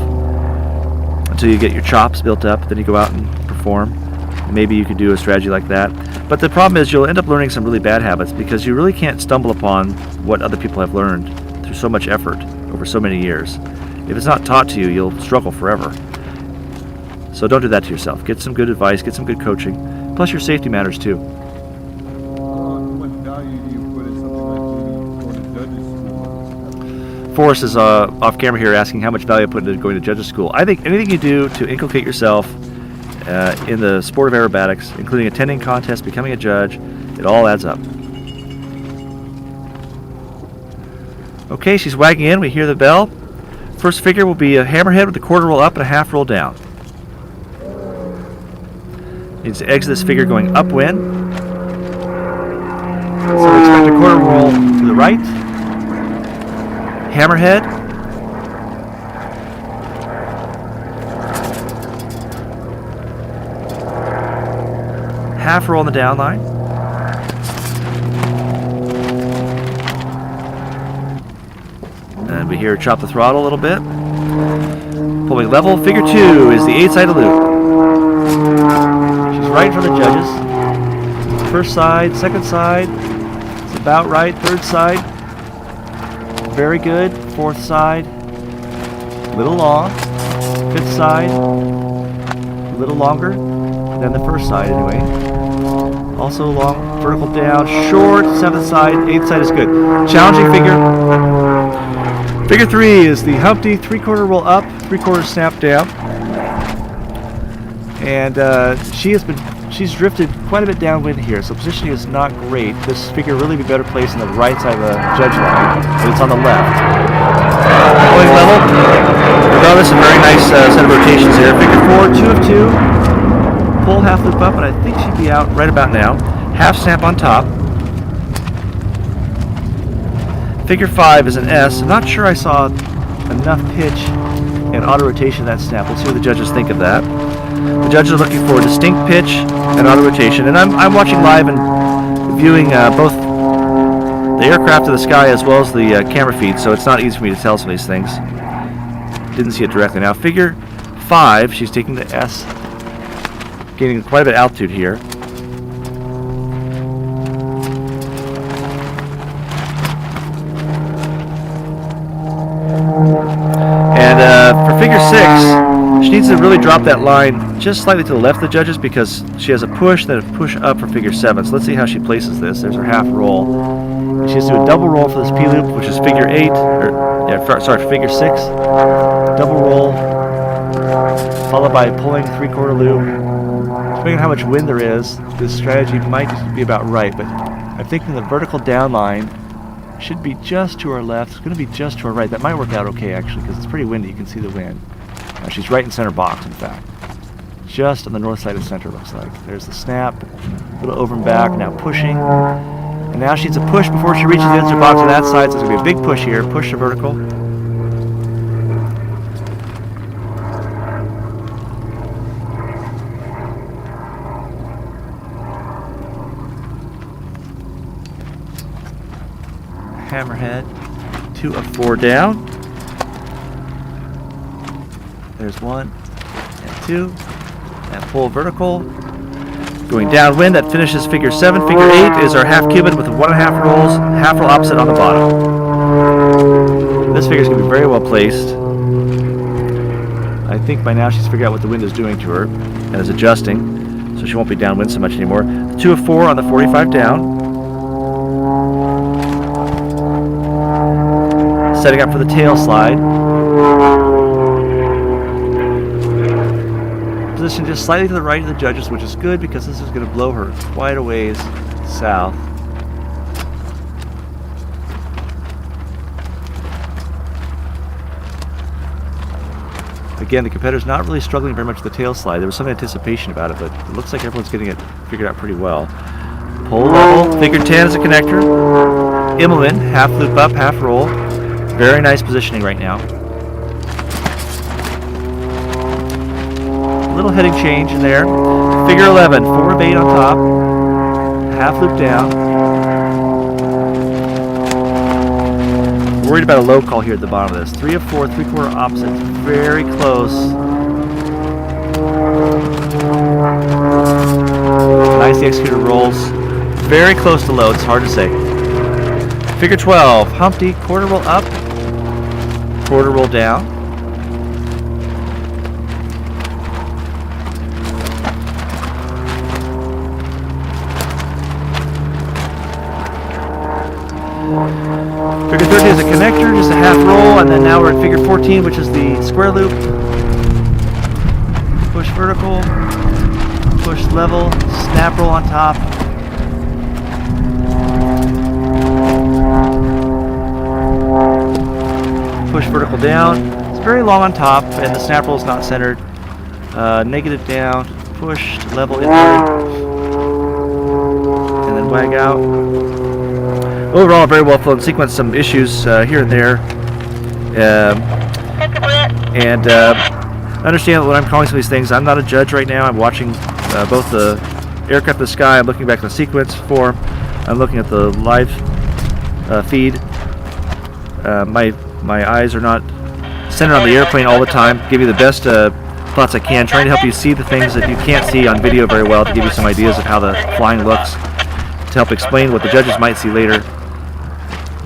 until you get your chops built up. Then you go out and perform. Maybe you could do a strategy like that. But the problem is you'll end up learning some really bad habits because you really can't stumble upon what other people have learned through so much effort over so many years. If it's not taught to you, you'll struggle forever. So don't do that to yourself. Get some good advice, get some good coaching. Plus your safety matters too. What value do you put in something like going to judges school? Forrest is off camera here asking how much value I put into going to judges school. I think anything you do to inculcate yourself in the sport of aerobatics, including attending contests, becoming a judge, it all adds up. Okay, she's wagging in. We hear the bell. First figure will be a hammerhead with a quarter roll up and a half roll down. Needs to exit this figure going upwind. So we expect a quarter roll to the right. Hammerhead. Half roll on the down line. And we hear her chop the throttle a little bit. Pulling level. Figure 2 is the 8-sided loop. She's right in front of the judges. First side, second side. It's about right. Third side. Very good. Fourth side. A little long. Fifth side. A little longer than the first side anyway. Also long. Vertical down. Short. Seventh side. Eighth side is good. Challenging figure. Figure 3 is the Humpty 3/4 roll up, 3/4 snap down. And she's drifted quite a bit downwind here, so positioning is not great. This figure really be better placed on the right side of the judge line, but it's on the left. Going level. Regardless, a very nice set of rotations here. Figure 4, 2 of 2. Pull half loop up, and I think she'd be out right about now. half snap on top. Figure 5 is an S. I'm not sure I saw enough pitch and auto rotation in that snap. Let's see what the judges think of that. The judges are looking for distinct pitch and auto rotation, and I'm watching live and viewing both the aircraft to the sky as well as the camera feed, so it's not easy for me to tell some of these things. Didn't see it directly. Now figure 5, she's taking the S, gaining quite a bit of altitude here. And for figure 6, she needs to really drop that line just slightly to the left of the judges because she has a push, then a push up for figure 7. So let's see how she places this. There's her half roll. She has to do a double roll for this P-loop, which is figure 8, for figure 6. Double roll, followed by pulling 3/4 loop. Depending on how much wind there is, this strategy might be about right, but I'm thinking the vertical down line should be just to our left. It's going to be just to our right. That might work out okay, actually, because it's pretty windy. You can see the wind. Now, she's right in center box, in fact. Just on the north side of center, looks like. There's the snap, a little over and back, now pushing. And now she needs a push before she reaches the center box on that side, so it's going to be a big push here. Push to vertical. Hammerhead, 2 of 4 down. There's 1 and 2, and pull vertical. Going downwind, that finishes figure 7. Figure 8 is our half cubit with 1.5 rolls, half roll opposite on the bottom. This figure is going to be very well placed. I think by now she's figured out what the wind is doing to her and is adjusting, so she won't be downwind so much anymore. 2 of 4 on the 45 down. Setting up for the tail slide. Position just slightly to the right of the judges, which is good because this is going to blow her quite a ways south. Again, the competitor's not really struggling very much with the tail slide. There was some anticipation about it, but it looks like everyone's getting it figured out pretty well. Pull level, figure 10 is a connector. Immelman, half loop up, half roll. Very nice positioning right now. Little heading change in there. Figure 11, 4 of 8 on top. Half loop down. Worried about a low call here at the bottom of this. 3 of 4, 3/4 opposite. Very close. Nicely executed rolls. Very close to low, it's hard to say. Figure 12, Humpty, quarter roll up, quarter roll down. Figure 13 is a connector, just a half roll, and then now we're at figure 14, which is the square loop. Push vertical, push level, snap roll on top. Push vertical down. It's very long on top, and the snap roll is not centered. Negative down, push, level inward, and then wag out. Overall, very well flown sequence. Some issues here and there, and understand when I'm calling some of these things, I'm not a judge right now. I'm watching both the aircraft in the sky. I'm looking back at the sequence form. I'm looking at the live feed. My eyes are not centered on the airplane all the time. Give you the best thoughts I can, trying to help you see the things that you can't see on video very well, to give you some ideas of how the flying looks, to help explain what the judges might see later.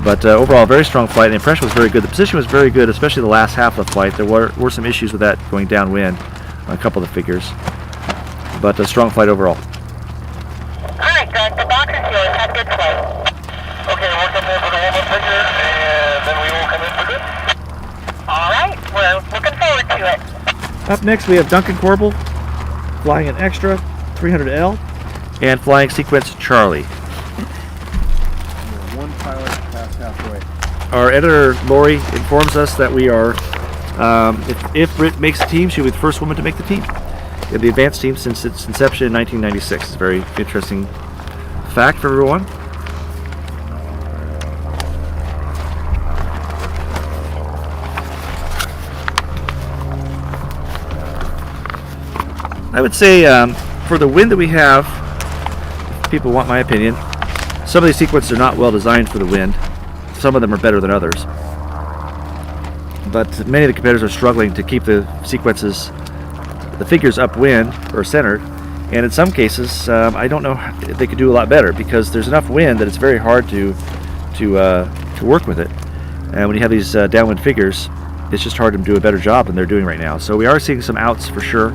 But overall, very strong flight. The impression was very good. The position was very good, especially the last half of the flight. There were some issues with that going downwind on a couple of the figures. But a strong flight overall. Alright, Doug, the box is yours. Have a good flight. Okay, we'll come in for the one figure, and then we will come in for good. Alright, we're looking forward to it. Up next, we have Duncan Corbel flying an extra 300L and flying sequence Charlie. One pilot passed halfway. Our editor, Lori, informs us that we are, if Britt makes the team, she'll be the first woman to make the team. The advanced team since its inception in 1996. It's a very interesting fact for everyone. I would say for the wind that we have, if people want my opinion, some of these sequences are not well designed for the wind. Some of them are better than others. But many of the competitors are struggling to keep the sequences, the figures upwind or centered. And in some cases, I don't know if they could do a lot better because there's enough wind that it's very hard to work with it. And when you have these downwind figures, it's just hard to do a better job than they're doing right now. So we are seeing some outs for sure.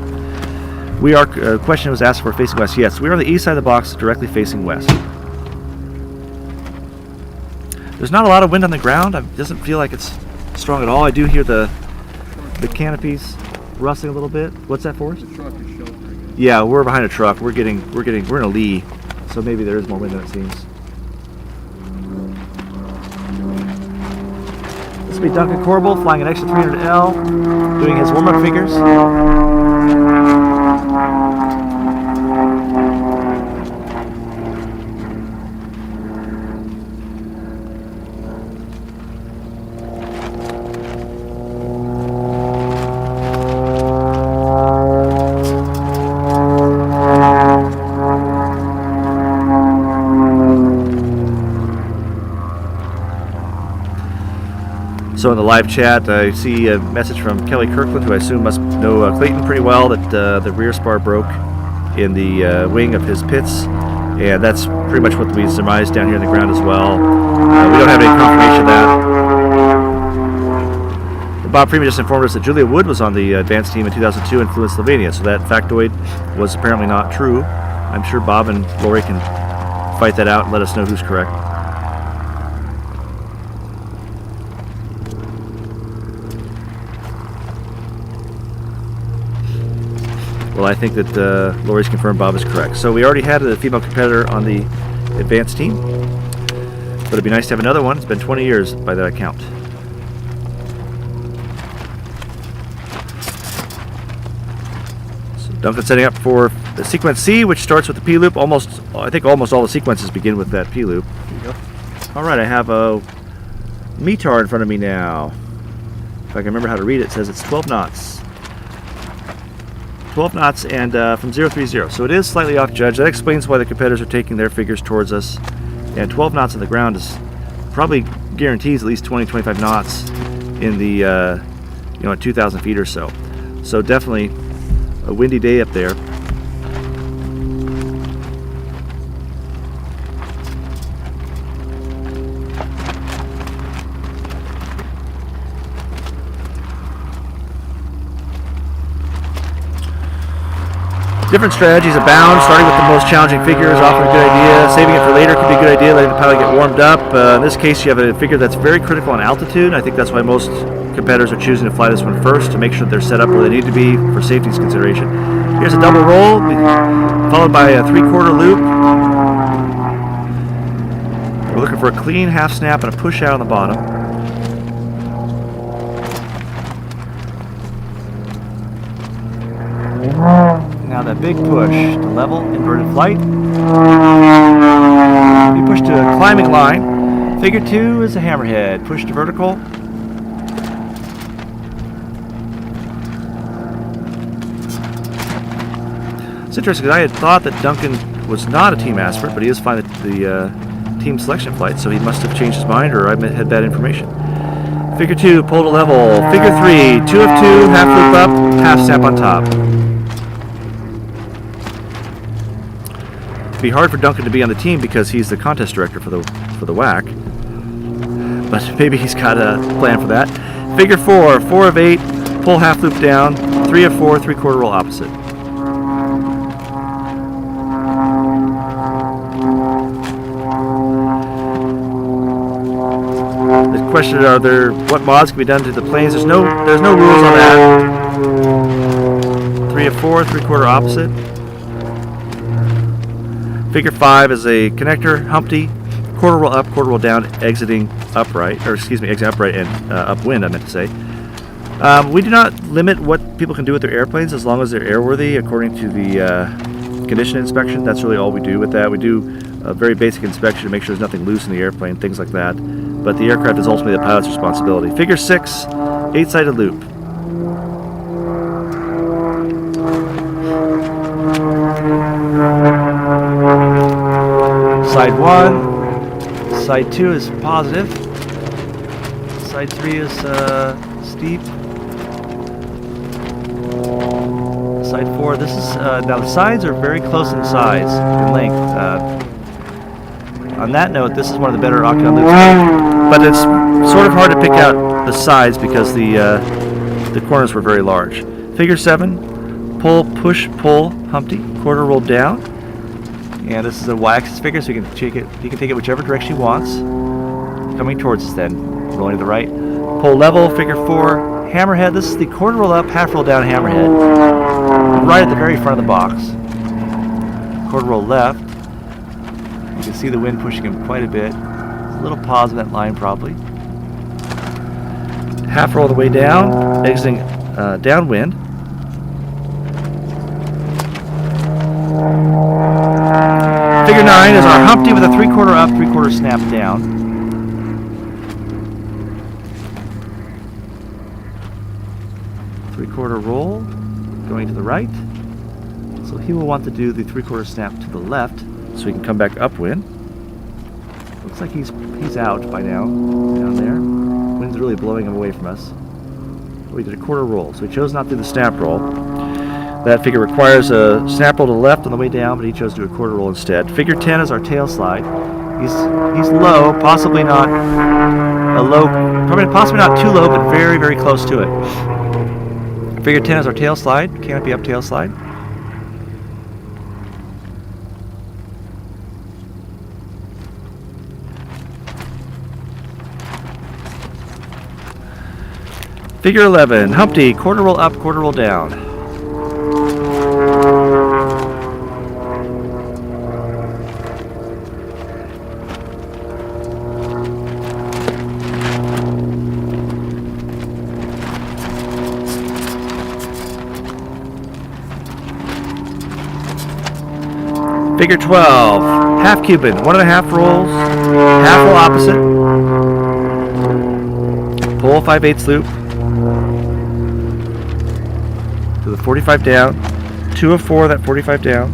We are. A question was asked for facing west. Yes, we are on the east side of the box, directly facing west. There's not a lot of wind on the ground. It doesn't feel like it's strong at all. I do hear the canopies rustling a little bit. What's that for us? The truck is sheltering. Yeah, we're behind a truck. We're in a lee, so maybe there is more wind than it seems. This will be Duncan Corbel flying an extra 300L, doing his warm-up figures. So in the live chat, I see a message from Kelly Kirkland, who I assume must know Clayton pretty well, that the rear spar broke in the wing of his pits, and that's pretty much what we surmised down here in the ground as well. We don't have any confirmation of that. Bob Freeman just informed us that Julia Wood was on the advanced team in 2002 and flew in Slovenia, so that factoid was apparently not true. I'm sure Bob and Lori can fight that out and let us know who's correct. Well, I think that Lori's confirmed Bob is correct. So we already had a female competitor on the advanced team, but it'd be nice to have another one. It's been 20 years by that count. So Duncan setting up for the sequence C, which starts with the P-loop. I think almost all the sequences begin with that P-loop. All right, I have a METAR in front of me now. If I can remember how to read it, it says it's 12 knots. 12 knots and from 030. So it is slightly off judge. That explains why the competitors are taking their figures towards us. And 12 knots on the ground is probably guarantees at least 20-25 knots in the at 2,000 feet or so. So definitely a windy day up there. Different strategies abound, starting with the most challenging figures, often a good idea. Saving it for later could be a good idea, letting the pilot get warmed up. In this case, you have a figure that's very critical on altitude. I think that's why most competitors are choosing to fly this one first, to make sure they're set up where they need to be for safety's consideration. Here's a double roll, followed by a 3/4 loop. We're looking for a clean half snap and a push out on the bottom. Now that big push to level, inverted flight. You push to a climbing line. Figure 2 is a hammerhead. Push to vertical. It's interesting because I had thought that Duncan was not a team aspirant, but he is flying the team selection flight, so he must have changed his mind, or I had bad information. Figure 2, pull to level. Figure 3, 2 of 2, half loop up, half snap on top. It'd be hard for Duncan to be on the team because he's the contest director for the WAC, but maybe he's got a plan for that. Figure 4, 4 of 8, pull half loop down, 3 of 4, 3/4 roll opposite. The question: what mods can be done to the planes? There's no rules on that. 3 of 4, 3/4 opposite. Figure 5 is a connector, Humpty, quarter roll up, quarter roll down, exiting upright, exit upright and upwind, I meant to say. We do not limit what people can do with their airplanes as long as they're airworthy according to the condition inspection. That's really all we do with that. We do a very basic inspection to make sure there's nothing loose in the airplane, things like that. But the aircraft is ultimately the pilot's responsibility. Figure 6, 8-sided loop. Side 1, side 2 is positive, side 3 is steep, side 4, this is, now the sides are very close in size and length. On that note, this is one of the better octagon loops, but it's sort of hard to pick out the sides because the corners were very large. Figure 7, pull, push, pull, Humpty, quarter roll down. And this is a y-axis figure, so you can take it whichever direction he wants. Coming towards us then, rolling to the right. Pull level, figure 4, hammerhead. This is the quarter roll up, half roll down hammerhead. Right at the very front of the box. Quarter roll left. You can see the wind pushing him quite a bit. There's a little pause in that line probably. Half roll the way down, exiting downwind. Figure 9 is our Humpty with a 3/4 up, 3/4 snap down. Three-quarter roll, going to the right. So he will want to do the 3/4 snap to the left, so he can come back upwind. Looks like he's out by now, down there. Wind's really blowing him away from us. We did a quarter roll, so he chose not to do the snap roll. That figure requires a snap roll to the left on the way down, but he chose to do a quarter roll instead. Figure 10 is our tail slide. He's low, possibly not a low, possibly not too low, but very, very close to it. Figure 10 is our tail slide, canopy up tail slide. Figure 11, Humpty, quarter roll up, quarter roll down. Figure 12, half Cuban, 1.5 rolls, half roll opposite, pull 5/8 loop to the 45 down, 2 of 4, that 45 down,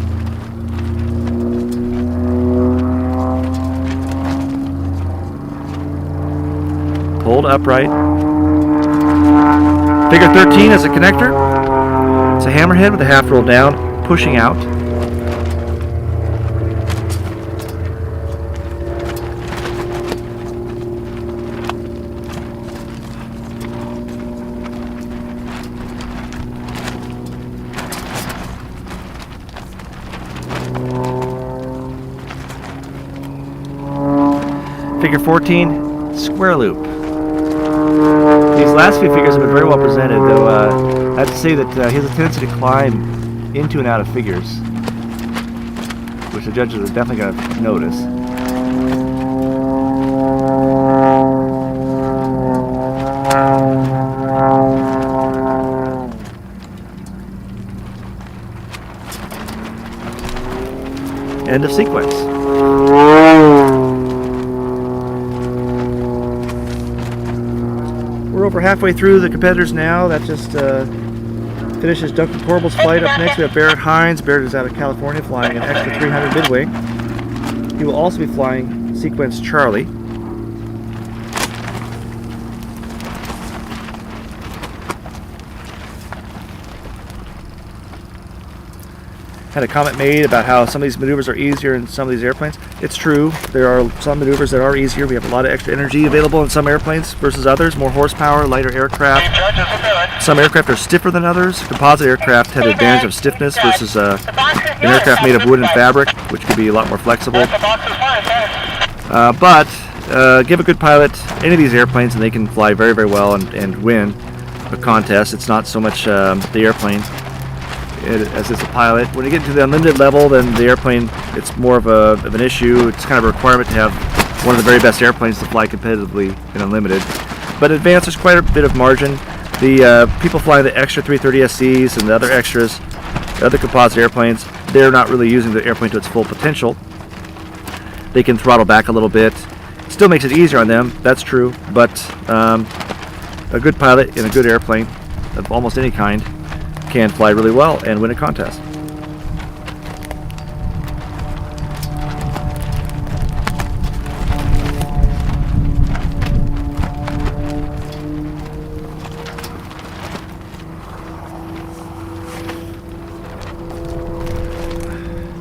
pulled upright. Figure 13 is a connector, it's a hammerhead with a half roll down, pushing out. Figure 14, square loop. These last few figures have been very well presented, though I have to say that he has a tendency to climb into and out of figures, which the judges are definitely going to notice. End of sequence. We're over halfway through the competitors now. That just finishes Duncan Corbel's flight. Up next we have Barrett Hines. Barrett is out of California flying an extra 300 midwing. He will also be flying sequence Charlie. Had a comment made about how some of these maneuvers are easier in some of these airplanes. It's true. There are some maneuvers that are easier. We have a lot of extra energy available in some airplanes versus others. More horsepower, lighter aircraft. Some aircraft are stiffer than others. Composite aircraft had the advantage of stiffness versus an aircraft made of wood and fabric, which could be a lot more flexible. But give a good pilot any of these airplanes and they can fly very, very well and win a contest. It's not so much the airplane as it's a pilot. When you get to the unlimited level, then the airplane, it's more of an issue. It's kind of a requirement to have one of the very best airplanes to fly competitively in unlimited. But advanced, there's quite a bit of margin. The people flying the extra 330 SCs and the other extras, the other composite airplanes, they're not really using the airplane to its full potential. they can throttle back a little bit. Still makes it easier on them, that's true, but a good pilot in a good airplane of almost any kind can fly really well and win a contest.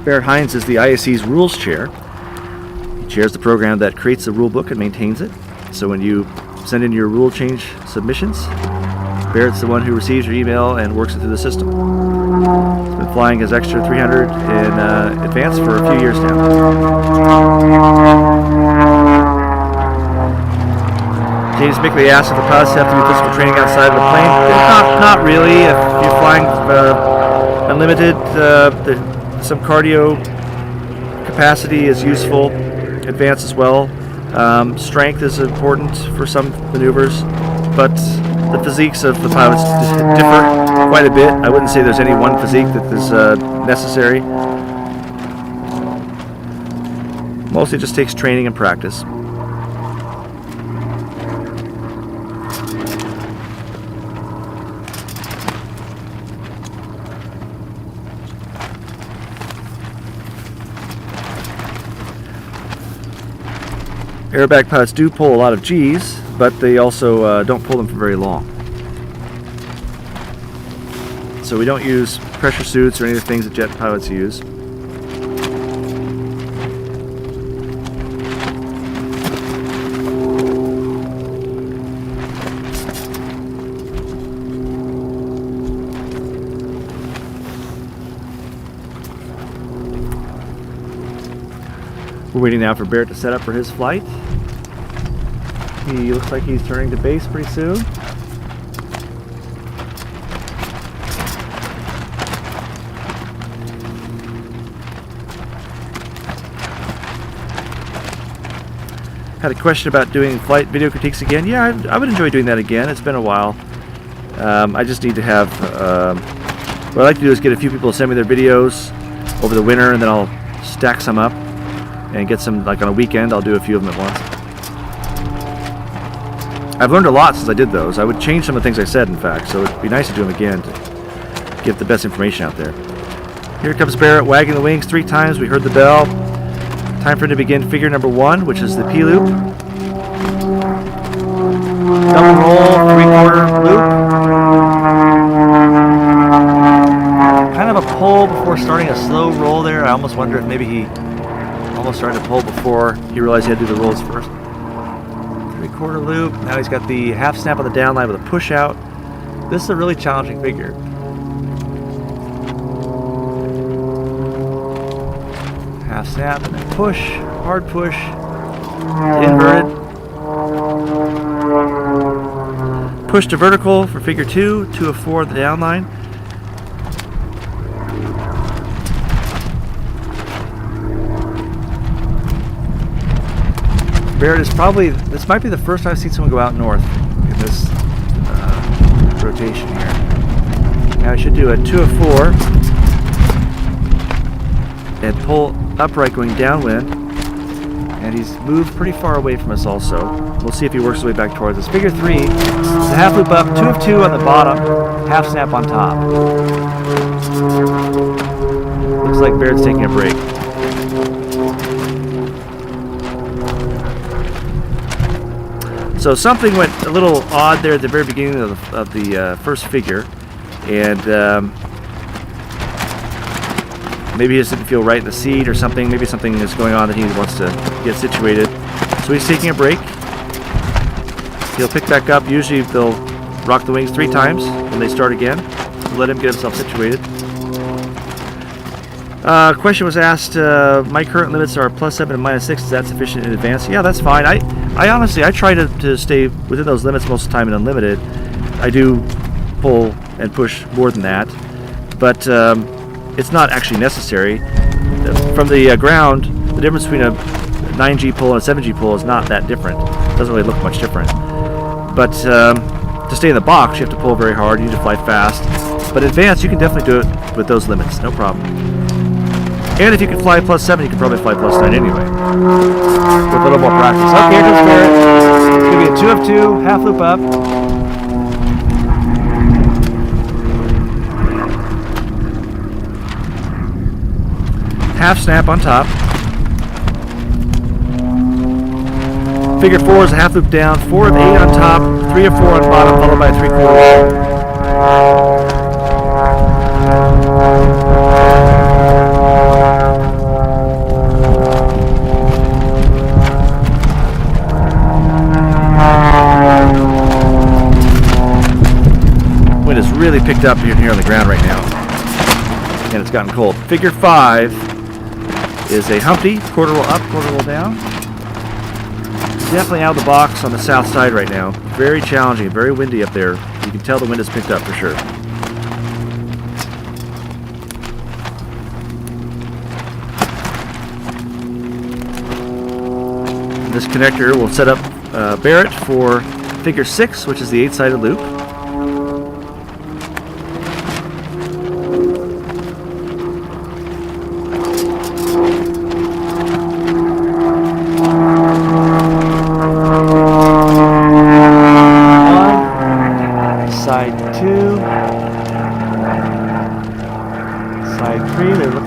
Barrett Hines is the ISC's rules chair. He chairs the program that creates the rule book and maintains it. So when you send in your rule change submissions, Barrett's the one who receives your email and works it through the system. He's been flying his extra 300 in advance for a few years now. James Mickley asked if the pilots have to do physical training outside of the plane. Not really. If you're flying unlimited, some cardio capacity is useful, advance as well. Strength is important for some maneuvers, but the physiques of the pilots differ quite a bit. I wouldn't say there's any one physique that is necessary. Mostly just takes training and practice. Aerobatic pilots do pull a lot of G's, but they also don't pull them for very long. So we don't use pressure suits or any of the things that jet pilots use. We're waiting now for Barrett to set up for his flight. He looks like he's turning to base pretty soon. Had a question about doing flight video critiques again. Yeah, I would enjoy doing that again. It's been a while. I just need to have... what I like to do is get a few people to send me their videos over the winter, and then I'll stack some up and get some, like on a weekend, I'll do a few of them at once. I've learned a lot since I did those. I would change some of the things I said, in fact, so it'd be nice to do them again to get the best information out there. Here comes Barrett wagging the wings 3 times. We heard the bell. Time for him to begin figure number 1, which is the P-loop. Double roll, 3/4 loop. Kind of a pull before starting a slow roll there. I almost wonder if maybe he almost started to pull before he realized he had to do the rolls first. 3/4 loop. Now he's got the half snap on the downline with a push out. This is a really challenging figure. Half snap and then push, hard push, inverted. Push to vertical for figure 2, 2 of 4 at the downline. Barrett is probably, this might be the first time I've seen someone go out north in this rotation here. Now I should do a 2 of 4 and pull upright going downwind. And he's moved pretty far away from us also. We'll see if he works his way back towards us. Figure 3, it's a half loop up, 2 of 2 on the bottom, half snap on top. Looks like Barrett's taking a break. So something went a little odd there at the very beginning of the first figure, and maybe he just didn't feel right in the seat or something. Maybe something is going on that he wants to get situated. So he's taking a break. He'll pick back up. Usually they'll rock the wings 3 times when they start again. We'll let him get himself situated. Question was asked, my current limits are +7 and -6. Is that sufficient in advance? Yeah, that's fine. I honestly, I try to stay within those limits most of the time in unlimited. I do pull and push more than that, but it's not actually necessary. From the ground, the difference between a 9G pull and a 7G pull is not that different. It doesn't really look much different. But to stay in the box, you have to pull very hard. You need to fly fast. But advanced, you can definitely do it with those limits, no problem. And if you can fly +7, you can probably fly +9 anyway. With a little more practice. Okay, here comes Barrett. It's going to be a 2 of 2, half loop up. Half snap on top. Figure 4 is a half loop down, 4 of 8 on top, 3 of 4 on bottom, followed by 3/4. Wind is really picked up here on the ground right now, and it's gotten cold. Figure 5 is a Humpty, quarter roll up, quarter roll down. Definitely out of the box on the south side right now. Very challenging, very windy up there. You can tell the wind has picked up for sure. This connector will set up Barrett for figure 6, which is the 8-sided loop.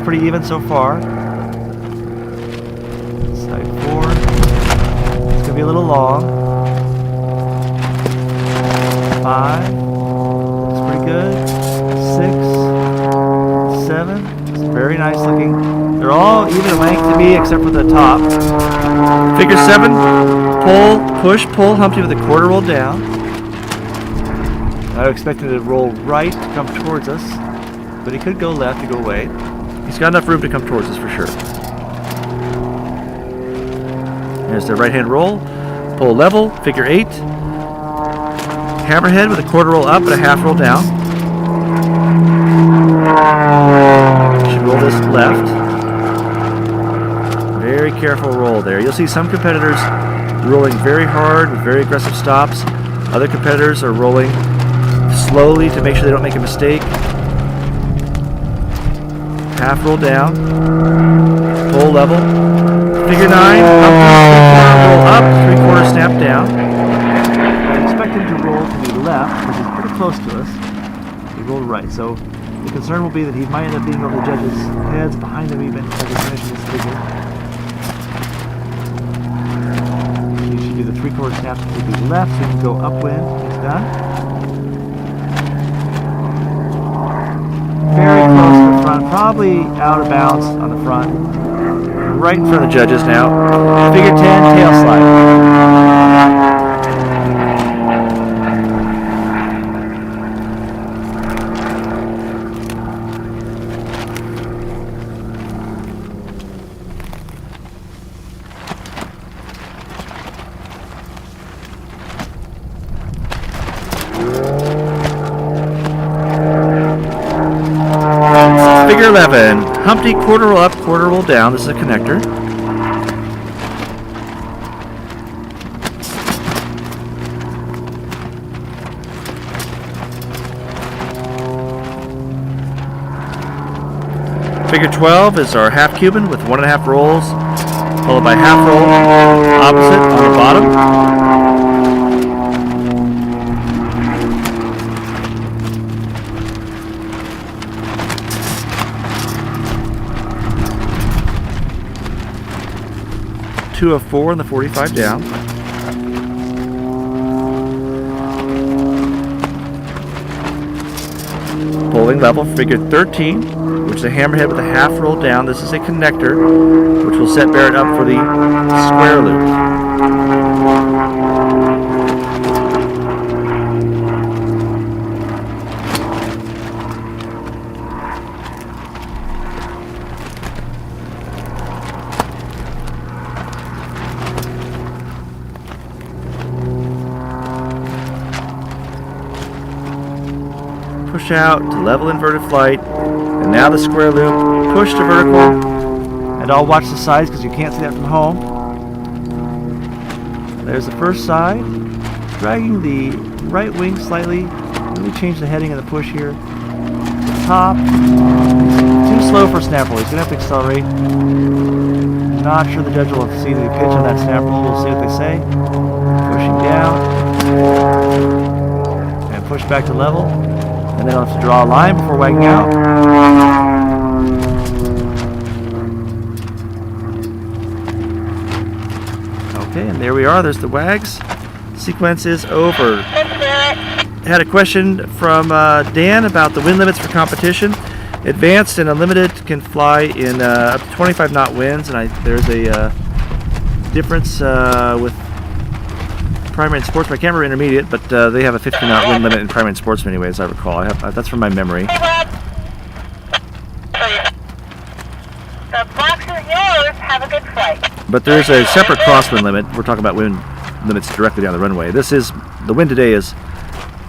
Pretty even so far. Side 4. It's going to be a little long. 5. Looks pretty good. 6. 7. It's very nice looking. They're all even length to me except for the top. Figure 7. Pull, push, pull Humpty with a quarter roll down. I expected it to roll right to come towards us, but he could go left to go away. He's got enough room to come towards us for sure. There's the right hand roll. Pull level, figure 8. Hammerhead with a quarter roll up and a half roll down. Should roll this left. Very careful roll there. You'll see some competitors rolling very hard with very aggressive stops. Other competitors are rolling slowly to make sure they don't make a mistake. Half roll down, pull level, figure 9, roll up, 3/4 snap down. I expect him to roll to the left, which is pretty close to us. He rolled right, so the concern will be that he might end up being over the judges' heads, behind them even, as he finishes this figure. He should do the 3/4 snaps to the left, so he can go upwind when he's done. Very close to the front, probably out of bounds on the front. Right in front of the judges now. Figure 10, tail slide. Figure 11, Humpty, quarter roll up, quarter roll down. This is a connector. Figure 12 is our half Cuban with 1.5 rolls, followed by half roll opposite on the bottom. 2 of 4 and the 45 down. Pulling level, figure 13, which is a hammerhead with a half roll down. This is a connector, which will set Barrett up for the square loop. Push out to level inverted flight, and now the square loop, push to vertical, and I'll watch the sides because you can't see that from home. There's the first side, dragging the right wing slightly, really change the heading of the push here. The top, 2 slow for snap roll. He's going to have to accelerate. Not sure the judge will see the pitch on that snap roll. We'll see what they say. Pushing down. And push back to level. And then I'll have to draw a line before wagging out. Okay, and there we are. There's the wags. Sequence is over. Had a question from Dan about the wind limits for competition. Advanced and Unlimited can fly in up to 25 knot winds, and there's a difference with primary and sportsman. I can't remember intermediate, but they have a 50 knot wind limit in primary and sportsman anyway, as I recall. That's from my memory. The box is yours. Have a good flight. But there's a separate crosswind limit. We're talking about wind limits directly down the runway. The wind today is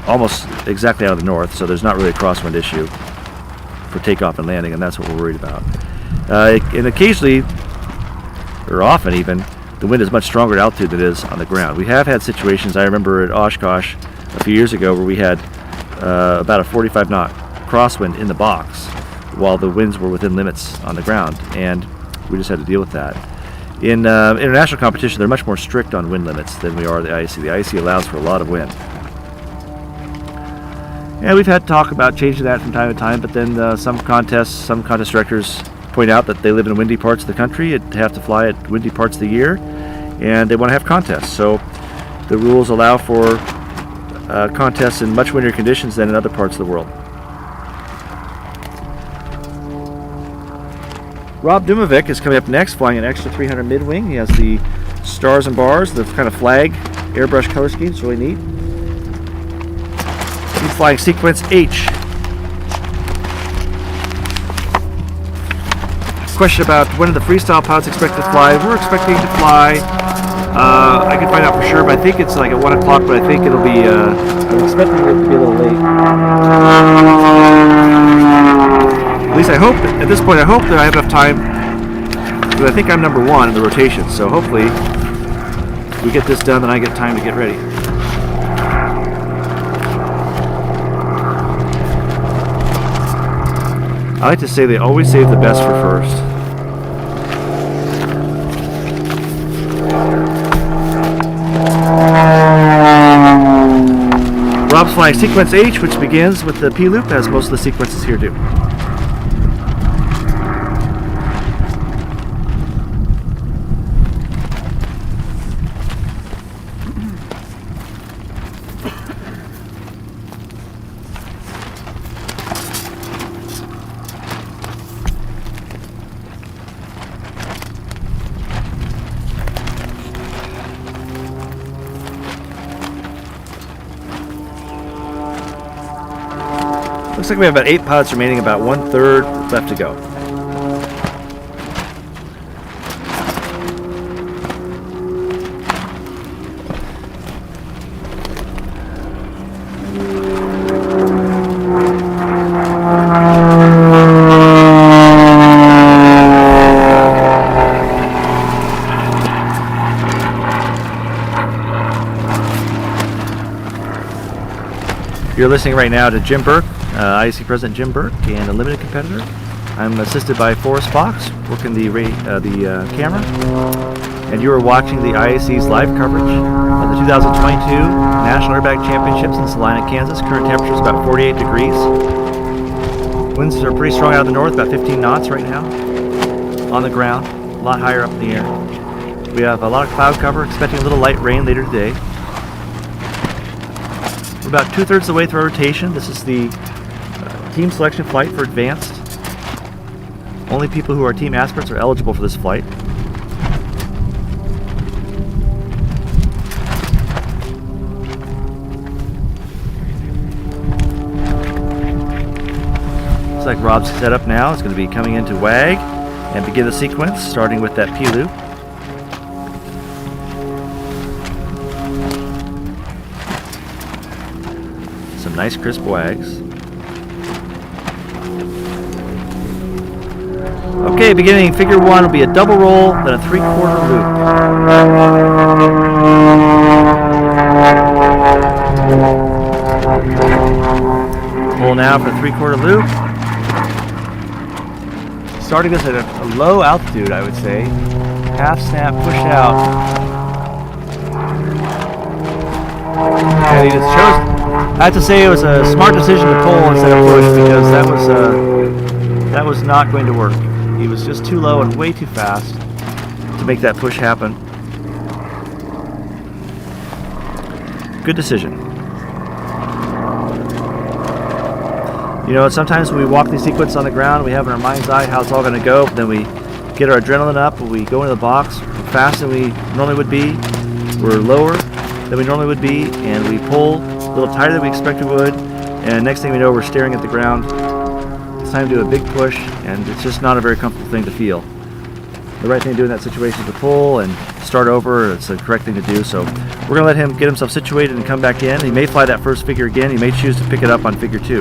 almost exactly out of the north, so there's not really a crosswind issue for takeoff and landing, and that's what we're worried about. And occasionally, or often even, the wind is much stronger at altitude than it is on the ground. We have had situations, I remember at Oshkosh a few years ago, where we had about a 45 knot crosswind in the box while the winds were within limits on the ground, and we just had to deal with that. In international competition, they're much more strict on wind limits than we are at the IAC. The IAC allows for a lot of wind. Yeah, we've had talk about changing that from time to time, but then some contest directors point out that they live in windy parts of the country and have to fly at windy parts of the year, and they want to have contests. So the rules allow for contests in much windier conditions than in other parts of the world. Rob Dimovic is coming up next, flying an extra 300 mid-wing. He has the stars and bars, the kind of flag airbrush color scheme. It's really neat. He's flying sequence H. Question about when are the freestyle pilots expected to fly? We're expecting to fly, I can find out for sure, but I think it's like at 1 o'clock, but I think it'll be, I'm expecting it to be a little late. At least I hope, at this point, I hope that I have enough time, because I think I'm number 1 in the rotation, so hopefully we get this done and I get time to get ready. I like to say they always save the best for first. Rob's flying sequence H, which begins with the P-loop, as most of the sequences here do. Looks like we have about 8 pilots remaining, about 1/3 left to go. You're listening right now to Jim Burke, IAC President Jim Burke, and a limited competitor. I'm assisted by Forrest Fox, working the camera, and you are watching the IAC's live coverage of the 2022 National Aerobatic Championships in Salina, Kansas. Current temperature is about 48 degrees. Winds are pretty strong out of the north, about 15 knots right now. On the ground, a lot higher up in the air. We have a lot of cloud cover, expecting a little light rain later today. We're about 2/3 of the way through our rotation. This is the team selection flight for advanced. Only people who are team aspirants are eligible for this flight. Looks like Rob's set up now. It's going to be coming into WAG and begin the sequence, starting with that P-loop. Some nice crisp wags. Okay, beginning figure 1 will be a double roll, then a 3/4 loop. Pull now for a 3/4 loop. starting this at a low altitude, I would say. Half snap, push out. And he just chose. I have to say it was a smart decision to pull instead of push, because that was not going to work. He was just too low and way too fast to make that push happen. Good decision. You know, sometimes when we walk these sequences on the ground, we have in our mind's eye how it's all going to go, but then we get our adrenaline up, we go into the box, we're faster than we normally would be, we're lower than we normally would be, and we pull a little tighter than we expected we would, and next thing we know, we're staring at the ground. It's time to do a big push, and it's just not a very comfortable thing to feel. The right thing to do in that situation is to pull and start over. It's the correct thing to do, so we're going to let him get himself situated and come back in. He may fly that first figure again. He may choose to pick it up on figure 2.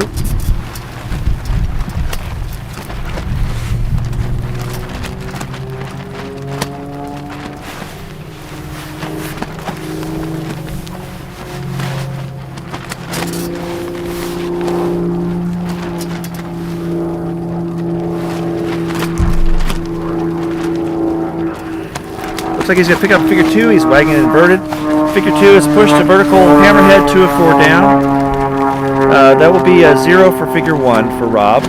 Looks like he's going to pick up figure 2. He's wagging it inverted. Figure 2 is pushed to vertical hammerhead, 2 of 4 down. That will be a 0 for figure 1 for Rob.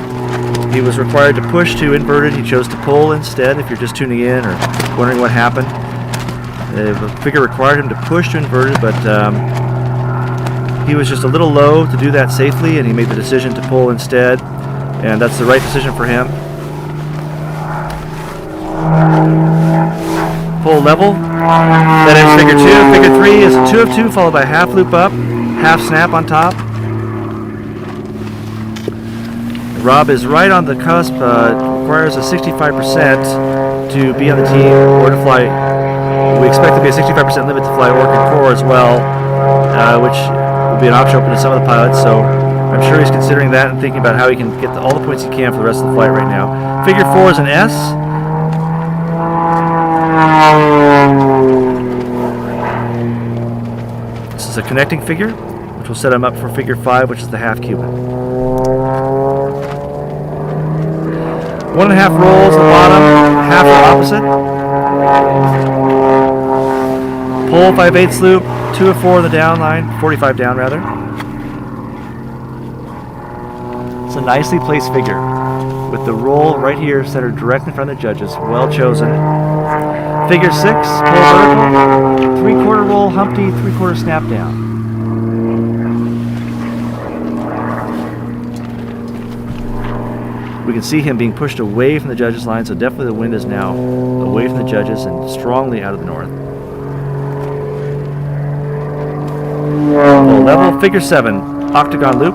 He was required to push to inverted. He chose to pull instead, if you're just tuning in or wondering what happened. The figure required him to push to inverted, but he was just a little low to do that safely, and he made the decision to pull instead, and that's the right decision for him. Pull level. That is figure 2. Figure 3 is a 2 of 2 followed by a half loop up, half snap on top. Rob is right on the cusp. Requires a 65% to be on the team or to fly. We expect to be a 65% limit to fly Orca Core as well, which will be an option open to some of the pilots. So I'm sure he's considering that and thinking about how he can get all the points he can for the rest of the flight right now. Figure 4 is an S. This is a connecting figure, which will set him up for figure 5, which is the half Cuban. 1.5 rolls at the bottom, half the opposite. Pull 5/8 loop, 2 of 4 on the down line, 45 down rather. It's a nicely placed figure with the roll right here centered directly in front of the judges. Well chosen. Figure 6, pull vertical, 3/4 roll Humpty, 3/4 snap down. We can see him being pushed away from the judges' line, so definitely the wind is now away from the judges and strongly out of the north. Pull level, figure 7, octagon loop.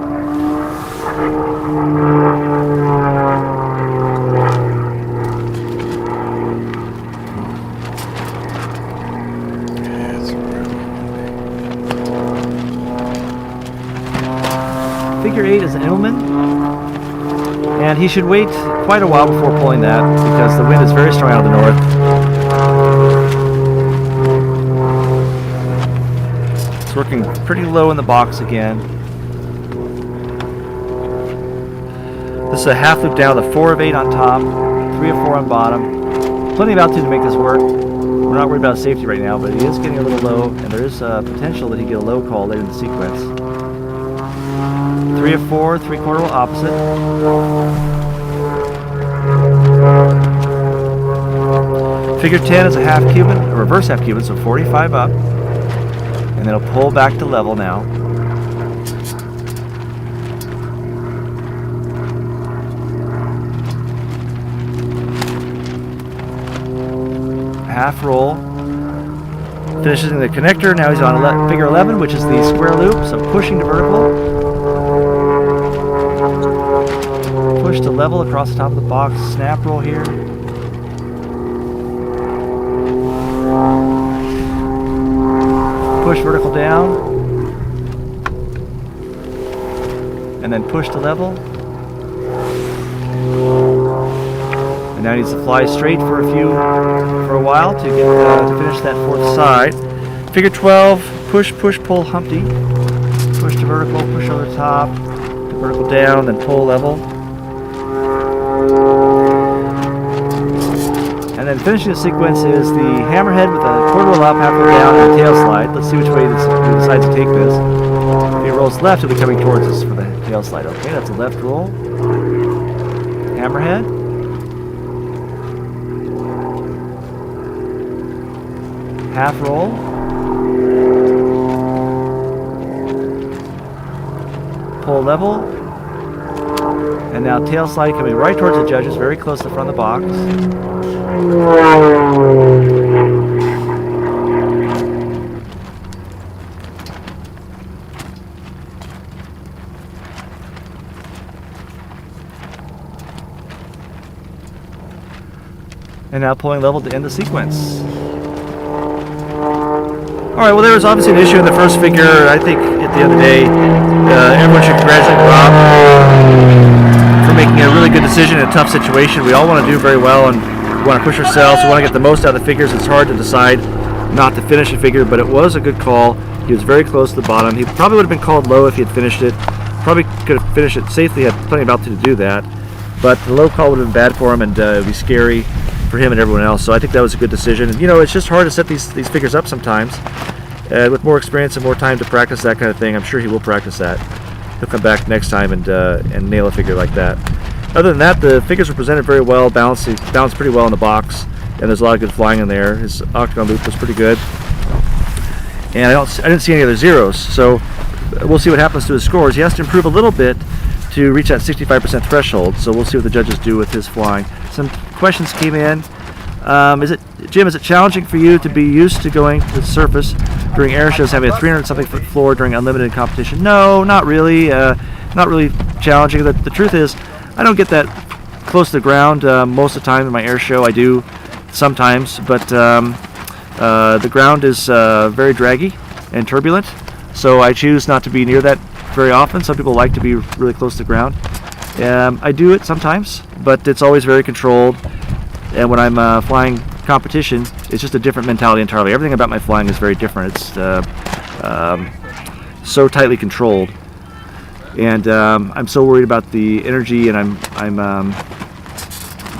Figure 8 is an Immelman, and he should wait quite a while before pulling that because the wind is very strong out of the north. It's working pretty low in the box again. This is a half loop down with a 4 of 8 on top, 3 of 4 on bottom. Plenty of altitude to make this work. We're not worried about safety right now, but he is getting a little low, and there is potential that he get a low call later in the sequence. 3 of 4, 3/4 roll opposite. Figure 10 is a half Cuban, a reverse half Cuban, so 45 up. And then it'll pull back to level now. Half roll. Finishes in the connector. Now he's on figure 11, which is the square loop, so pushing to vertical. Push to level across the top of the box. Snap roll here. Push vertical down. And then push to level. And now he needs to fly straight for a while to get to finish that fourth side. Figure 12, push, push, pull, Humpty. Push to vertical, push over the top, to vertical down, then pull level. And then finishing the sequence is the hammerhead with a quarter roll up, half roll down, and a tail slide. Let's see which way he decides to take this. If he rolls left, he'll be coming towards us for the tail slide. Okay, that's a left roll. Hammerhead. Half roll. Pull level. And now tail slide coming right towards the judges, very close to the front of the box. And now pulling level to end the sequence. Alright, well there was obviously an issue in the first figure. I think at the end of the day, everyone should congratulate Rob for making a really good decision in a tough situation. We all want to do very well and we want to push ourselves. We want to get the most out of the figures. It's hard to decide not to finish a figure, but it was a good call. He was very close to the bottom. He probably would have been called low if he had finished it. Probably could have finished it safely, had plenty of altitude to do that. But the low call would have been bad for him and it would be scary for him and everyone else. So I think that was a good decision. And, you know, it's just hard to set these figures up sometimes. With more experience and more time to practice that kind of thing, I'm sure he will practice that. He'll come back next time and nail a figure like that. Other than that, the figures were presented very well, balanced pretty well in the box, and there's a lot of good flying in there. His octagon loop was pretty good, and I didn't see any other zeros. So we'll see what happens to his scores. He has to improve a little bit to reach that 65% threshold. So we'll see what the judges do with his flying. Some questions came in. Jim, is it challenging for you to be used to going to the surface during air shows, having a 300-something foot floor during unlimited competition? No, not really. Not really challenging. The truth is, I don't get that close to the ground most of the time in my air show. I do sometimes, but the ground is very draggy and turbulent, so I choose not to be near that very often. Some people like to be really close to the ground. I do it sometimes, but it's always very controlled. And when I'm flying competition, it's just a different mentality entirely. Everything about my flying is very different. It's so tightly controlled, and I'm so worried about the energy, and I'm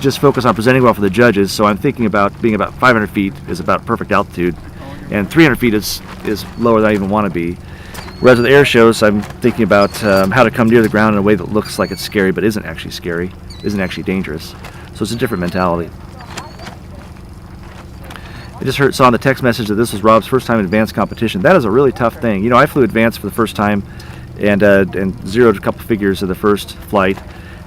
just focused on presenting well for the judges. So I'm thinking about being about 500 feet is about perfect altitude, and 300 feet is lower than I even want to be. Whereas with air shows, I'm thinking about how to come near the ground in a way that looks like it's scary, but isn't actually scary, isn't actually dangerous. So it's a different mentality. I just saw in the text message that this was Rob's first time in advanced competition. That is a really tough thing. You know, I flew advanced for the first time and zeroed a couple figures of the first flight.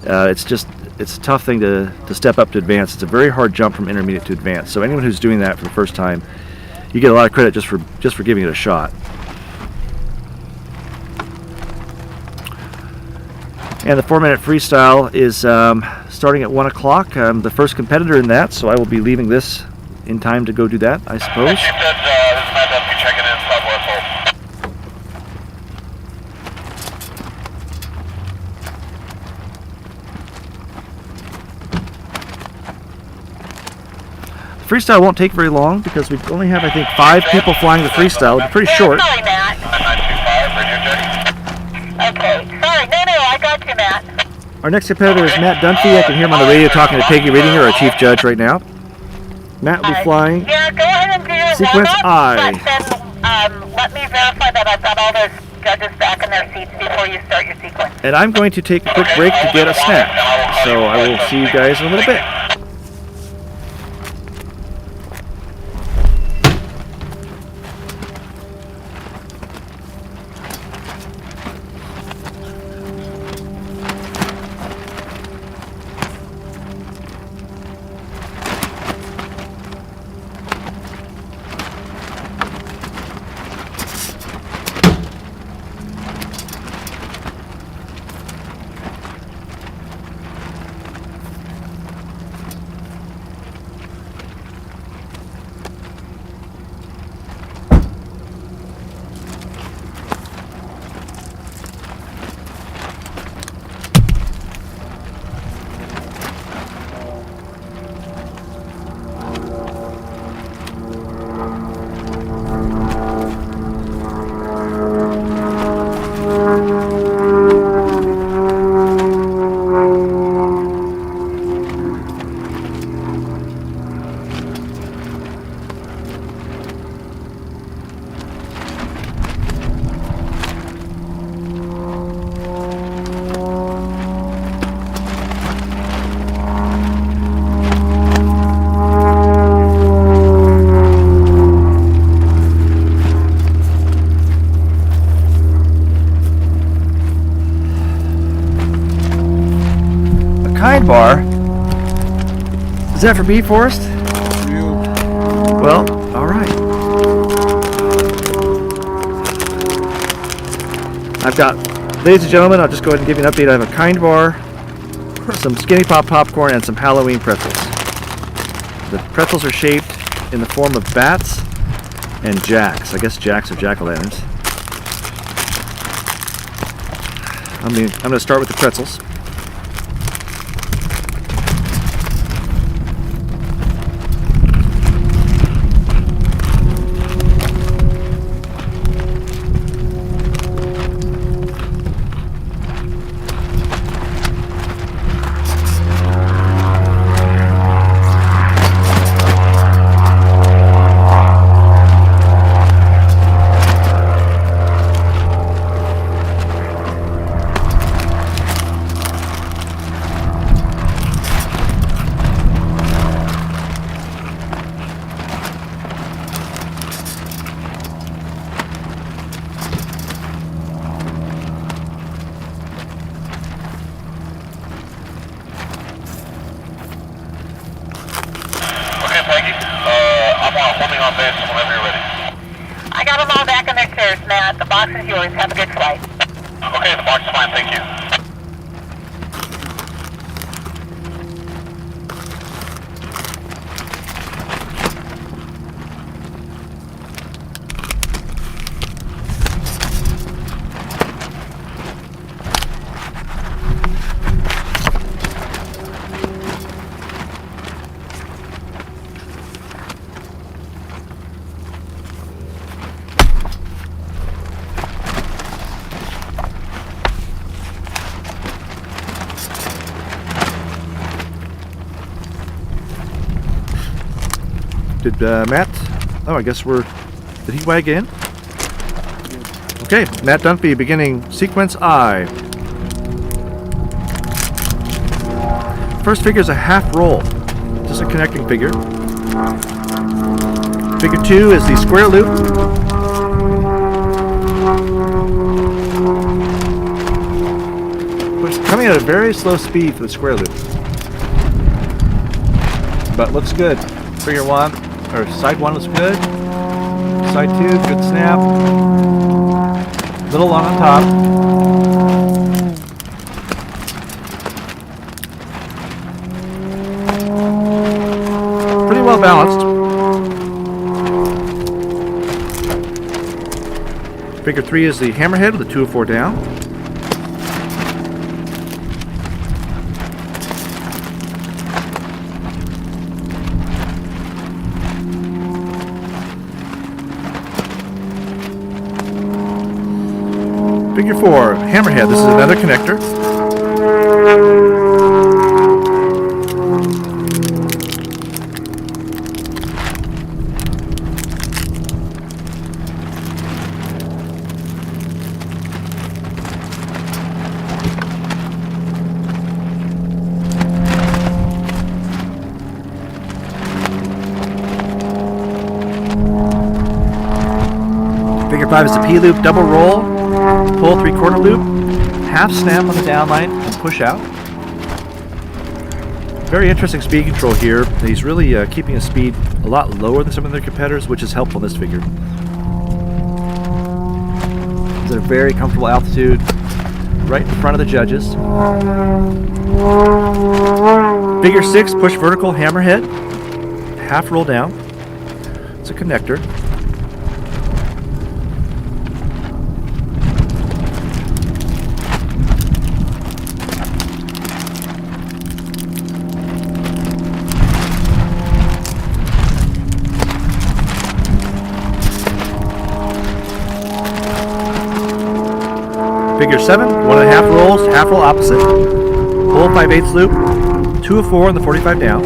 It's a tough thing to step up to advanced. It's a very hard jump from intermediate to advanced. So anyone who's doing that for the first time, you get a lot of credit just for giving it a shot. And the 4-minute freestyle is starting at 1 o'clock. I'm the first competitor in that, so I will be leaving this in time to go do that, I suppose. The freestyle won't take very long because we only have, I think, 5 people flying the freestyle. It'll be pretty short. Okay, sorry, no, I got you, Matt. Our next competitor is Matt Dunfee. I can hear him on the radio talking to Peggy Riedinger, our chief judge, right now. Matt will be flying Yeah, go ahead and do your sequence warm-up, I. but then let me verify that I've got all those judges back in their seats before you start your sequence. And I'm going to take a quick break to get a snack. So I will see you guys in a little bit. kind bar. Is that for me, Forrest? Well, all right. I've got, ladies and gentlemen, I'll just go ahead and give you an update. I have a kind bar, some Skinny Pop popcorn, and some Halloween pretzels. The pretzels are shaped in the form of bats and jacks. I guess jacks are jack-o'-lanterns. I'm going to start with the pretzels. I got them all back in their chairs, Matt. The box is yours. Have a good flight. Okay, the box is fine, thank you. Did Matt? Oh, I guess did he wag in? Okay, Matt Dunfee beginning sequence I. First figure is a half roll, just a connecting figure. Figure 2 is the square loop. Which is coming at a very slow speed for the square loop, but looks good. Figure 1. Or side 1 looks good. Side 2, good snap. Little long on top. Pretty well balanced. Figure 3 is the hammerhead with a 2 of 4 down. Figure 4, hammerhead. This is another connector. Figure 5 is the P-loop double roll. Pull 3/4 loop, half snap on the downline, and push out. Very interesting speed control here. He's really keeping his speed a lot lower than some of their competitors, which is helpful in this figure. He's at a very comfortable altitude, right in front of the judges. Figure 6, push vertical hammerhead, half roll down. It's a connector. Figure 7, 1.5 rolls, half roll opposite. Pull 5/8 loop, 2 of 4 on the 45 down.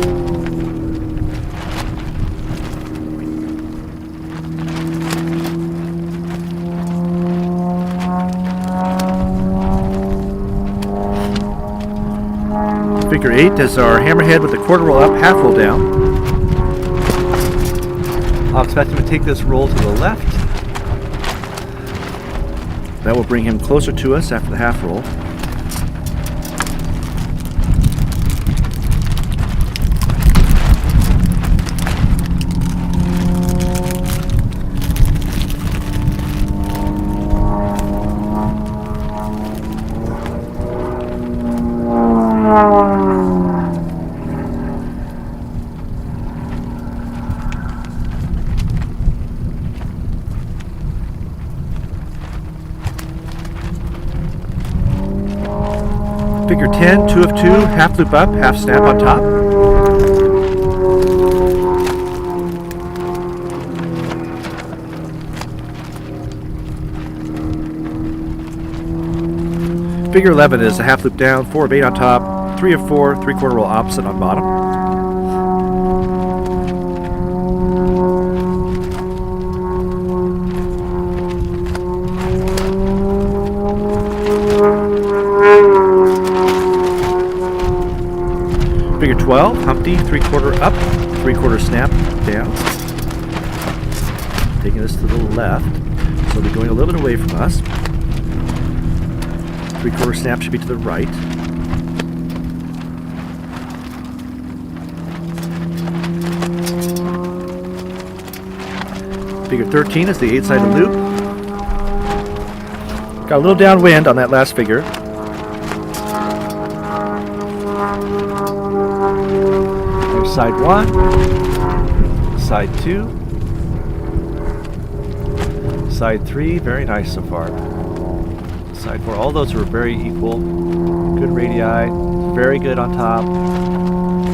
Figure 8 is our hammerhead with the 1/4 roll up, half roll down. I'll expect him to take this roll to the left. That will bring him closer to us after the half roll. Figure 10, 2 of 2, half loop up, half snap on top. Figure 11 is a half loop down, 4 of 8 on top, 3 of 4, 3/4 roll opposite on bottom. Figure 12, Humpty, 3/4 up, 3/4 snap down. Taking this to the left, so they're going a little bit away from us. 3/4 snap should be to the right. Figure 13 is the 8-sided loop. Got a little downwind on that last figure. There's side 1, side 2, side 3, very nice so far. Side 4, all those were very equal. Good radii, very good on top.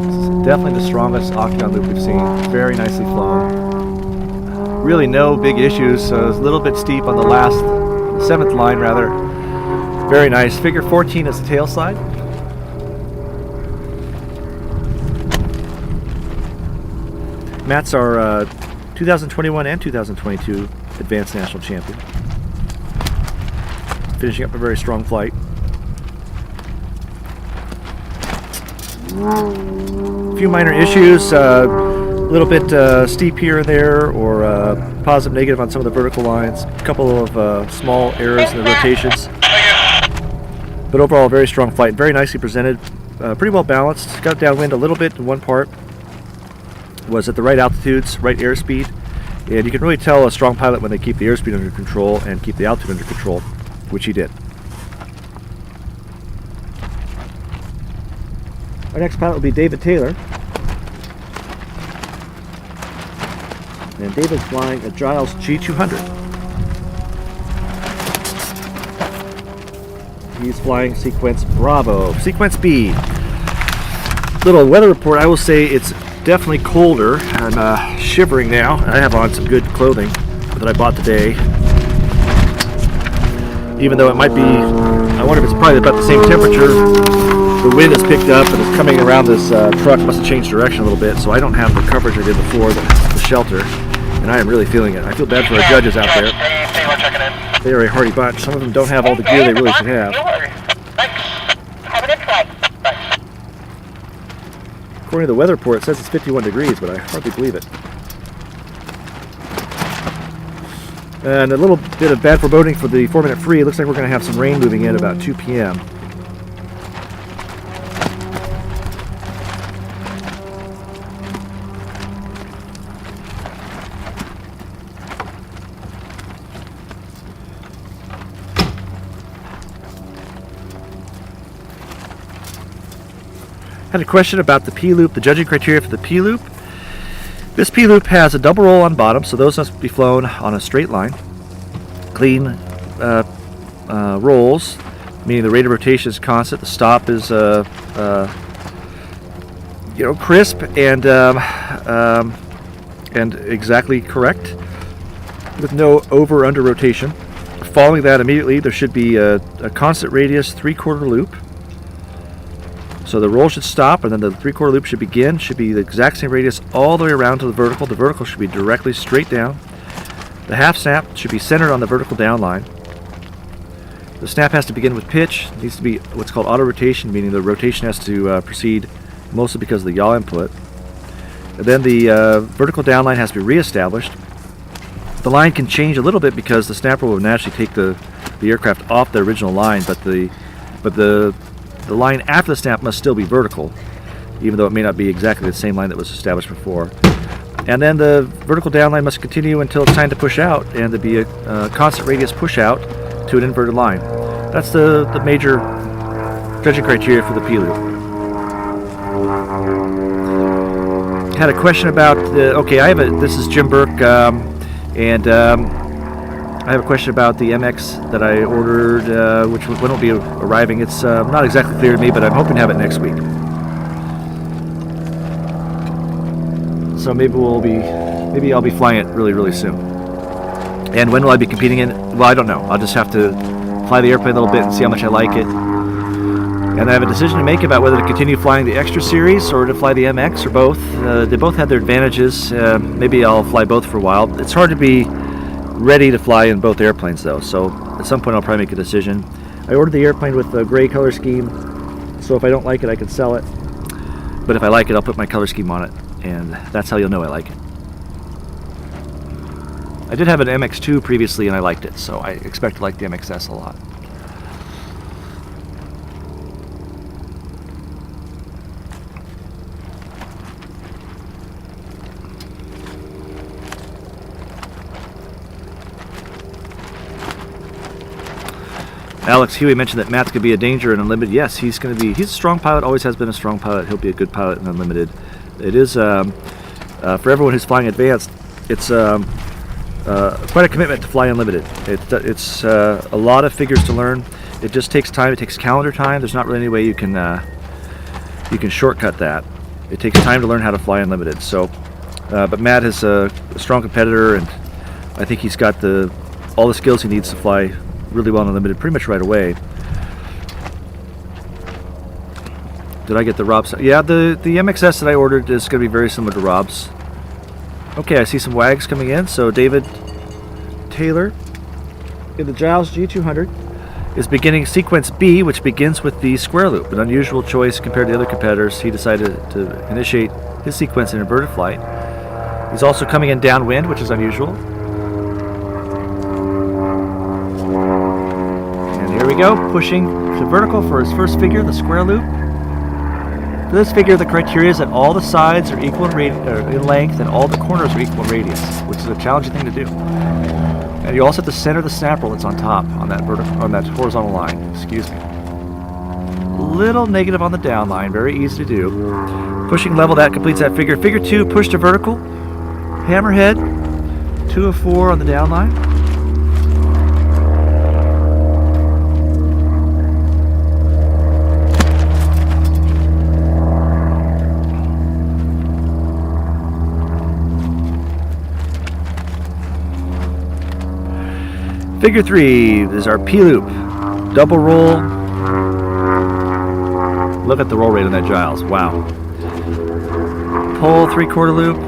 This is definitely the strongest octagon loop we've seen. Very nicely flown. Really no big issues. So it's a little bit steep on the last, 7th line rather. Very nice. Figure 14 is the tail slide. Matt's our 2021 and 2022 Advanced National Champion. Finishing up a very strong flight. A few minor issues, a little bit steep here and there, or positive, negative on some of the vertical lines. A couple of small errors in the rotations. But overall, a very strong flight. Very nicely presented. Pretty well balanced. Got downwind a little bit in one part. Was at the right altitudes, right airspeed. And you can really tell a strong pilot when they keep the airspeed under control and keep the altitude under control, which he did. Our next pilot will be David Taylor. And David's flying a Giles G200. He's flying sequence Bravo. Sequence B. Little weather report, I will say it's definitely colder. I'm shivering now. I have on some good clothing that I bought today. Even though it might be, I wonder if it's probably about the same temperature. The wind has picked up and it's coming around this truck. Must have changed direction a little bit, so I don't have the coverage I did before, the shelter. And I am really feeling it. I feel bad for our judges out there. They are a hardy bunch. Some of them don't have all the gear they really should have. According to the weather report, it says it's 51 degrees, but I hardly believe it. And a little bit of bad foreboding for the 4-minute free. It looks like we're going to have some rain moving in about 2 p.m. Had a question about the P-loop, the judging criteria for the P-loop. This P-loop has a double roll on bottom, so those must be flown on a straight line. Clean rolls, meaning the rate of rotation is constant. The stop is crisp and exactly correct, with no over or under rotation. Following that immediately, there should be a constant radius 3/4 loop. So the roll should stop, and then the 3/4 loop should begin. Should be the exact same radius all the way around to the vertical. The vertical should be directly straight down. The half snap should be centered on the vertical down line. The snap has to begin with pitch. It needs to be what's called auto rotation, meaning the rotation has to proceed mostly because of the yaw input. And then the vertical down line has to be reestablished. The line can change a little bit because the snapper will naturally take the aircraft off the original line, but the line after the snap must still be vertical, even though it may not be exactly the same line that was established before. And then the vertical down line must continue until it's time to push out, and there'll be a constant radius push out to an inverted line. That's the major judging criteria for the P-loop. Had a question about, this is Jim Burke, and I have a question about the MX that I ordered, which when will be arriving. It's not exactly clear to me, but I'm hoping to have it next week. So maybe I'll be flying it really, really soon. And when will I be competing in? Well, I don't know. I'll just have to fly the airplane a little bit and see how much I like it. And I have a decision to make about whether to continue flying the Extra Series or to fly the MX or both. They both have their advantages. Maybe I'll fly both for a while. It's hard to be ready to fly in both airplanes though, so at some point I'll probably make a decision. I ordered the airplane with a gray color scheme, so if I don't like it I can sell it. But if I like it, I'll put my color scheme on it, and that's how you'll know I like it. I did have an MX2 previously and I liked it, so I expect to like the MXS a lot. Alex Huey mentioned that Matt's going to be a danger in Unlimited. Yes, he's a strong pilot, always has been a strong pilot. He'll be a good pilot in Unlimited. It is, for everyone who's flying Advanced, it's quite a commitment to fly Unlimited. It's a lot of figures to learn. It just takes time. It takes calendar time. There's not really any way you can shortcut that. It takes time to learn how to fly Unlimited. So, but Matt is a strong competitor, and I think he's got all the skills he needs to fly really well in Unlimited pretty much right away. Did I get the Rob's? Yeah, the MXS that I ordered is going to be very similar to Rob's. Okay, I see some WAGs coming in. So David Taylor in the Giles G200 is beginning sequence B, which begins with the square loop, an unusual choice compared to the other competitors. He decided to initiate his sequence in inverted flight. He's also coming in downwind, which is unusual. Here we go, pushing to vertical for his first figure, the square loop. For this figure, the criteria is that all the sides are equal in length and all the corners are equal in radius, which is a challenging thing to do. And you also have to center the snap roll that's on top on that horizontal line. Excuse me. Little negative on the down line, very easy to do. Pushing level, that completes that figure. Figure 2, push to vertical. Hammerhead, 2 of 4 on the down line. Figure 3 is our P-loop. Double roll. Look at the roll rate on that Giles. Wow. Pull 3/4 loop.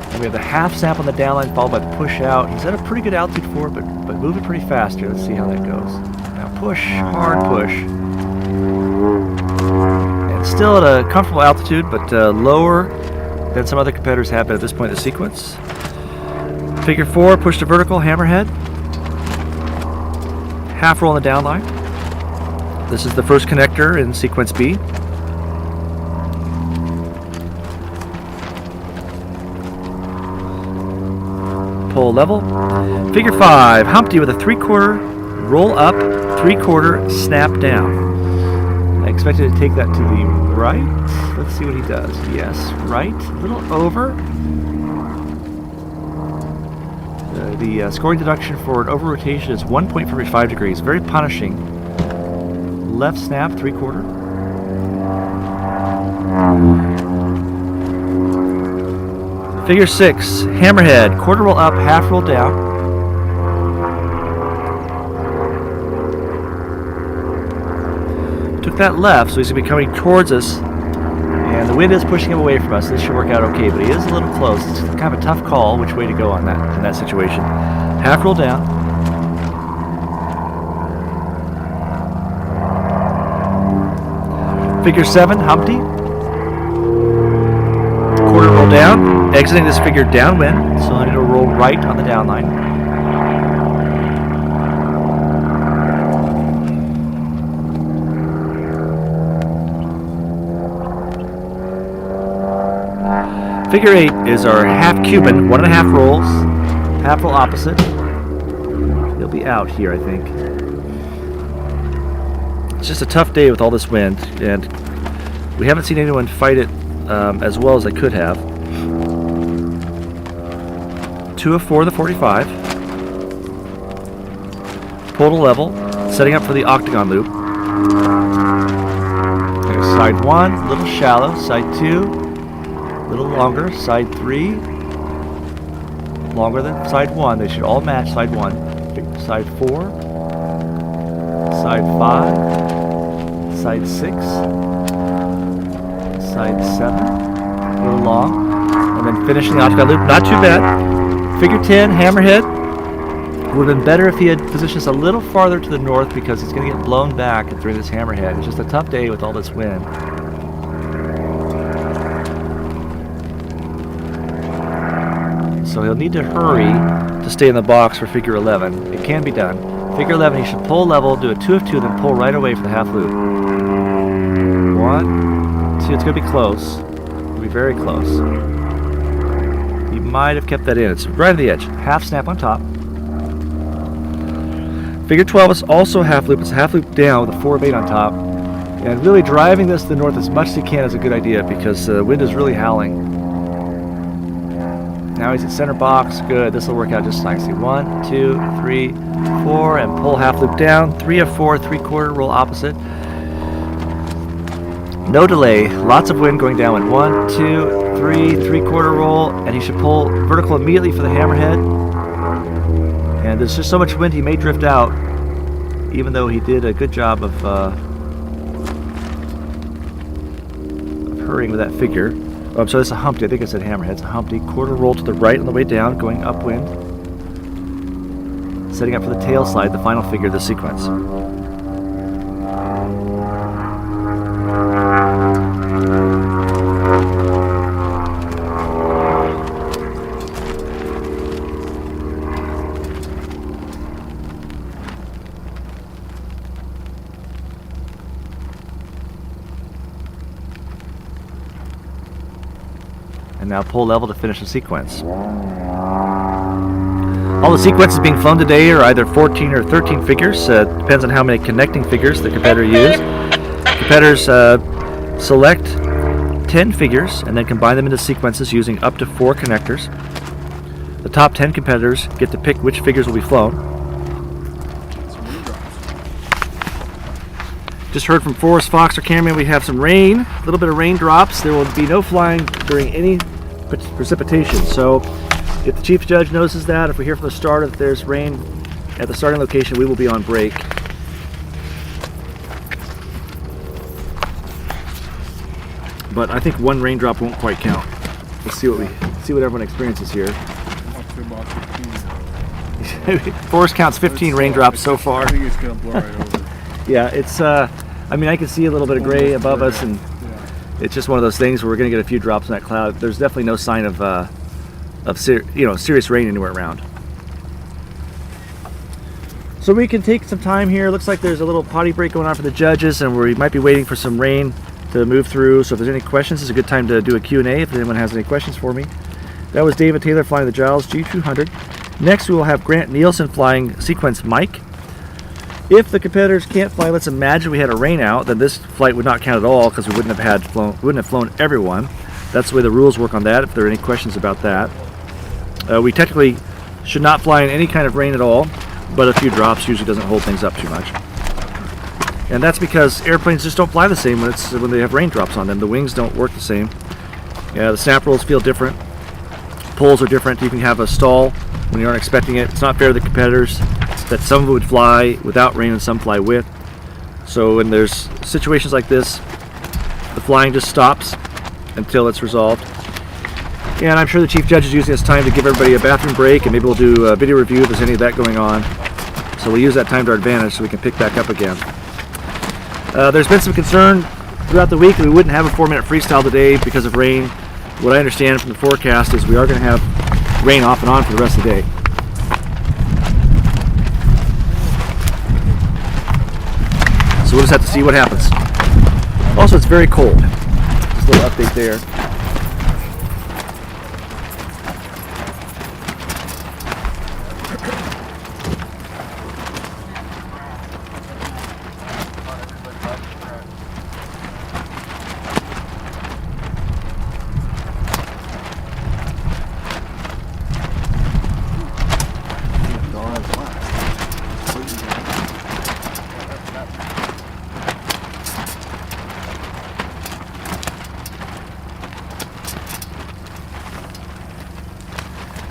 And we have the half snap on the downline followed by the push out. He's at a pretty good altitude for it, but moving pretty fast here. Let's see how that goes. Now push, hard push. And still at a comfortable altitude, but lower than some other competitors have been at this point in the sequence. Figure 4, push to vertical, hammerhead. Half roll on the down line. This is the first connector in sequence B. Pull level. Figure 5, Humpty with a 3/4 roll up, 3/4 snap down. I expected to take that to the right. Let's see what he does. Yes, right, a little over. The scoring deduction for an over rotation is 1 point for every 5 degrees. Very punishing. Left snap, 3/4. Figure 6, hammerhead, 1/4 roll up, half roll down. Took that left, so he's going to be coming towards us, and the wind is pushing him away from us. This should work out okay, but he is a little close. It's kind of a tough call which way to go on that in that situation. Half roll down. Figure 7, Humpty. 1/4 roll down. Exiting this figure downwind, so I need to roll right on the down line. Figure 8 is our half Cuban, 1.5 rolls, half roll opposite. He'll be out here, I think. It's just a tough day with all this wind, and we haven't seen anyone fight it as well as they could have. 2 of 4 of the 45. Pull to level, setting up for the octagon loop. There's side 1, a little shallow. Side 2, a little longer. Side 3, longer than side 1. They should all match side 1. Side 4, side 5, side 6, side 7, a little long, and then finishing the octagon loop. Not too bad. Figure 10, hammerhead. Would have been better if he had positioned us a little farther to the north because he's going to get blown back during this hammerhead. It's just a tough day with all this wind. So he'll need to hurry to stay in the box for figure 11. It can be done. Figure 11, he should pull level, do a 2 of 2, then pull right away for the half loop. 1, 2, it's going to be close. It'll be very close. He might have kept that in. It's right on the edge. Half snap on top. Figure 12 is also a half loop. It's a half loop down with a 4 of 8 on top. And really driving this to the north as much as he can is a good idea because the wind is really howling. Now he's at center box. Good. This will work out just nicely. 1, 2, 3, 4, and pull half loop down. 3 of 4, 3/4, roll opposite. No delay. Lots of wind going down. 1, 2, 3, 3/4 roll, and he should pull vertical immediately for the hammerhead. And there's just so much wind he may drift out, even though he did a good job of hurrying with that figure. Oh, I'm sorry, it's a Humpty. I think I said hammerhead. It's a Humpty. Quarter roll to the right on the way down, going upwind. Setting up for the tail slide, the final figure of the sequence. And now pull level to finish the sequence. All the sequences being flown today are either 14 or 13 figures. Depends on how many connecting figures the competitor used. Competitors select 10 figures and then combine them into sequences using up to 4 connectors. The top 10 competitors get to pick which figures will be flown. Just heard from Forrest Fox, our cameraman, we have some rain, a little bit of raindrops. There will be no flying during any precipitation. So if the chief judge notices that, if we hear from the start that there's rain at the starting location, we will be on break. But I think one raindrop won't quite count. Let's see what everyone experiences here. Forrest counts 15 raindrops so far. I think it's gonna blow right over. Yeah, it's I mean, I can see a little bit of gray above us, and it's just one of those things where we're going to get a few drops in that cloud. There's definitely no sign of serious rain anywhere around. So we can take some time here. Looks like there's a little potty break going on for the judges, and we might be waiting for some rain to move through. So if there's any questions, it's a good time to do a Q&A if anyone has any questions for me. That was David Taylor flying the Giles G200. Next, we will have Grant Nielsen flying sequence Mike. If the competitors can't fly, let's imagine we had a rain out, then this flight would not count at all because we wouldn't have flown everyone. That's the way the rules work on that, if there are any questions about that. We technically should not fly in any kind of rain at all, but a few drops usually doesn't hold things up too much. And that's because airplanes just don't fly the same when they have raindrops on them. The wings don't work the same. Yeah, the snap rolls feel different. Pulls are different. You can have a stall when you aren't expecting it. It's not fair to the competitors that some would fly without rain and some fly with. So when there's situations like this, the flying just stops until it's resolved. And I'm sure the chief judge is using this time to give everybody a bathroom break, and maybe we'll do a video review if there's any of that going on. So we'll use that time to our advantage so we can pick back up again. There's been some concern throughout the week that we wouldn't have a 4-minute freestyle today because of rain. What I understand from the forecast is we are going to have rain off and on for the rest of the day. So we'll just have to see what happens. Also, it's very cold. Just a little update there.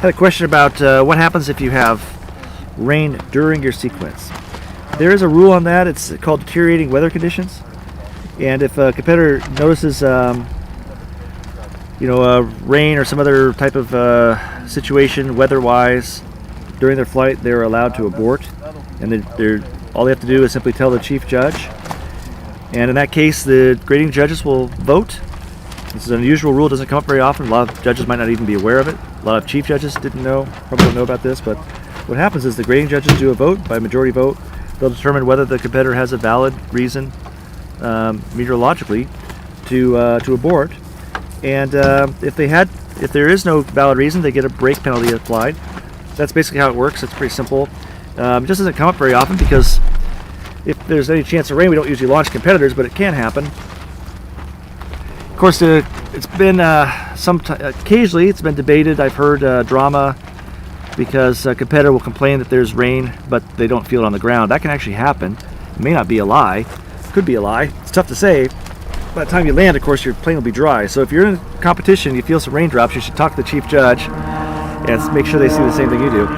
Had a question about what happens if you have rain during your sequence. There is a rule on that. It's called deteriorating weather conditions. And if a competitor notices, rain or some other type of situation weather-wise during their flight, they're allowed to abort. And all they have to do is simply tell the chief judge. And in that case, the grading judges will vote. This is an unusual rule. It doesn't come up very often. A lot of judges might not even be aware of it. A lot of chief judges probably don't know about this. But what happens is the grading judges do a vote by majority vote. They'll determine whether the competitor has a valid reason meteorologically to abort. And if there is no valid reason, they get a break penalty applied. That's basically how it works. It's pretty simple. It just doesn't come up very often because if there's any chance of rain, we don't usually launch competitors, but it can happen. Of course, it's been occasionally it's been debated. I've heard drama because a competitor will complain that there's rain, but they don't feel it on the ground. That can actually happen. It may not be a lie. Could be a lie. It's tough to say. By the time you land, of course, your plane will be dry. So if you're in a competition and you feel some raindrops, you should talk to the chief judge and make sure they see the same thing you do. I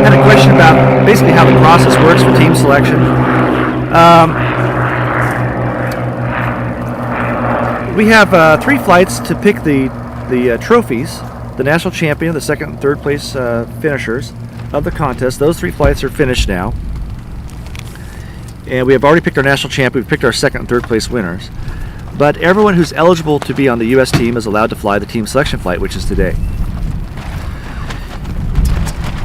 had a question about basically how the process works for team selection. We have 3 flights to pick the trophies, the national champion, the second and third place finishers of the contest. Those 3 flights are finished now. And we have already picked our national champion. We've picked our second and third place winners. But everyone who's eligible to be on the U.S. team is allowed to fly the team selection flight, which is today.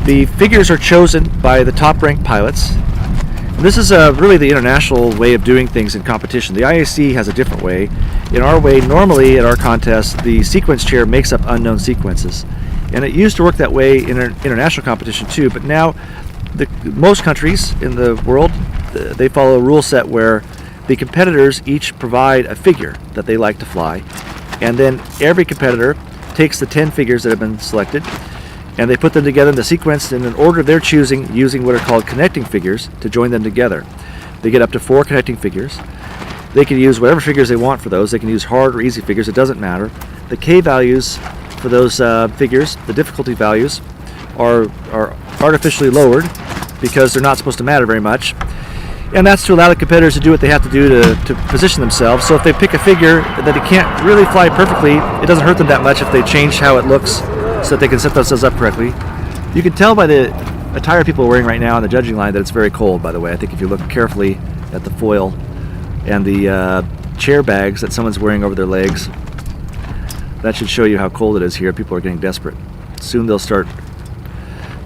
The figures are chosen by the top-ranked pilots. And this is really the international way of doing things in competition. The IAC has a different way. In our way, normally at our contest, the sequence chair makes up unknown sequences. And it used to work that way in international competition too, but now most countries in the world, they follow a rule set where the competitors each provide a figure that they like to fly, and then every competitor takes the 10 figures that have been selected and they put them together in the sequence in an order they're choosing, using what are called connecting figures to join them together. They get up to 4 connecting figures. They can use whatever figures they want for those. They can use hard or easy figures, it doesn't matter. The K values for those figures, the difficulty values, are artificially lowered because they're not supposed to matter very much. And that's to allow the competitors to do what they have to do to position themselves. So if they pick a figure that they can't really fly perfectly, it doesn't hurt them that much if they change how it looks so that they can set themselves up correctly. You can tell by the attire people are wearing right now on the judging line that it's very cold, by the way. I think if you look carefully at the foil and the chair bags that someone's wearing over their legs, that should show you how cold it is here. People are getting desperate. Soon they'll start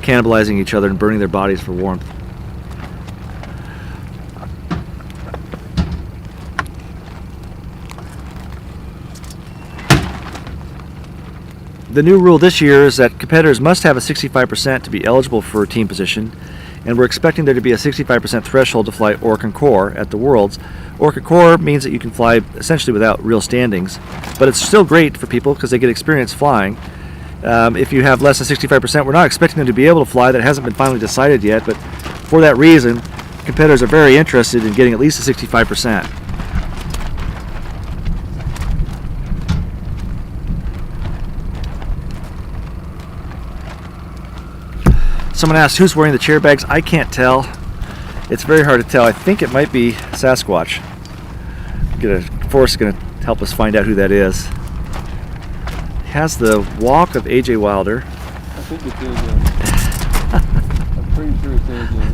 cannibalizing each other and burning their bodies for warmth. The new rule this year is that competitors must have a 65% to be eligible for a team position, and we're expecting there to be a 65% threshold to fly hors concours at the Worlds. Hors concours means that you can fly essentially without real standings, but it's still great for people because they get experience flying. If you have less than 65%, we're not expecting them to be able to fly. That hasn't been finally decided yet, but for that reason, competitors are very interested in getting at least a 65%. Someone asked who's wearing the chair bags. I can't tell. It's very hard to tell. I think it might be Sasquatch. Forrest's going to help us find out who that is. He has the walk of A.J. Wilder. I think it's AJ. I'm pretty sure it's AJ.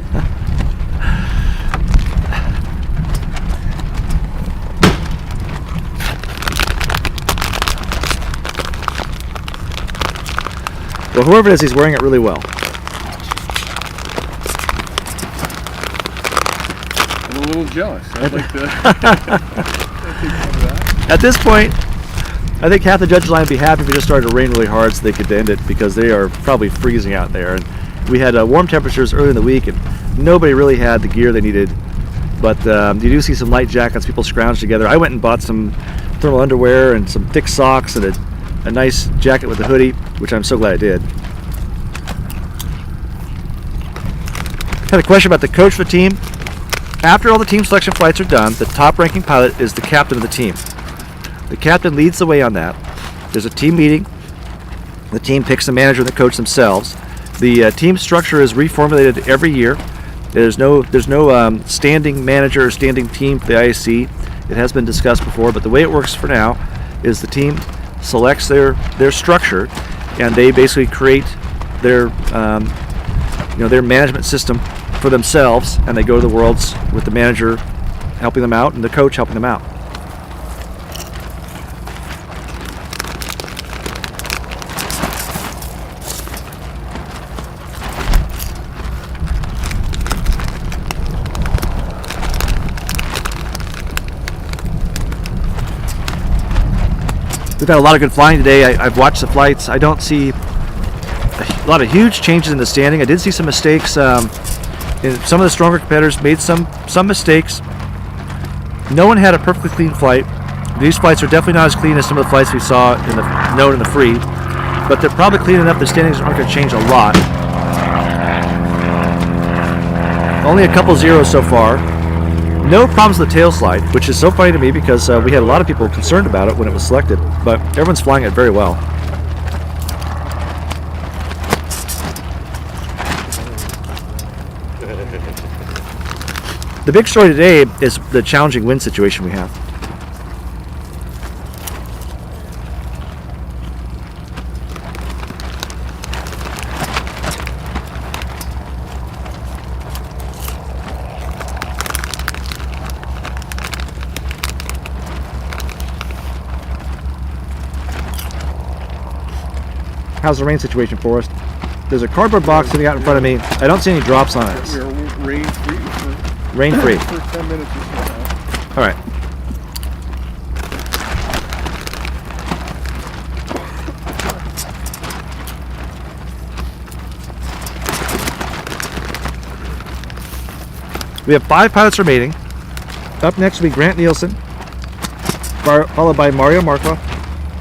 Well, whoever it is, he's wearing it really well. I'm a little jealous. I'd like to. At this point, I think half the judges line would be happy if it just started to rain really hard so they could end it, because they are probably freezing out there. And we had warm temperatures early in the week, and nobody really had the gear they needed. But you do see some light jackets, people scrounged together. I went and bought some thermal underwear and some thick socks and a nice jacket with a hoodie, which I'm so glad I did. Had a question about the coach for the team. After all the team selection flights are done, the top ranking pilot is the captain of the team. The captain leads the way on that. There's a team meeting. The team picks the manager and the coach themselves. The team structure is reformulated every year. There's no standing manager or standing team for the IAC. It has been discussed before, but the way it works for now is the team selects their structure, and they basically create their their management system for themselves, and they go to the Worlds with the manager helping them out and the coach helping them out. We've had a lot of good flying today. I've watched the flights. I don't see a lot of huge changes in the standing. I did see some mistakes. Some of the stronger competitors made some mistakes. No one had a perfectly clean flight. These flights are definitely not as clean as some of the flights we saw in the known in the free, but they're probably clean enough. The standings aren't going to change a lot. Only a couple zeros so far. No problems with the tail slide, which is so funny to me because we had a lot of people concerned about it when it was selected, but everyone's flying it very well. The big story today is the challenging wind situation we have. How's the rain situation for us? There's a cardboard box sitting out in front of me. I don't see any drops on it. We're rain-free for Rain-free. for 10 minutes or so now. All right. We have 5 pilots remaining. Up next will be Grant Nielsen, followed by Mario Marqua,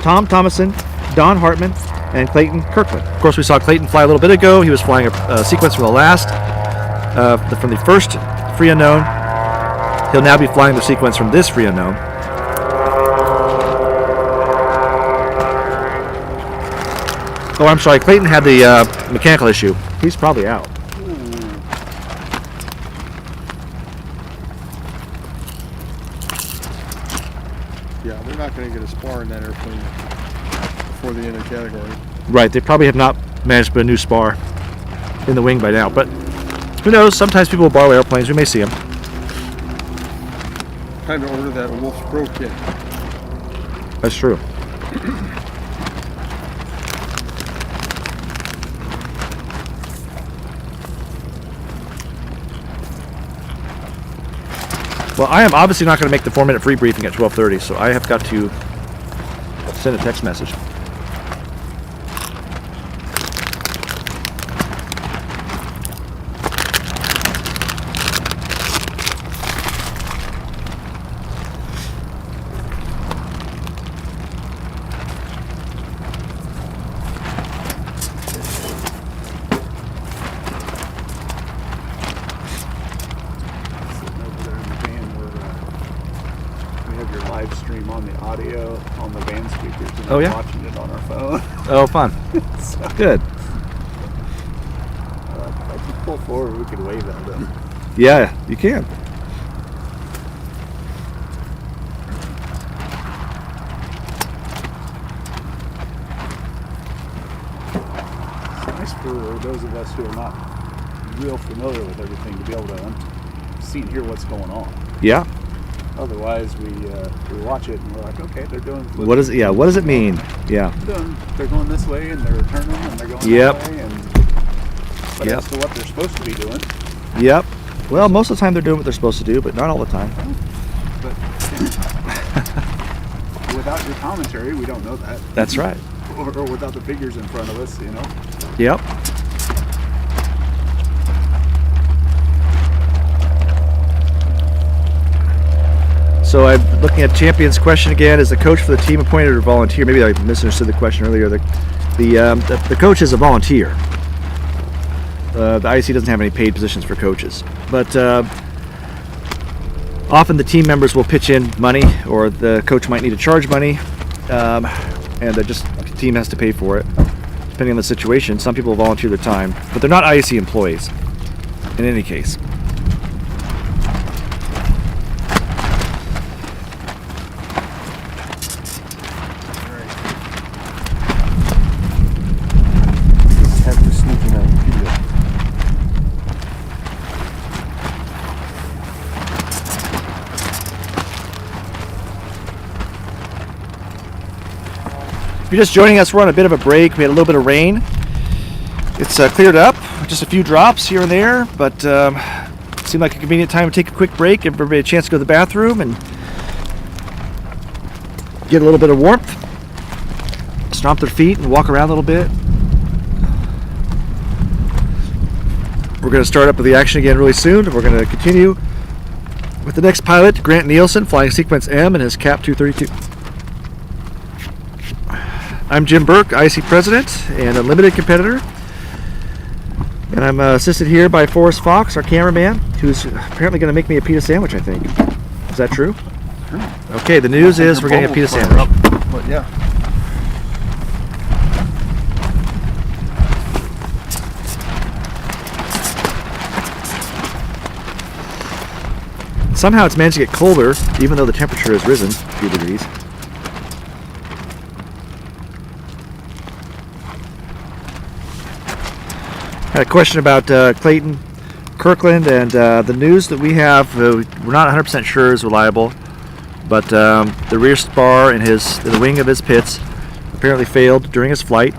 Tom Thomason, Don Hartman, and Clayton Kirkland. Of course, we saw Clayton fly a little bit ago. He was flying a sequence from the last, from the first free unknown. He'll now be flying the sequence from this free unknown. Oh, I'm sorry. Clayton had the mechanical issue. He's probably out. Yeah, they're not going to get a spar in that airplane before the end of the category. Right, they probably have not managed to put a new spar in the wing by now, but who knows? Sometimes people will borrow airplanes. We may see them. Time to order that Wolf's Pro kit. That's true. Well, I am obviously not going to make the 4-minute free briefing at 12:30, so I have got to send a text message. Oh, yeah? Watching it on our phone. Oh, fun. So, good. If you pull forward, we could wave at them. Yeah, you can. It's nice for those of us who are not real familiar with everything to be able to see and hear what's going on. Yeah. Otherwise, we watch it and we're like, okay, they're doing. What is it? Yeah. What does it mean? Yeah. They're going this way and they're turning and they're going Yep. that way. But as to what they're supposed to be doing. Yep. Well, most of the time they're doing what they're supposed to do, but not all the time. But without your commentary, we don't know that. That's right. Or without the figures in front of us, you know. Yep. So I'm looking at Champion's question again. Is the coach for the team appointed or volunteer? Maybe I misunderstood the question earlier. The coach is a volunteer. The IAC doesn't have any paid positions for coaches. But Often the team members will pitch in money, or the coach might need to charge money, and the team has to pay for it, depending on the situation. Some people volunteer their time, but they're not IAC employees in any case. Have to sneak in on video. If you're just joining us, we're on a bit of a break. We had a little bit of rain. It's cleared up, just a few drops here and there, but it seemed like a convenient time to take a quick break, give everybody a chance to go to the bathroom and get a little bit of warmth, stomp their feet and walk around a little bit. We're going to start up with the action again really soon. We're going to continue with the next pilot, Grant Nielsen, flying sequence M in his CAP 232. I'm Jim Burke, IC President and Unlimited competitor. And I'm assisted here by Forrest Fox, our cameraman, who's apparently going to make me a pita sandwich, I think. Is that true? Sure. Okay, the news is we're getting a pita sandwich. But yeah. Somehow it's managed to get colder, even though the temperature has risen a few degrees. Had a question about Klayton Kirkland, and the news that we have, we're not 100% sure is reliable, but the rear spar in the wing of his pits apparently failed during his flight.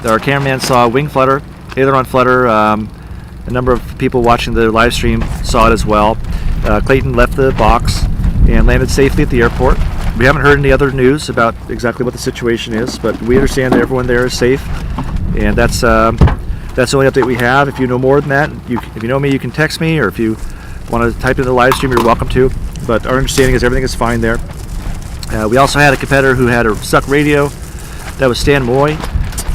Our cameraman saw a wing flutter, aileron flutter. A number of people watching the live stream saw it as well. Klayton left the box and landed safely at the airport. We haven't heard any other news about exactly what the situation is, but we understand that everyone there is safe, and that's the only update we have. If you know more than that, if you know me, you can text me, or if you want to type in the live stream, you're welcome to. But our understanding is everything is fine there. We also had a competitor who had a stuck radio. That was Stanley Moye,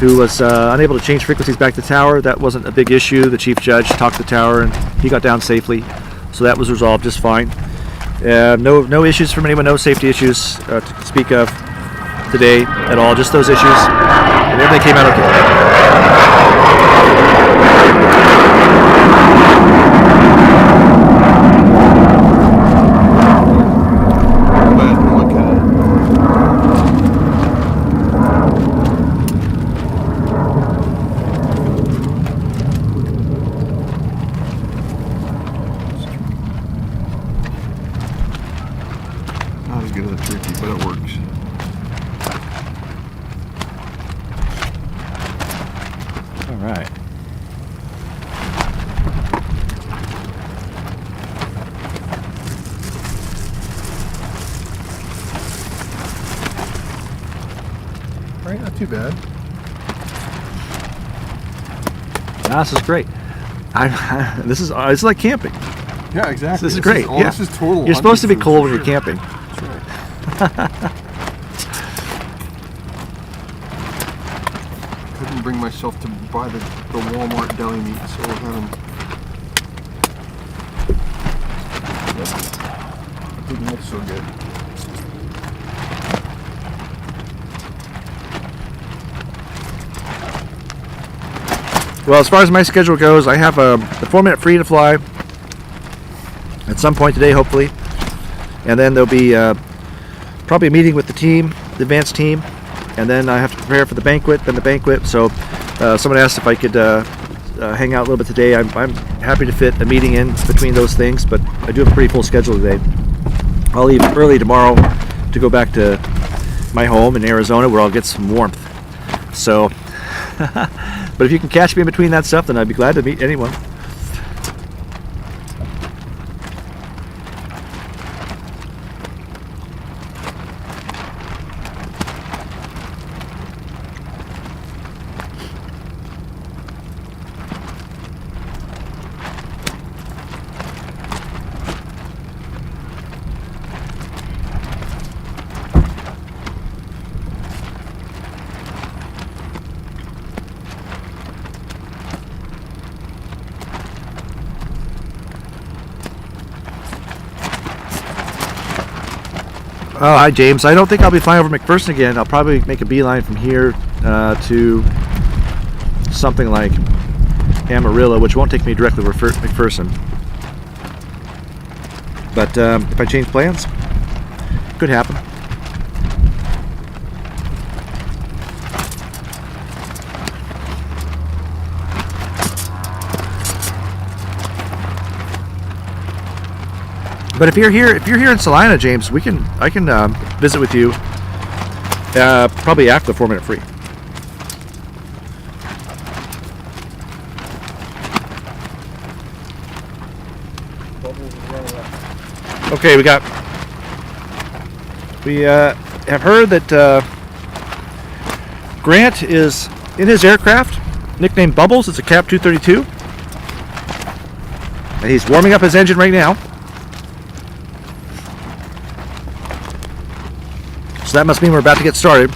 who was unable to change frequencies back to the tower. That wasn't a big issue. The chief judge talked to the tower, and he got down safely. So that was resolved just fine. No issues from anyone, no safety issues to speak of today at all, just those issues. And everything came out okay. Not as good as a turkey, but it works. All right. Right, not too bad. No, this is great. This is like camping. Yeah, exactly. This is great. Yeah. This is total. You're supposed to be hunting cold food when for you're sure. camping. That's right. Couldn't bring myself to buy the Walmart deli meat, so I had them. Yep. Didn't look so good. Well, as far as my schedule goes, I have the 4-minute free to fly at some point today, hopefully. And then there'll be probably a meeting with the team, the advanced team. And then I have to prepare for the banquet, then the banquet. So someone asked if I could hang out a little bit today. I'm happy to fit a meeting in between those things, but I do have a pretty full schedule today. I'll leave early tomorrow to go back to my home in Arizona where I'll get some warmth. So, but if you can catch me in between that stuff, then I'd be glad to meet anyone. Oh, hi, James. I don't think I'll be flying over McPherson again. I'll probably make a beeline from here to something like Amarillo, which won't take me directly to McPherson. But if I change plans, could happen. But if you're here in Salina, James, I can visit with you probably after the 4-minute free. Okay, we have heard that Grant is in his aircraft, nicknamed Bubbles. It's a Cap 232, and he's warming up his engine right now. So that must mean we're about to get started.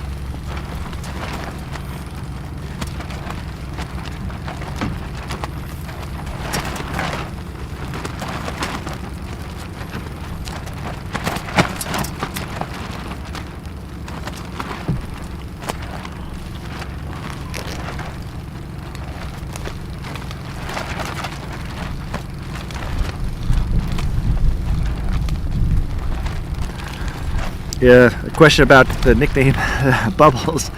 Yeah, a question about the nickname Bubbles.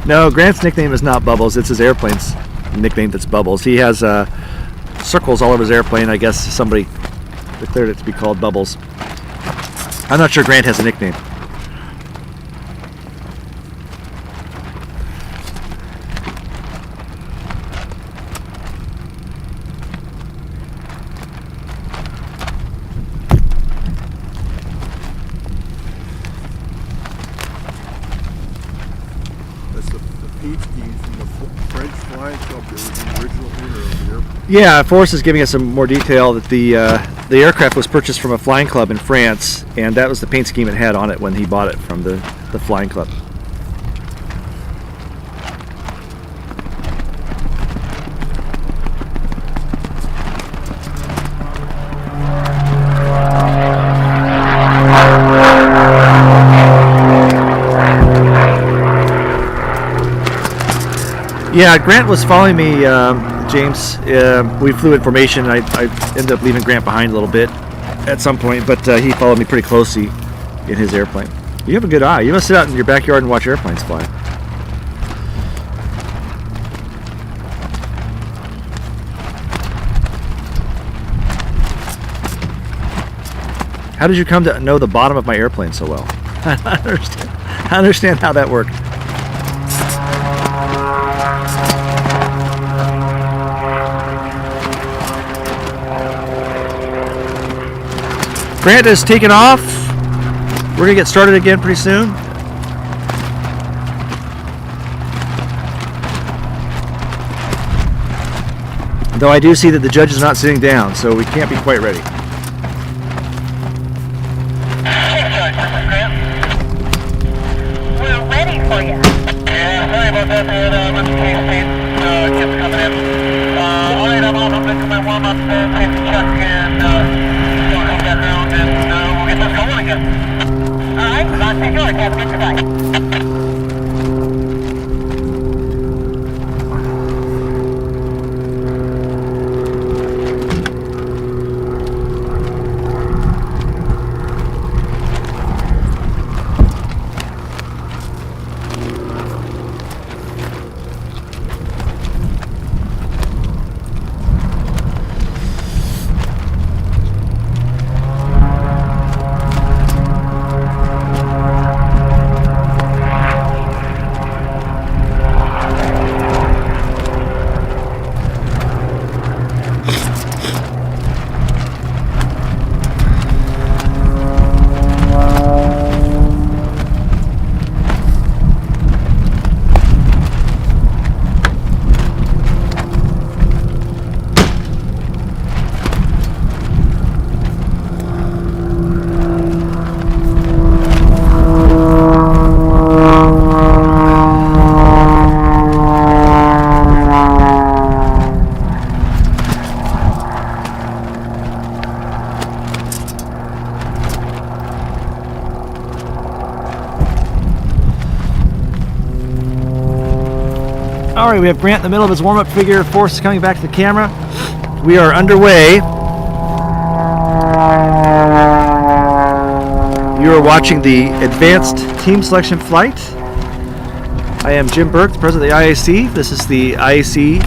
No, Grant's nickname is not Bubbles. It's his airplane's nickname that's Bubbles. He has circles all over his airplane. I guess somebody declared it to be called Bubbles. I'm not sure Grant has a nickname. Yeah, Forrest is giving us some more detail that the aircraft was purchased from a flying club in France, and that was the paint scheme it had on it when he bought it from the flying club. Yeah, Grant was following me, James. We flew in formation. I ended up leaving Grant behind a little bit at some point, but he followed me pretty closely in his airplane. You have a good eye. You must sit out in your backyard and watch airplanes fly. How did you come to know the bottom of my airplane so well? I understand how that worked. Grant is taking off. We're going to get started again pretty soon. Though I do see that the judge is not sitting down, so we can't be quite ready. Chief Judge, this is Grant. We're ready for you. Yeah, sorry about that. They had a bunch of case kids coming in. Alright, I'm on. I'm going to my warm-up, take the check, and come back down, and we'll get this going again. Alright, I'll take yours. Have a good night. All right, we have Grant in the middle of his warm-up figure. Force is coming back to the camera. We are underway. You are watching the Advanced Team Selection Flight. I am Jim Burke, the president of the IAC. This is the IAC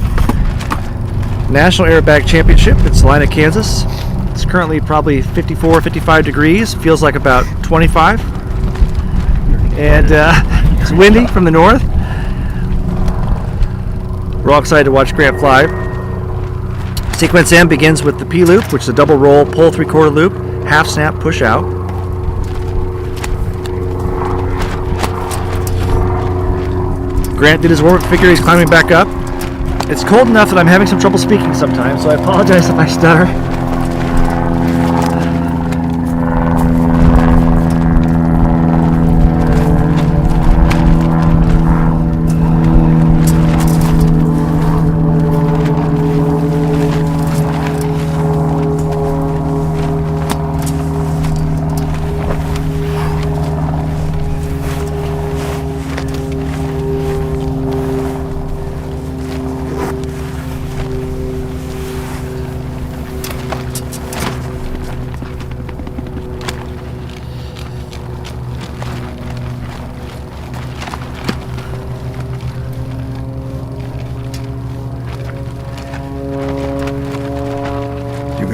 National Aerobatic Championship in Salina, Kansas. It's currently probably 54, 55 degrees. Feels like about 25. And it's windy from the north. We're all excited to watch Grant fly. Sequence M begins with the P-loop, which is a double roll, pull 3/4 loop, half snap, push out. Grant did his warm-up figure, he's climbing back up. It's cold enough that I'm having some trouble speaking sometimes, so I apologize if I stutter.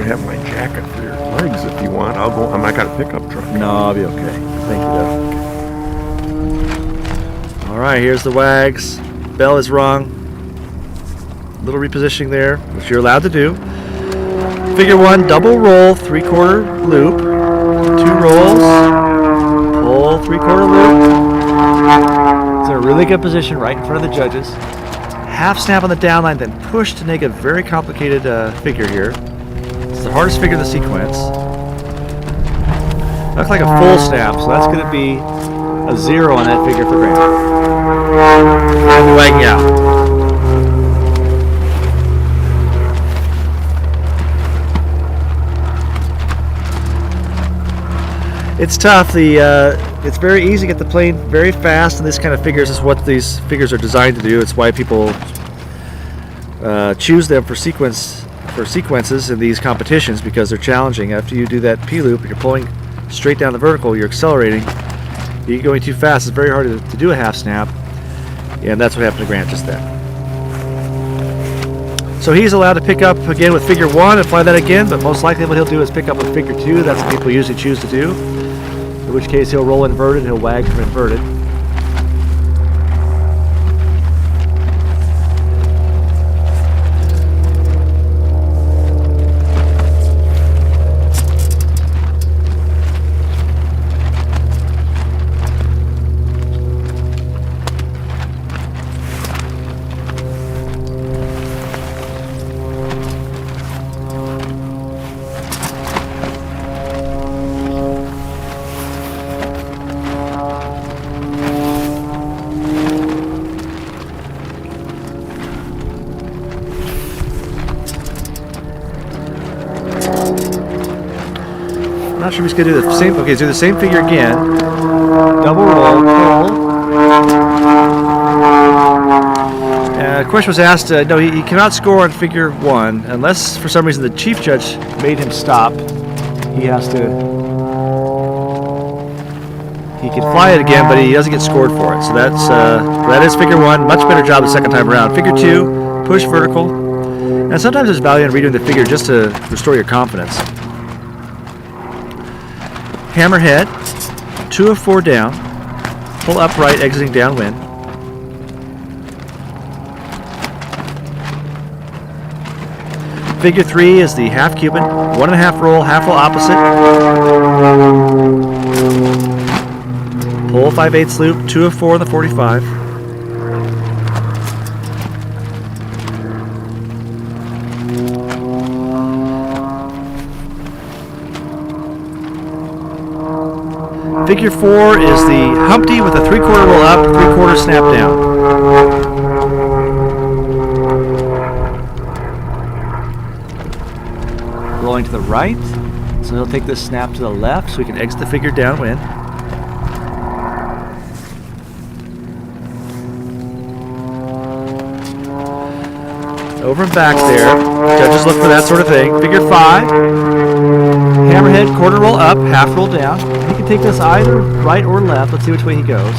Have my jacket for your legs if you want. I'll go. I might got a pickup truck. No, I'll be okay. Thank you, though. All right, here's the wags. Bell is wrong. Little repositioning there, which you're allowed to do. Figure 1, double roll, 3/4 loop, 2 rolls, pull 3/4 loop. It's in a really good position right in front of the judges. Half snap on the downline, then push to make a very complicated figure here. The hardest figure in the sequence. Looks like a full snap, so that's going to be a 0 on that figure for Grant. And wagging out. It's tough. It's very easy to get the plane very fast, and this kind of figures is what these figures are designed to do. It's why people choose them for sequences in these competitions, because they're challenging. After you do that P-loop, you're pulling straight down the vertical, you're accelerating. You're going too fast, it's very hard to do a half snap, and that's what happened to Grant just then. So he's allowed to pick up again with figure 1 and fly that again, but most likely what he'll do is pick up with figure 2. That's what people usually choose to do, in which case he'll roll inverted, he'll wag from inverted. Not sure if he's going to do the same. Okay, let's do the same figure again. Double roll, pull. The question was asked, no, he cannot score on figure 1 unless for some reason the chief judge made him stop. He can fly it again, but he doesn't get scored for it. So that is figure 1. Much better job the second time around. Figure 2, push vertical. And sometimes there's value in redoing the figure just to restore your confidence. Hammerhead, 2 of 4 down, pull upright, exiting downwind. Figure 3 is the half Cuban, 1.5 roll, half roll opposite. Pull 5/8 loop, 2 of 4 in the 45. Figure 4 is the Humpty with a 3/4 roll up, 3/4 snap down. Rolling to the right, so he'll take this snap to the left so we can exit the figure downwind. Over and back there. Judges look for that sort of thing. Figure 5. Hammerhead, quarter roll up, half roll down. He can take this either right or left. Let's see which way he goes.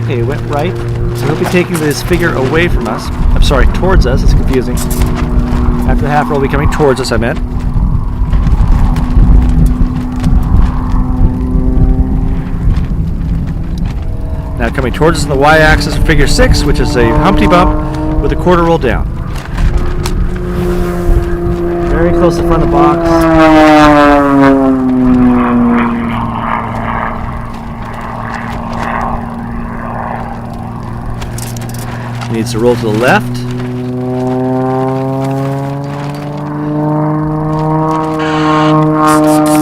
Okay, he went right. So he'll be taking this figure away from us. I'm sorry, towards us. It's confusing. After the half roll, he'll be coming towards us, I meant. Now coming towards us on the y-axis, figure 6, which is a Humpty Bump with a quarter roll down. Very close to the front of the box. Needs to roll to the left.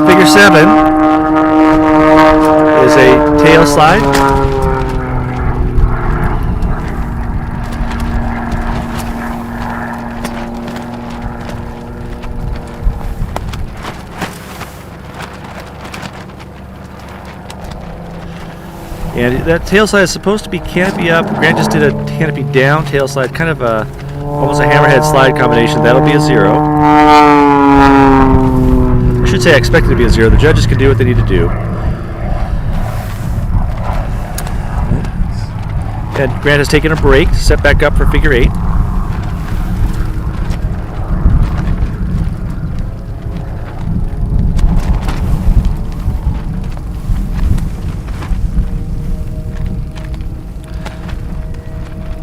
Figure 7 is a tail slide. And that tail slide is supposed to be canopy up. Grant just did a canopy down tail slide, kind of a almost a hammerhead slide combination. That'll be a 0. I should say I expect it to be a 0. The judges can do what they need to do. And Grant has taken a break, set back up for figure 8.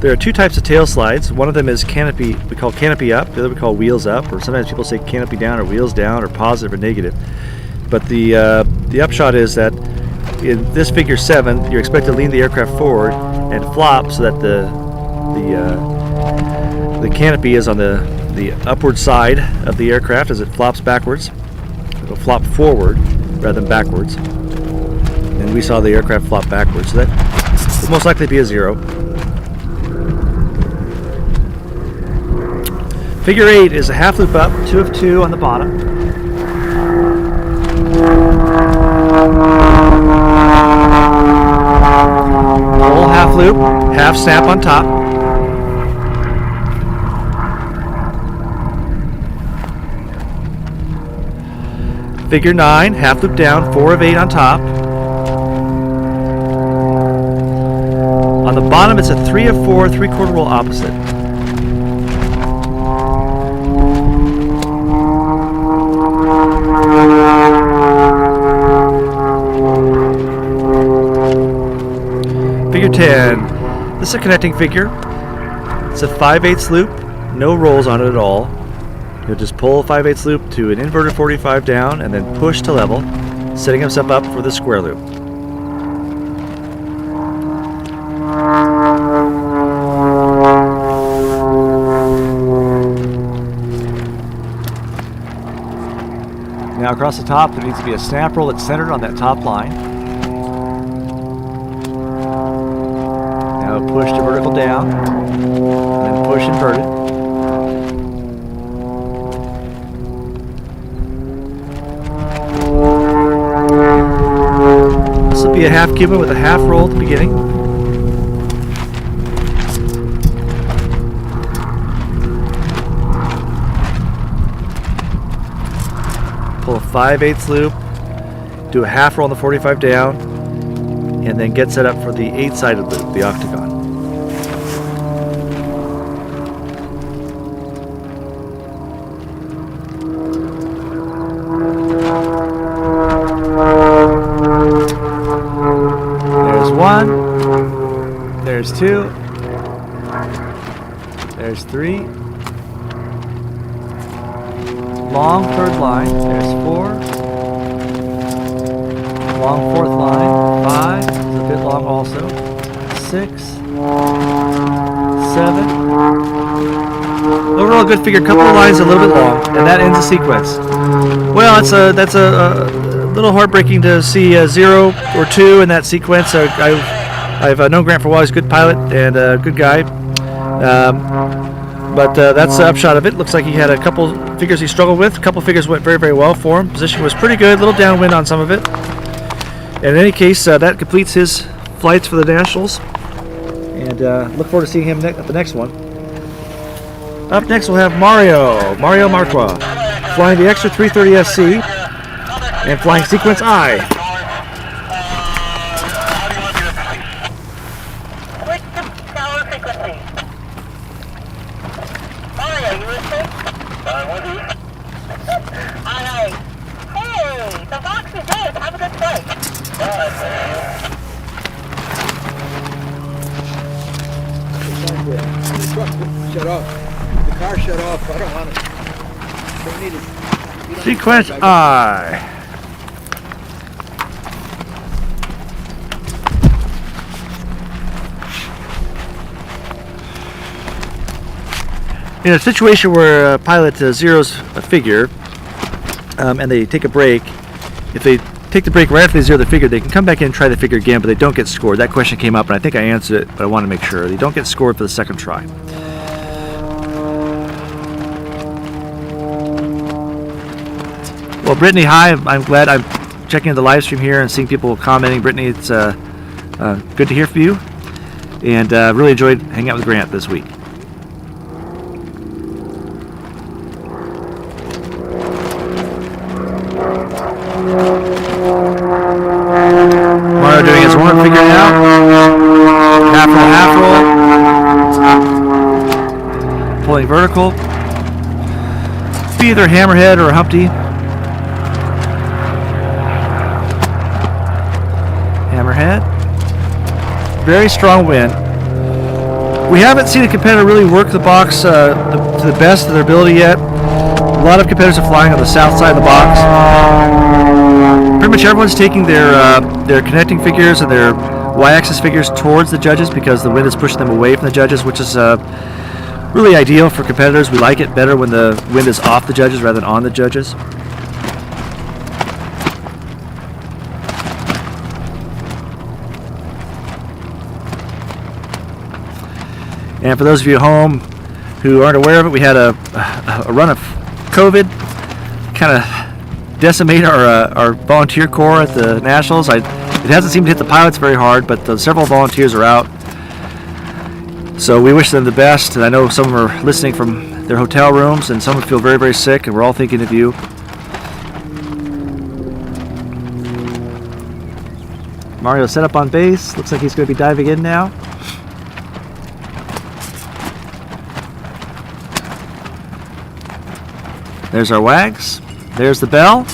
There are 2 types of tail slides. One of them is canopy, we call canopy up, the other we call wheels up, or sometimes people say canopy down or wheels down or positive or negative. But the upshot is that in this figure 7, you're expected to lean the aircraft forward and flop so that the canopy is on the upward side of the aircraft as it flops backwards. It'll flop forward rather than backwards. And we saw the aircraft flop backwards, so that will most likely be a 0. Figure 8 is a half loop up, 2 of 2 on the bottom. Full half loop, half snap on top. Figure 9, half loop down, 4 of 8 on top. On the bottom, it's a 3 of 4, 3/4 roll opposite. Figure 10. This is a connecting figure. It's a 5/8 loop, no rolls on it at all. You'll just pull a 5/8 loop to an inverted 45 down and then push to level, setting himself up for the square loop. Now across the top, there needs to be a snap roll that's centered on that top line. Now push to vertical down, and then push inverted. This will be a half Cuban with a half roll at the beginning. Pull a 5/8 loop, do a half roll on the 45 down, and then get set up for the 8-sided loop, the octagon. There's 1, there's 2, there's 3, long 3rd line, there's 4, long 4th line, 5, is a bit long also, 6, 7. Overall good figure, couple of lines a little bit long, and that ends the sequence. Well, that's a little heartbreaking to see a 0 or 2 in that sequence. I've known Grant for a while, he's a good pilot and a good guy. But that's the upshot of it. Looks like he had a couple figures he struggled with. A couple figures went very, very well for him. Position was pretty good, a little downwind on some of it. And in any case, that completes his flights for the Nationals. And look forward to seeing him at the next one. Up next, we'll have Mario Marqua, flying the extra 330 SC and flying sequence I. Switch to tower frequency. Mario, you listening? With you. Aye. Hey, the box is good. Have a good flight. Shut off. The car shut off. I don't want it. Don't need it. Sequence I. In a situation where a pilot zeroes a figure and they take a break, if they take the break right after they zero the figure, they can come back in and try the figure again, but they don't get scored. That question came up, and I think I answered it, but I want to make sure. They don't get scored for the second try. Well, Brittanee, hi. I'm glad I'm checking the live stream here and seeing people commenting. Brittanee, it's good to hear from you, and really enjoyed hanging out with Grant this week. Mario doing his warm-up figure now. Half roll. Pulling vertical. Be either a hammerhead or a humpty. Hammerhead. Very strong wind. We haven't seen a competitor really work the box to the best of their ability yet. A lot of competitors are flying on the south side of the box. Pretty much everyone's taking their connecting figures and their y-axis figures towards the judges because the wind is pushing them away from the judges, which is really ideal for competitors. We like it better when the wind is off the judges rather than on the judges. And for those of you at home who aren't aware of it, we had a run of COVID, kind of decimate our volunteer corps at the Nationals. It hasn't seemed to hit the pilots very hard, but several volunteers are out. So we wish them the best. And I know some of them are listening from their hotel rooms, and some of them feel very, very sick, and we're all thinking of you. Mario set up on base. Looks like he's going to be diving in now. There's our wags. There's the bell.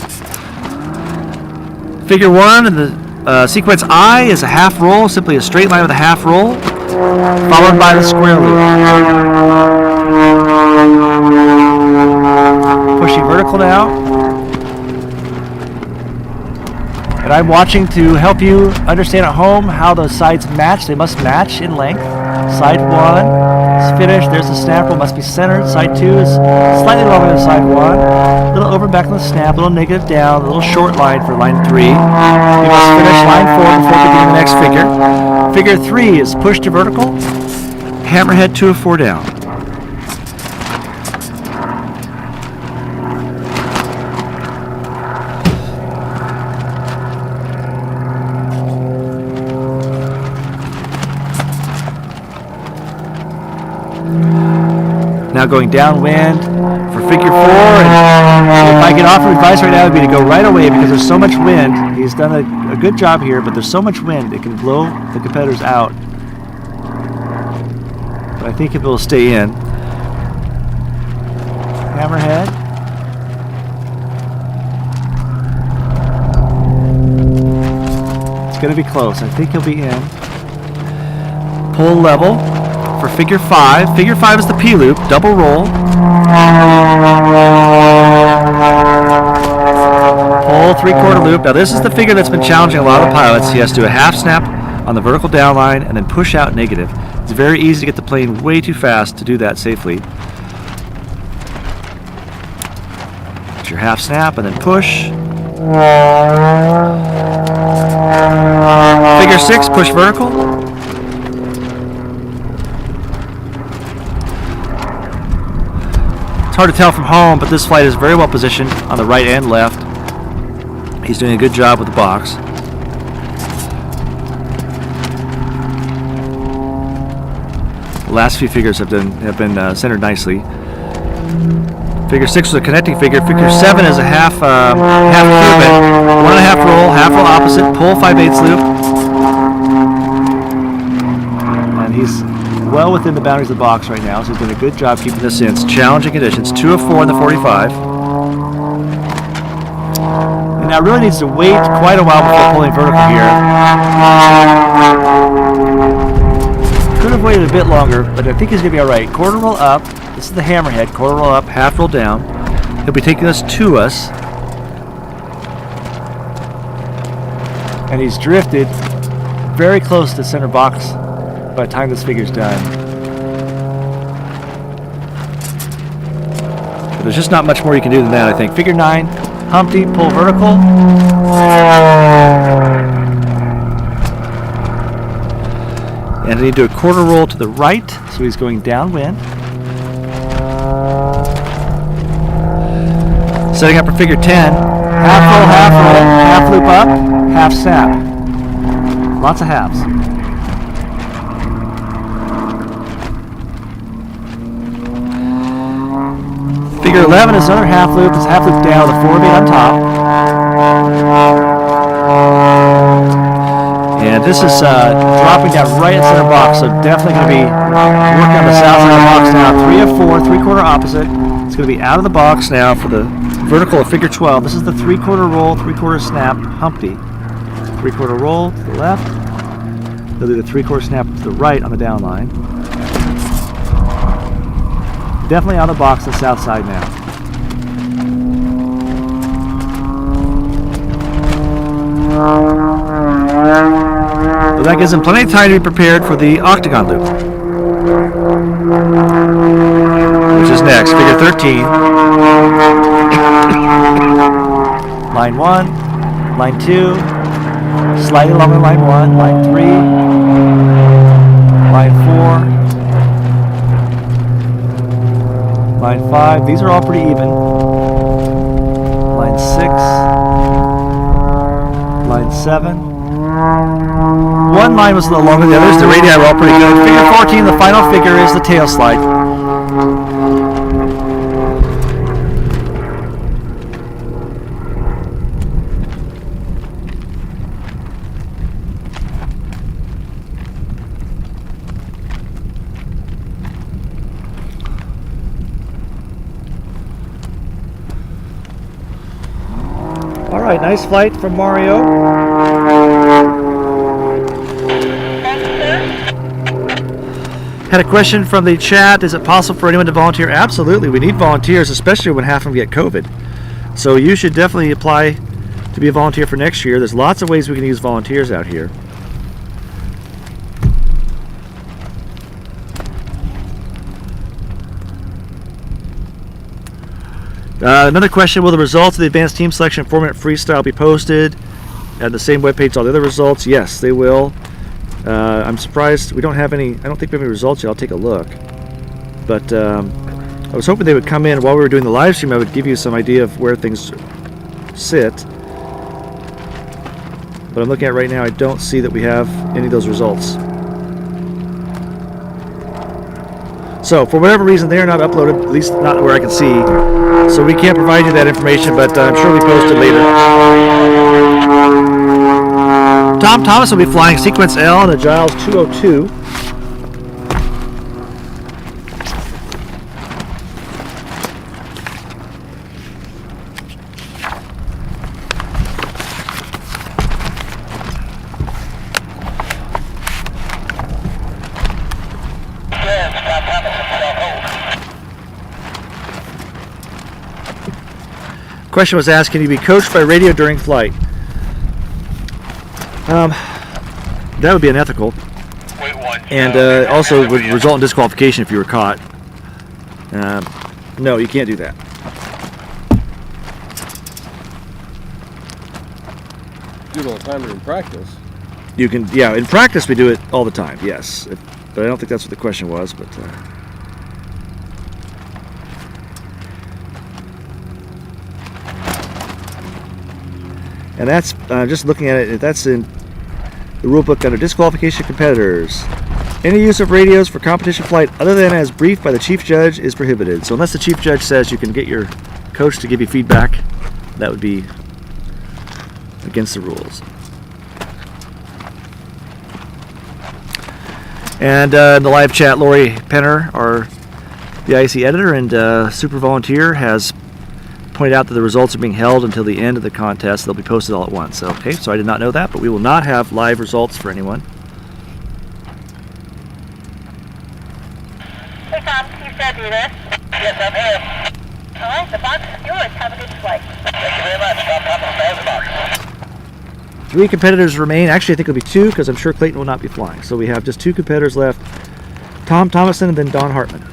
Figure 1 and the sequence I is a half roll, simply a straight line with a half roll, followed by the square loop. Pushing vertical now. And I'm watching to help you understand at home how those sides match. They must match in length. Side 1 is finished. There's the snap roll, must be centered. Side 2 is slightly longer than side 1. A little over and back on the snap, a little negative down, a little short line for line 3. You must finish line 4 before beginning the next figure. Figure 3 is push to vertical, hammerhead 2 of 4 down. Now going downwind for figure 4, and if I get offered advice right now, it would be to go right away because there's so much wind. He's done a good job here, but there's so much wind it can blow the competitors out. But I think it will stay in. Hammerhead. It's going to be close. I think he'll be in. Pull level. For figure 5. Figure 5 is the P-loop, double roll. Pull 3/4 loop. Now this is the figure that's been challenging a lot of pilots. He has to do a half snap on the vertical down line and then push out negative. It's very easy to get the plane way too fast to do that safely. It's your half snap and then push. Figure 6, push vertical. It's hard to tell from home, but this flight is very well positioned on the right and left. He's doing a good job with the box. The last few figures have been centered nicely. Figure 6 was a connecting figure. Figure 7 is a half cubic. 1.5 roll, half roll opposite, pull 5/8 loop. And he's well within the boundaries of the box right now, so he's doing a good job keeping this in. It's challenging conditions. 2 of 4 in the 45. And now really needs to wait quite a while before pulling vertical here. Could have waited a bit longer, but I think he's going to be all right. Quarter roll up. This is the hammerhead. Quarter roll up, half roll down. He'll be taking us to us. And he's drifted very close to the center box by the time this figure's done. But there's just not much more you can do than that, I think. Figure 9, Humpty, pull vertical. And I need to do a quarter roll to the right, so he's going downwind. Setting up for figure 10. Half roll, half loop up, half snap. Lots of halves. Figure 11 is another half loop. It's half loop down, the 4/8 on top. And this is dropping down right in center box, so definitely going to be working on the south side of the box now. 3 of 4, 3/4 opposite. It's going to be out of the box now for the vertical of figure 12. This is the 3/4 roll, 3/4 snap, Humpty. 3/4 roll to the left. They'll do the 3/4 snap to the right on the down line. Definitely out of the box on the south side now. So that gives him plenty of time to be prepared for the octagon loop, which is next. Figure 13. Line 1, line 2, slightly along the line 1, line 3, line 4, line 5. These are all pretty even. Line 6, line 7. One line was a little longer than the others. The radii were all pretty good. Figure 14, the final figure, is the tail slide. All right, nice flight from Mario. Had a question from the chat. Is it possible for anyone to volunteer? Absolutely. We need volunteers, especially when half of them get COVID. So you should definitely apply to be a volunteer for next year. There's lots of ways we can use volunteers out here. Another question, will the results of the advanced team selection 4-minute freestyle be posted at the same webpage all the other results? Yes, they will. I'm surprised we don't have any. I don't think we have any results yet. I'll take a look. But I was hoping they would come in while we were doing the live stream. I would give you some idea of where things sit. But I'm looking at it right now. I don't see that we have any of those results. So for whatever reason, they are not uploaded, at least not where I can see. So we can't provide you that information, but I'm sure we post it later. Tom Thomas will be flying sequence L in the Giles 202. Question was asked, can you be coached by radio during flight? That would be unethical, and also would result in disqualification if you were caught. No, you can't do that. Do it all the time in practice. You can, yeah, in practice we do it all the time, yes. But I don't think that's what the question was, but... And that's, just looking at it, that's in the rule book under disqualification competitors. Any use of radios for competition flight other than as briefed by the chief judge is prohibited. So unless the chief judge says you can get your coach to give you feedback, that would be against the rules. And in the live chat, Lori Penner, the IC editor and super volunteer, has pointed out that the results are being held until the end of the contest. They'll be posted all at once. Okay, so I did not know that, but we will not have live results for anyone. Hey Tom, you said you there? Yes, I'm here. All right, the box is yours. Have a good flight. Thank you very much. Stay the box. 3 competitors remain. Actually, I think it'll be 2 because I'm sure Clayton will not be flying. So we have just 2 competitors left, Tom Thomason and then Don Hartman.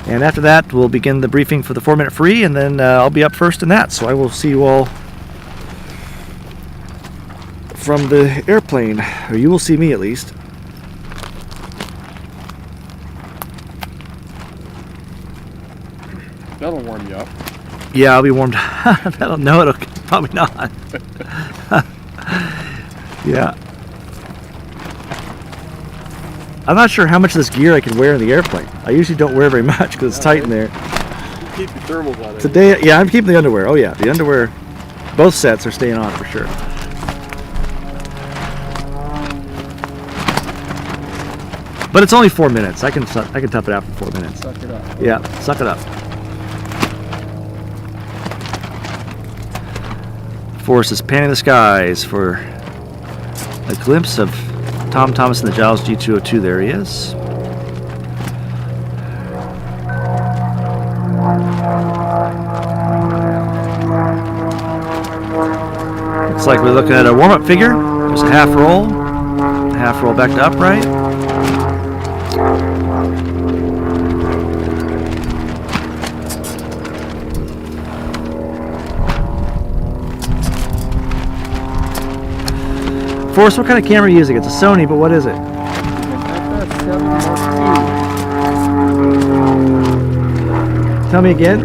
And after that, we'll begin the briefing for the 4-minute free, and then I'll be up first in that. So I will see you all from the airplane, or you will see me at least. That'll warm you up. Yeah, I'll be warmed. No, it'll probably not. Yeah. I'm not sure how much of this gear I can wear in the airplane. I usually don't wear very much because it's tight in there. Keep your thermals on. Today, yeah, I'm keeping the underwear. Oh yeah, the underwear, both sets are staying on for sure. But it's only 4 minutes. I can tough it out for 4 minutes. Suck it up. Yeah, suck it up. Force is panning the skies for a glimpse of Tom Thomason, the Giles G202. There he is. Looks like we're looking at a warm-up figure. There's a half roll back to upright. Forrest, what kind of camera are you using? It's a Sony, but what is it? Tell me again.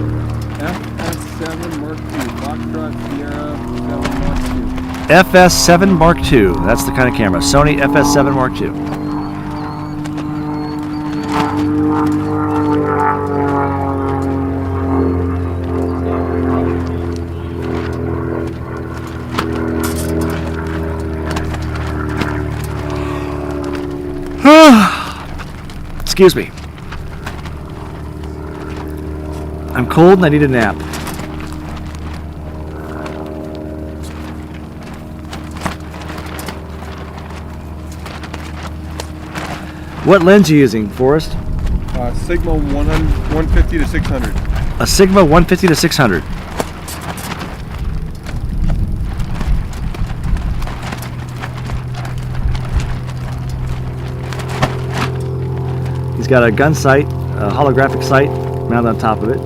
FS7 Mark II. Foxtrot Sierra 7 Mark II. FS7 Mark II. That's the kind of camera. Sony FS7 Mark II. Excuse me. I'm cold and I need a nap. What lens are you using, Forrest? Sigma 150 to 600. A Sigma 150 to 600. He's got a gun sight, a holographic sight mounted on top of it,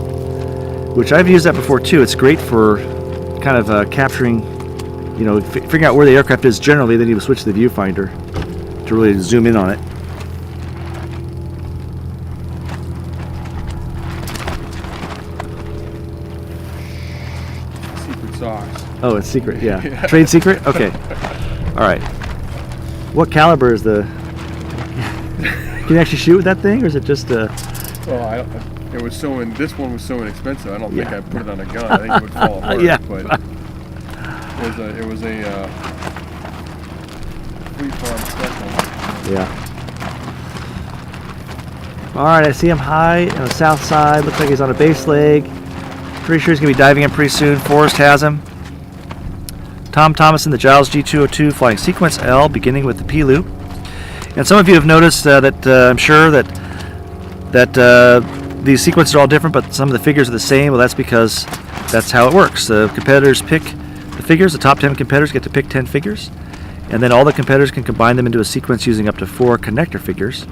which I've used that before too. It's great for kind of capturing, you know, figuring out where the aircraft is generally. Then you switch to the viewfinder to really zoom in on it. Secret sauce. Oh, it's secret, yeah. Trade secret? Okay. All right. What caliber is the... Can you actually shoot with that thing, or is it just a... Well, this one was so inexpensive, I don't think I put it on a gun. I think it would fall apart. Yeah. But it was a free-form special. Yeah. All right, I see him high on the south side. Looks like he's on a base leg. Pretty sure he's going to be diving in pretty soon. Forrest has him. Tom Thomason, the Giles G202, flying sequence L, beginning with the P-loop. And some of you have noticed that I'm sure that these sequences are all different, but some of the figures are the same. Well, that's because that's how it works. The competitors pick the figures. The top 10 competitors get to pick 10 figures, and then all the competitors can combine them into a sequence using up to 4 connector figures,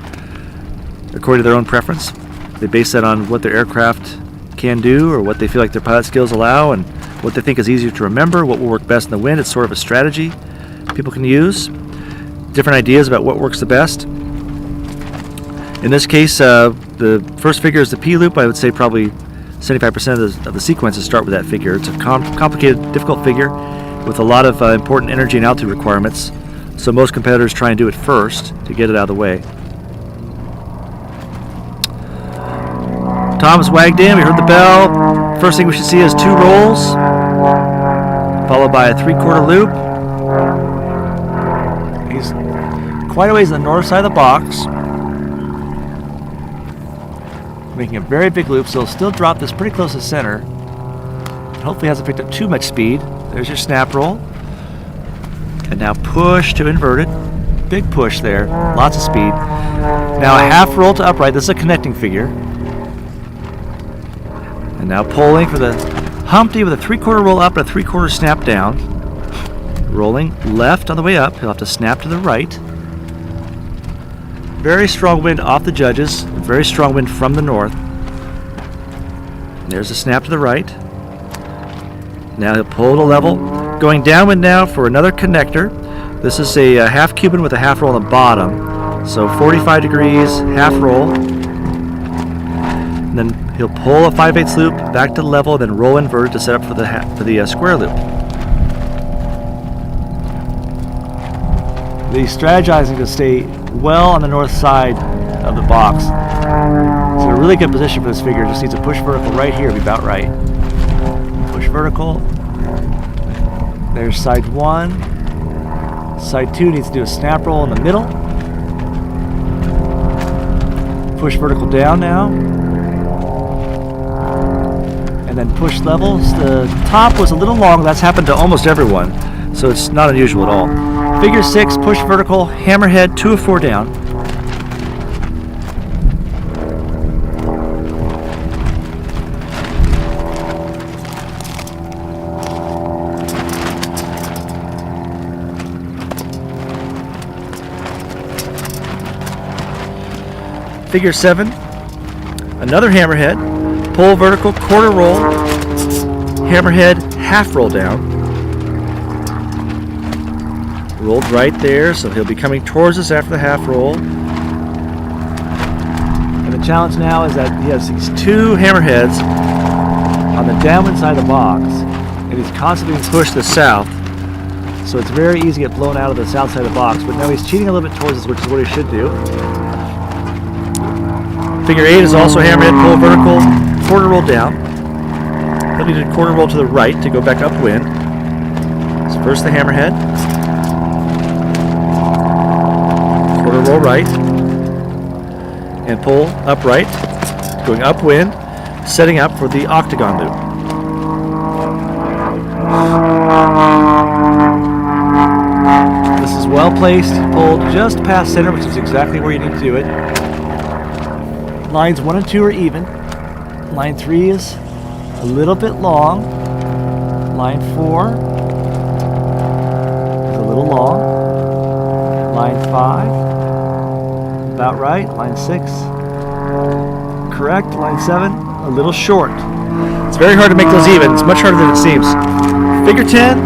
according to their own preference. They base that on what their aircraft can do, or what they feel like their pilot skills allow, and what they think is easier to remember, what will work best in the wind. It's sort of a strategy people can use. Different ideas about what works the best. In this case, the first figure is the P-loop. I would say probably 75% of the sequences start with that figure. It's a complicated, difficult figure with a lot of important energy and altitude requirements So most competitors try and do it first to get it out of the way. Tom's wagged in, we heard the bell. First thing we should see is 2 rolls, followed by a 3/4 loop. He's quite a ways on the north side of the box, making a very big loop, so he'll still drop this pretty close to center. Hopefully hasn't picked up too much speed. There's your snap roll. And now push to inverted. Big push there, lots of speed. Now a half roll to upright, this is a connecting figure. And now pulling for the Humpty with a 3/4 roll up and a 3/4 snap down. Rolling left on the way up, he'll have to snap to the right. Very strong wind off the judges, very strong wind from the north. There's a snap to the right. Now he'll pull to level. Going downwind now for another connector. This is a half Cuban with a half roll on the bottom. So 45 degrees, half roll. And then he'll pull a 5/8 loop back to level, then roll inverted to set up for the square loop. He's strategizing to stay well on the north side of the box. It's in a really good position for this figure. Just needs to push vertical right here, be about right. Push vertical. There's side 1. Side 2 needs to do a snap roll in the middle. Push vertical down now. And then push levels. The top was a little long. That's happened to almost everyone, so it's not unusual at all. Figure 6, push vertical, hammerhead, 2 of 4 down. Figure 7, another hammerhead, pull vertical, 1/4 roll, hammerhead, half roll down. Rolled right there, so he'll be coming towards us after the half roll. And the challenge now is that he has these 2 hammerheads on the downwind side of the box, and he's constantly being pushed to the south, so it's very easy to get blown out of the south side of the box, but now he's cheating a little bit towards us, which is what he should do. Figure 8 is also hammerhead, pull vertical, 1/4 roll down. Then he did 1/4 roll to the right to go back upwind. So first the hammerhead, 1/4 roll right, and pull upright, going upwind, setting up for the octagon loop. This is well placed, pulled just past center, which is exactly where you need to do it. Lines 1 and 2 are even. Line 3 is a little bit long. Line 4 is a little long. Line 5, about right. Line 6, correct. Line 7, a little short. It's very hard to make those even. It's much harder than it seems. Figure 10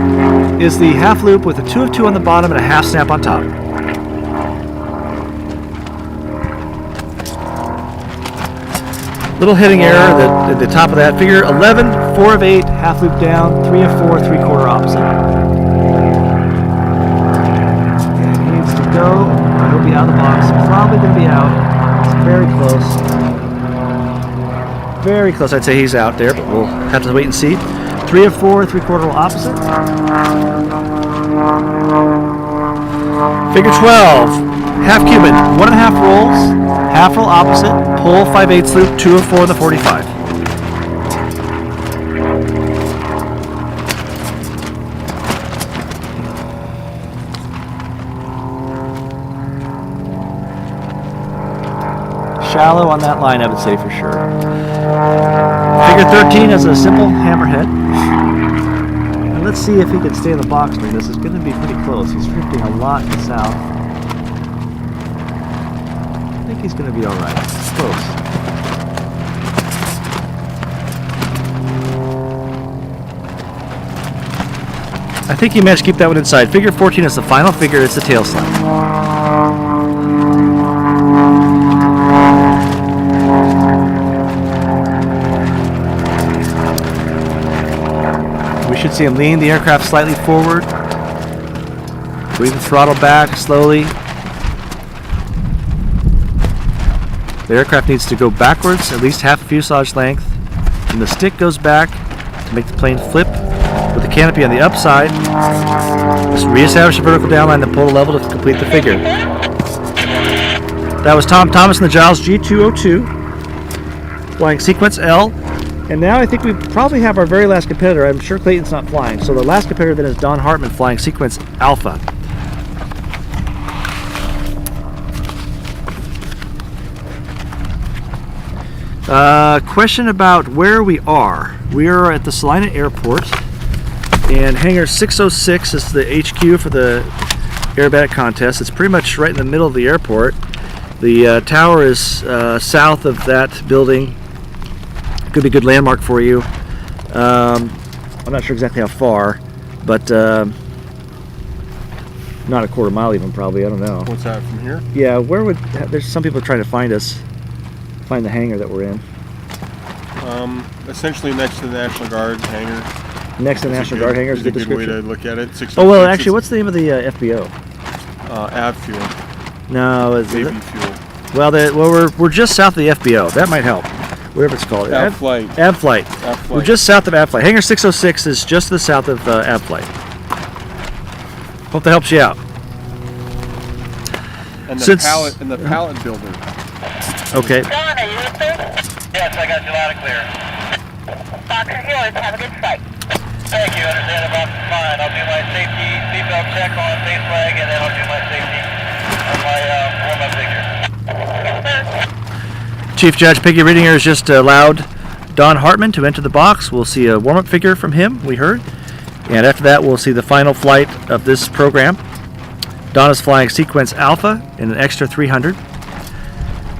is the half loop with a 2 of 2 on the bottom and a half snap on top. Little heading error at the top of that. Figure 11, 4 of 8, half loop down, 3 of 4, 3/4 opposite. And he needs to go. He'll be out of the box. Probably going to be out. It's very close. Very close. I'd say he's out there, but we'll have to wait and see. 3 of 4, 3/4 opposite. Figure 12, half Cuban, 1.5 rolls. Half roll opposite, pull 5/8 loop, 2 of 4 in the 45. Shallow on that line, I would say for sure. Figure 13 is a simple hammerhead. And let's see if he can stay in the box during this. It's going to be pretty close. He's drifting a lot to the south. I think he's going to be all right. It's close. I think he managed to keep that one inside. Figure 14 is the final figure. It's the tail slide. We should see him lean the aircraft slightly forward. So we can throttle back slowly. The aircraft needs to go backwards, at least half a fuselage length. And the stick goes back to make the plane flip with the canopy on the upside. Just reestablish the vertical downline, then pull the level to complete the figure. That was Thomason, the Giles G202, flying sequence L. And now I think we probably have our very last competitor. I'm sure Clayton's not flying. So the last competitor then is Don Hartman flying sequence Alpha. Question about where we are. We are at the Salina Airport, and hangar 606 is the HQ for the aerobatic contest. It's pretty much right in the middle of the airport. The tower is south of that building. Could be a good landmark for you. I'm not sure exactly how far, but not a quarter mile even, probably. I don't know. What's that from here? Yeah, where would... There's some people trying to find us, find the hangar that we're in. Essentially next to the National Guard hangar. Next to the National Guard hangar is a good way description. to look at it. Oh, well, actually, what's the name of the FBO? Av fuel. No, is Baby it? fuel. Well, we're just south of the FBO. That might help. Whatever it's called. Av flight. Av flight. Av flight. We're just south of Av flight. Hangar 606 is just to the south of Av flight. Hope that helps you out. And the pallet builder. Okay. John, are you with me? Yes, I got you loud and clear. Boxer yours, have a good flight. Thank you, understand the box is fine. I'll do my safety seatbelt check on base flag, and then I'll do my safety on my warm-up figure. Chief Judge Piggy Riedinger has just allowed Don Hartman to enter the box. We'll see a warm-up figure from him, we heard. And after that, we'll see the final flight of this program. Don is flying sequence Alpha in an extra 300.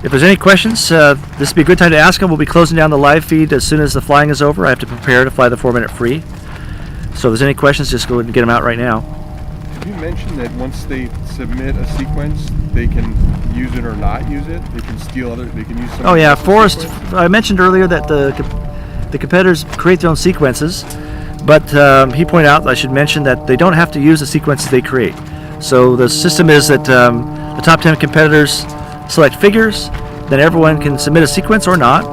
If there's any questions, this would be a good time to ask them. We'll be closing down the live feed as soon as the flying is over. I have to prepare to fly the 4-minute free. So if there's any questions, just go ahead and get them out right now. Have you mentioned that once they submit a sequence, they can use it or not use it? They can steal other. They can use. Oh yeah, Forrest. I mentioned earlier that the competitors create their own sequences, but he pointed out I should mention that they don't have to use the sequences they create. So the system is that the top 10 competitors select figures, then everyone can submit a sequence or not,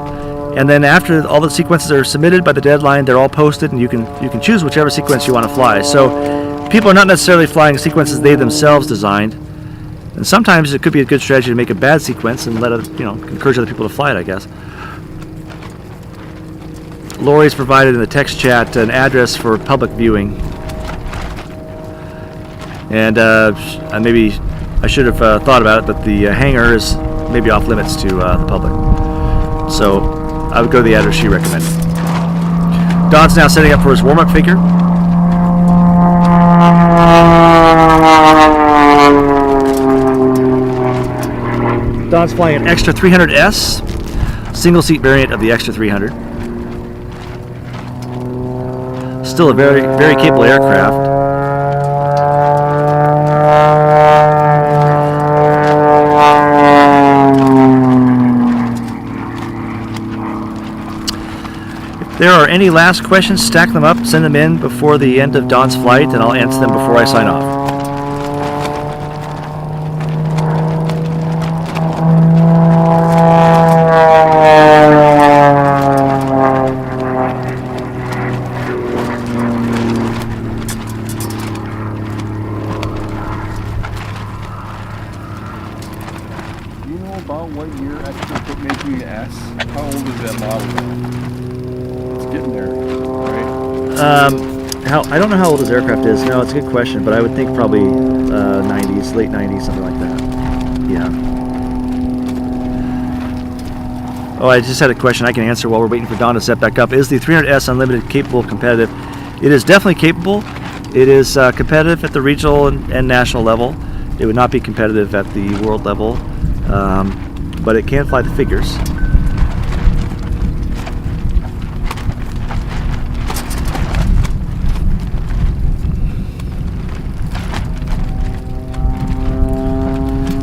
and then after all the sequences are submitted by the deadline, they're all posted, and you can choose whichever sequence you want to fly. So people are not necessarily flying sequences they themselves designed, and sometimes it could be a good strategy to make a bad sequence and encourage other people to fly it, I guess. Lori's provided in the text chat an address for public viewing, and maybe I should have thought about it, but the hangar is maybe off limits to the public. So I would go to the address she recommended. Don's now setting up for his warm-up figure. Don's flying an Extra 300S, single-seat variant of the Extra 300. Still a very, very capable aircraft. If there are any last questions, stack them up, send them in before the end of Don's flight, and I'll answer them before I sign off. Do you know about what year Extra put making the S? How old is that model? Getting there, right? I don't know how old his aircraft is. No, it's a good question, but I would think probably 90s, late 90s, something like that. Yeah. Oh, I just had a question I can answer while we're waiting for Don to set back up. Is the 300S Unlimited capable competitive? It is definitely capable. It is competitive at the regional and national level. It would not be competitive at the world level, but it can fly the figures.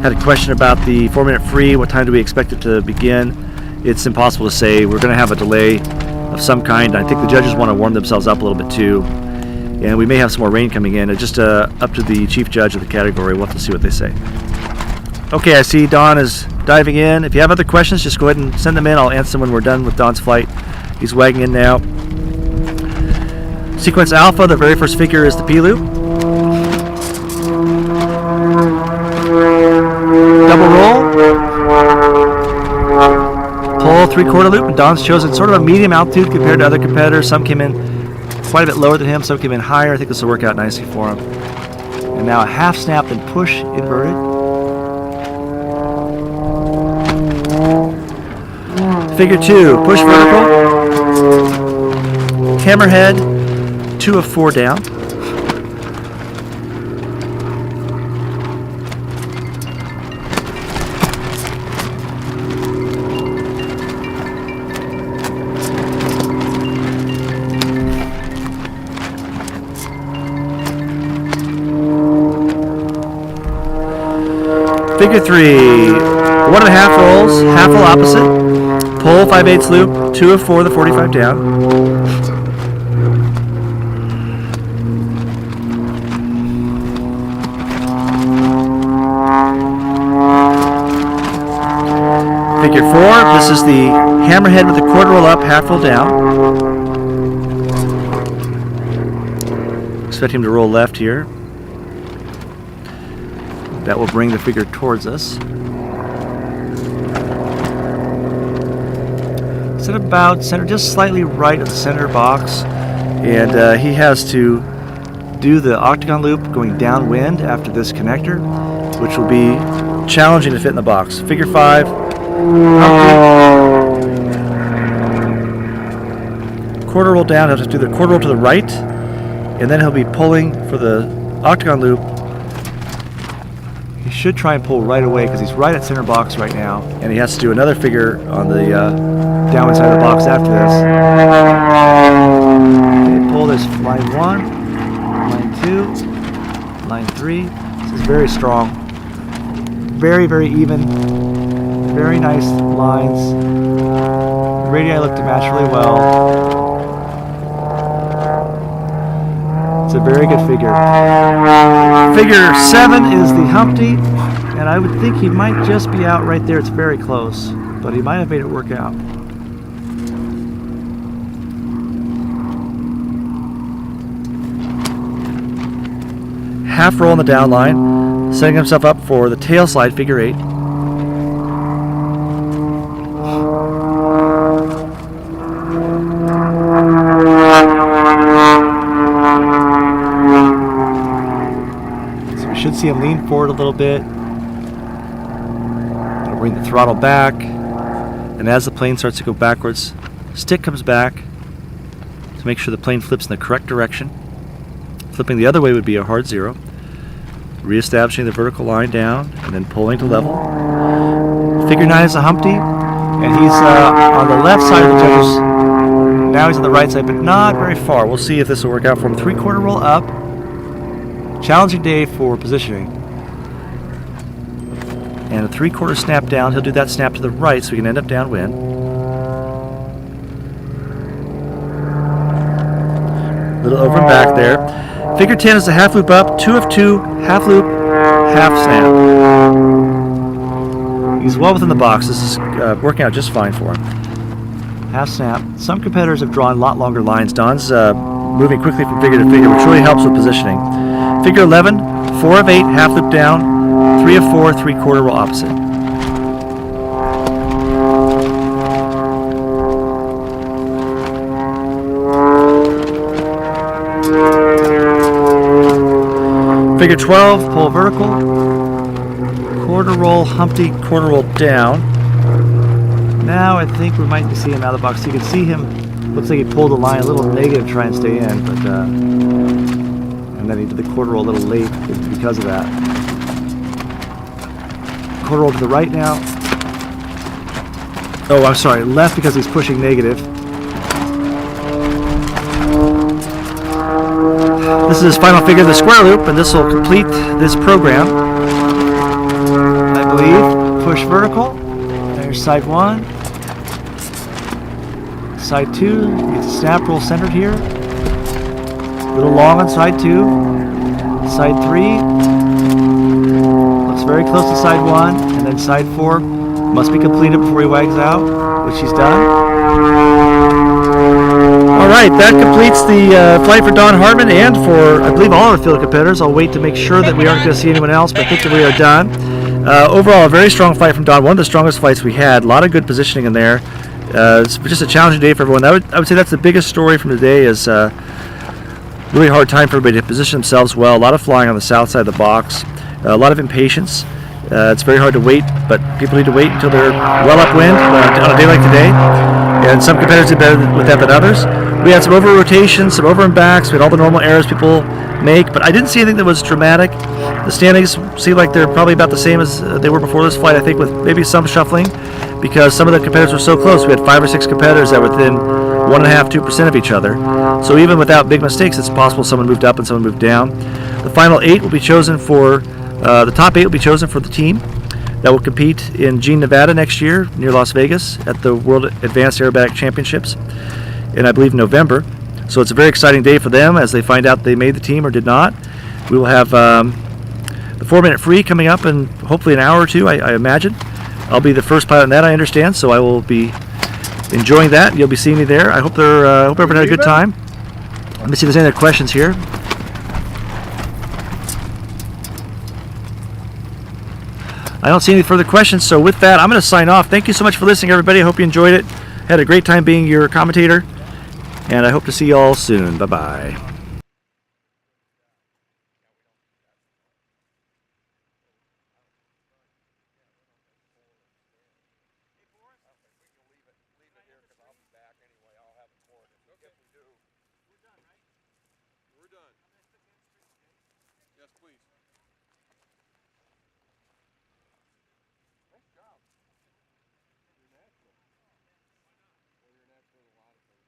Had a question about the 4-minute free. What time do we expect it to begin? It's impossible to say. We're going to have a delay of some kind. I think the judges want to warm themselves up a little bit too. and we may have some more rain coming in. It's just up to the chief judge of the category. We'll have to see what they say. Okay, I see Don is diving in. If you have other questions, just go ahead and send them in. I'll answer them when we're done with Don's flight. He's wagging in now. Sequence Alpha, the very first figure is the P-loop. Double roll. Pull 3/4 loop, and Don's chosen sort of a medium altitude compared to other competitors. Some came in quite a bit lower than him, some came in higher. I think this will work out nicely for him. And now a half snap, then push inverted. Figure 2, push vertical. Hammerhead, 2 of 4 down. Figure 3, 1 1/2 rolls, half roll opposite, pull 5/8 loop, 2 of 4, the 45 down. Figure 4, this is the hammerhead with the 1/4 roll up, half roll down. Expect him to roll left here. That will bring the figure towards us. Set about center, just slightly right of the center box. And he has to do the octagon loop going downwind after this connector, which will be challenging to fit in the box. Figure 5. 1/4 roll down, he'll have to do the 1/4 roll to the right, and then he'll be pulling for the octagon loop. He should try and pull right away because he's right at center box right now, and he has to do another figure on the downwind side of the box after this. Okay, pull this line 1, line 2, line 3. This is very strong. Very, very even. Very nice lines. The radii look to match really well. It's a very good figure. Figure 7 is the Humpty, and I would think he might just be out right there. It's very close, but he might have made it work out. Half roll on the down line, setting himself up for the tail slide, figure 8. Should see him lean forward a little bit. It'll bring the throttle back, and as the plane starts to go backwards, stick comes back to make sure the plane flips in the correct direction. Flipping the other way would be a hard 0. Reestablishing the vertical line down, and then pulling to level. Figure 9 is a Humpty, and he's on the left side of the judges. Now he's on the right side, but not very far. We'll see if this will work out for him. 3/4 roll up. Challenging day for positioning. And a 3/4 snap down. He'll do that snap to the right so we can end up downwind. A little over and back there. Figure 10 is the half loop up, 2 of 2, half loop, half snap. He's well within the box. This is working out just fine for him. Half snap. Some competitors have drawn a lot longer lines. Don's moving quickly from figure to figure, which really helps with positioning. Figure 11, 4 of 8, half loop down, 3 of 4, 3/4 roll opposite. Figure 12, pull vertical, 1/4 roll, Humpty, 1/4 roll down. Now I think we might see him out of the box. You can see him, looks like he pulled the line a little negative to try and stay in, but and then he did the 1/4 roll a little late because of that. 1/4 roll to the right now. Oh, I'm sorry, left because he's pushing negative. This is his final figure, the square loop, and this will complete this program, I believe. Push vertical. There's side 1. Side 2. Gets a snap roll centered here. A little long on side 2. Side 3 looks very close to side 1, and then side 4 must be completed before he wags out, which he's done. All right, that completes the flight for Don Hartman and for, I believe, all our field competitors. I'll wait to make sure that we aren't going to see anyone else, but I think that we are done. Overall, a very strong flight from Don. One of the strongest flights we had. A lot of good positioning in there. It's just a challenging day for everyone. I would say that's the biggest story from today is really hard time for everybody to position themselves well. A lot of flying on the south side of the box. A lot of impatience. It's very hard to wait, but people need to wait until they're well upwind on a day like today. And some competitors did better with that than others. We had some over rotations, some over and backs. We had all the normal errors people make, but I didn't see anything that was dramatic. The standings seem like they're probably about the same as they were before this flight, I think, with maybe some shuffling, because some of the competitors were so close. We had 5 or 6 competitors that were within 1.5–2% of each other. So even without big mistakes, it's possible someone moved up and someone moved down. The final 8 will be chosen for, the top 8 will be chosen for the team that will compete in Jean, Nevada next year near Las Vegas at the World Advanced Aerobatic Championships in, I believe, November. So it's a very exciting day for them as they find out they made the team or did not. We will have the 4-minute free coming up in hopefully an hour or two, I imagine. I'll be the first pilot in that, I understand, so I will be enjoying that. You'll be seeing me there. I hope hope everyone had a good time. Let me see if there's any other questions here. I don't see any further questions, so with that, I'm going to sign off. Thank you so much for listening, everybody. I hope you enjoyed it. Had a great time being your commentator, and I hope to see you all soon. Bye-bye. We're done. Yes, please.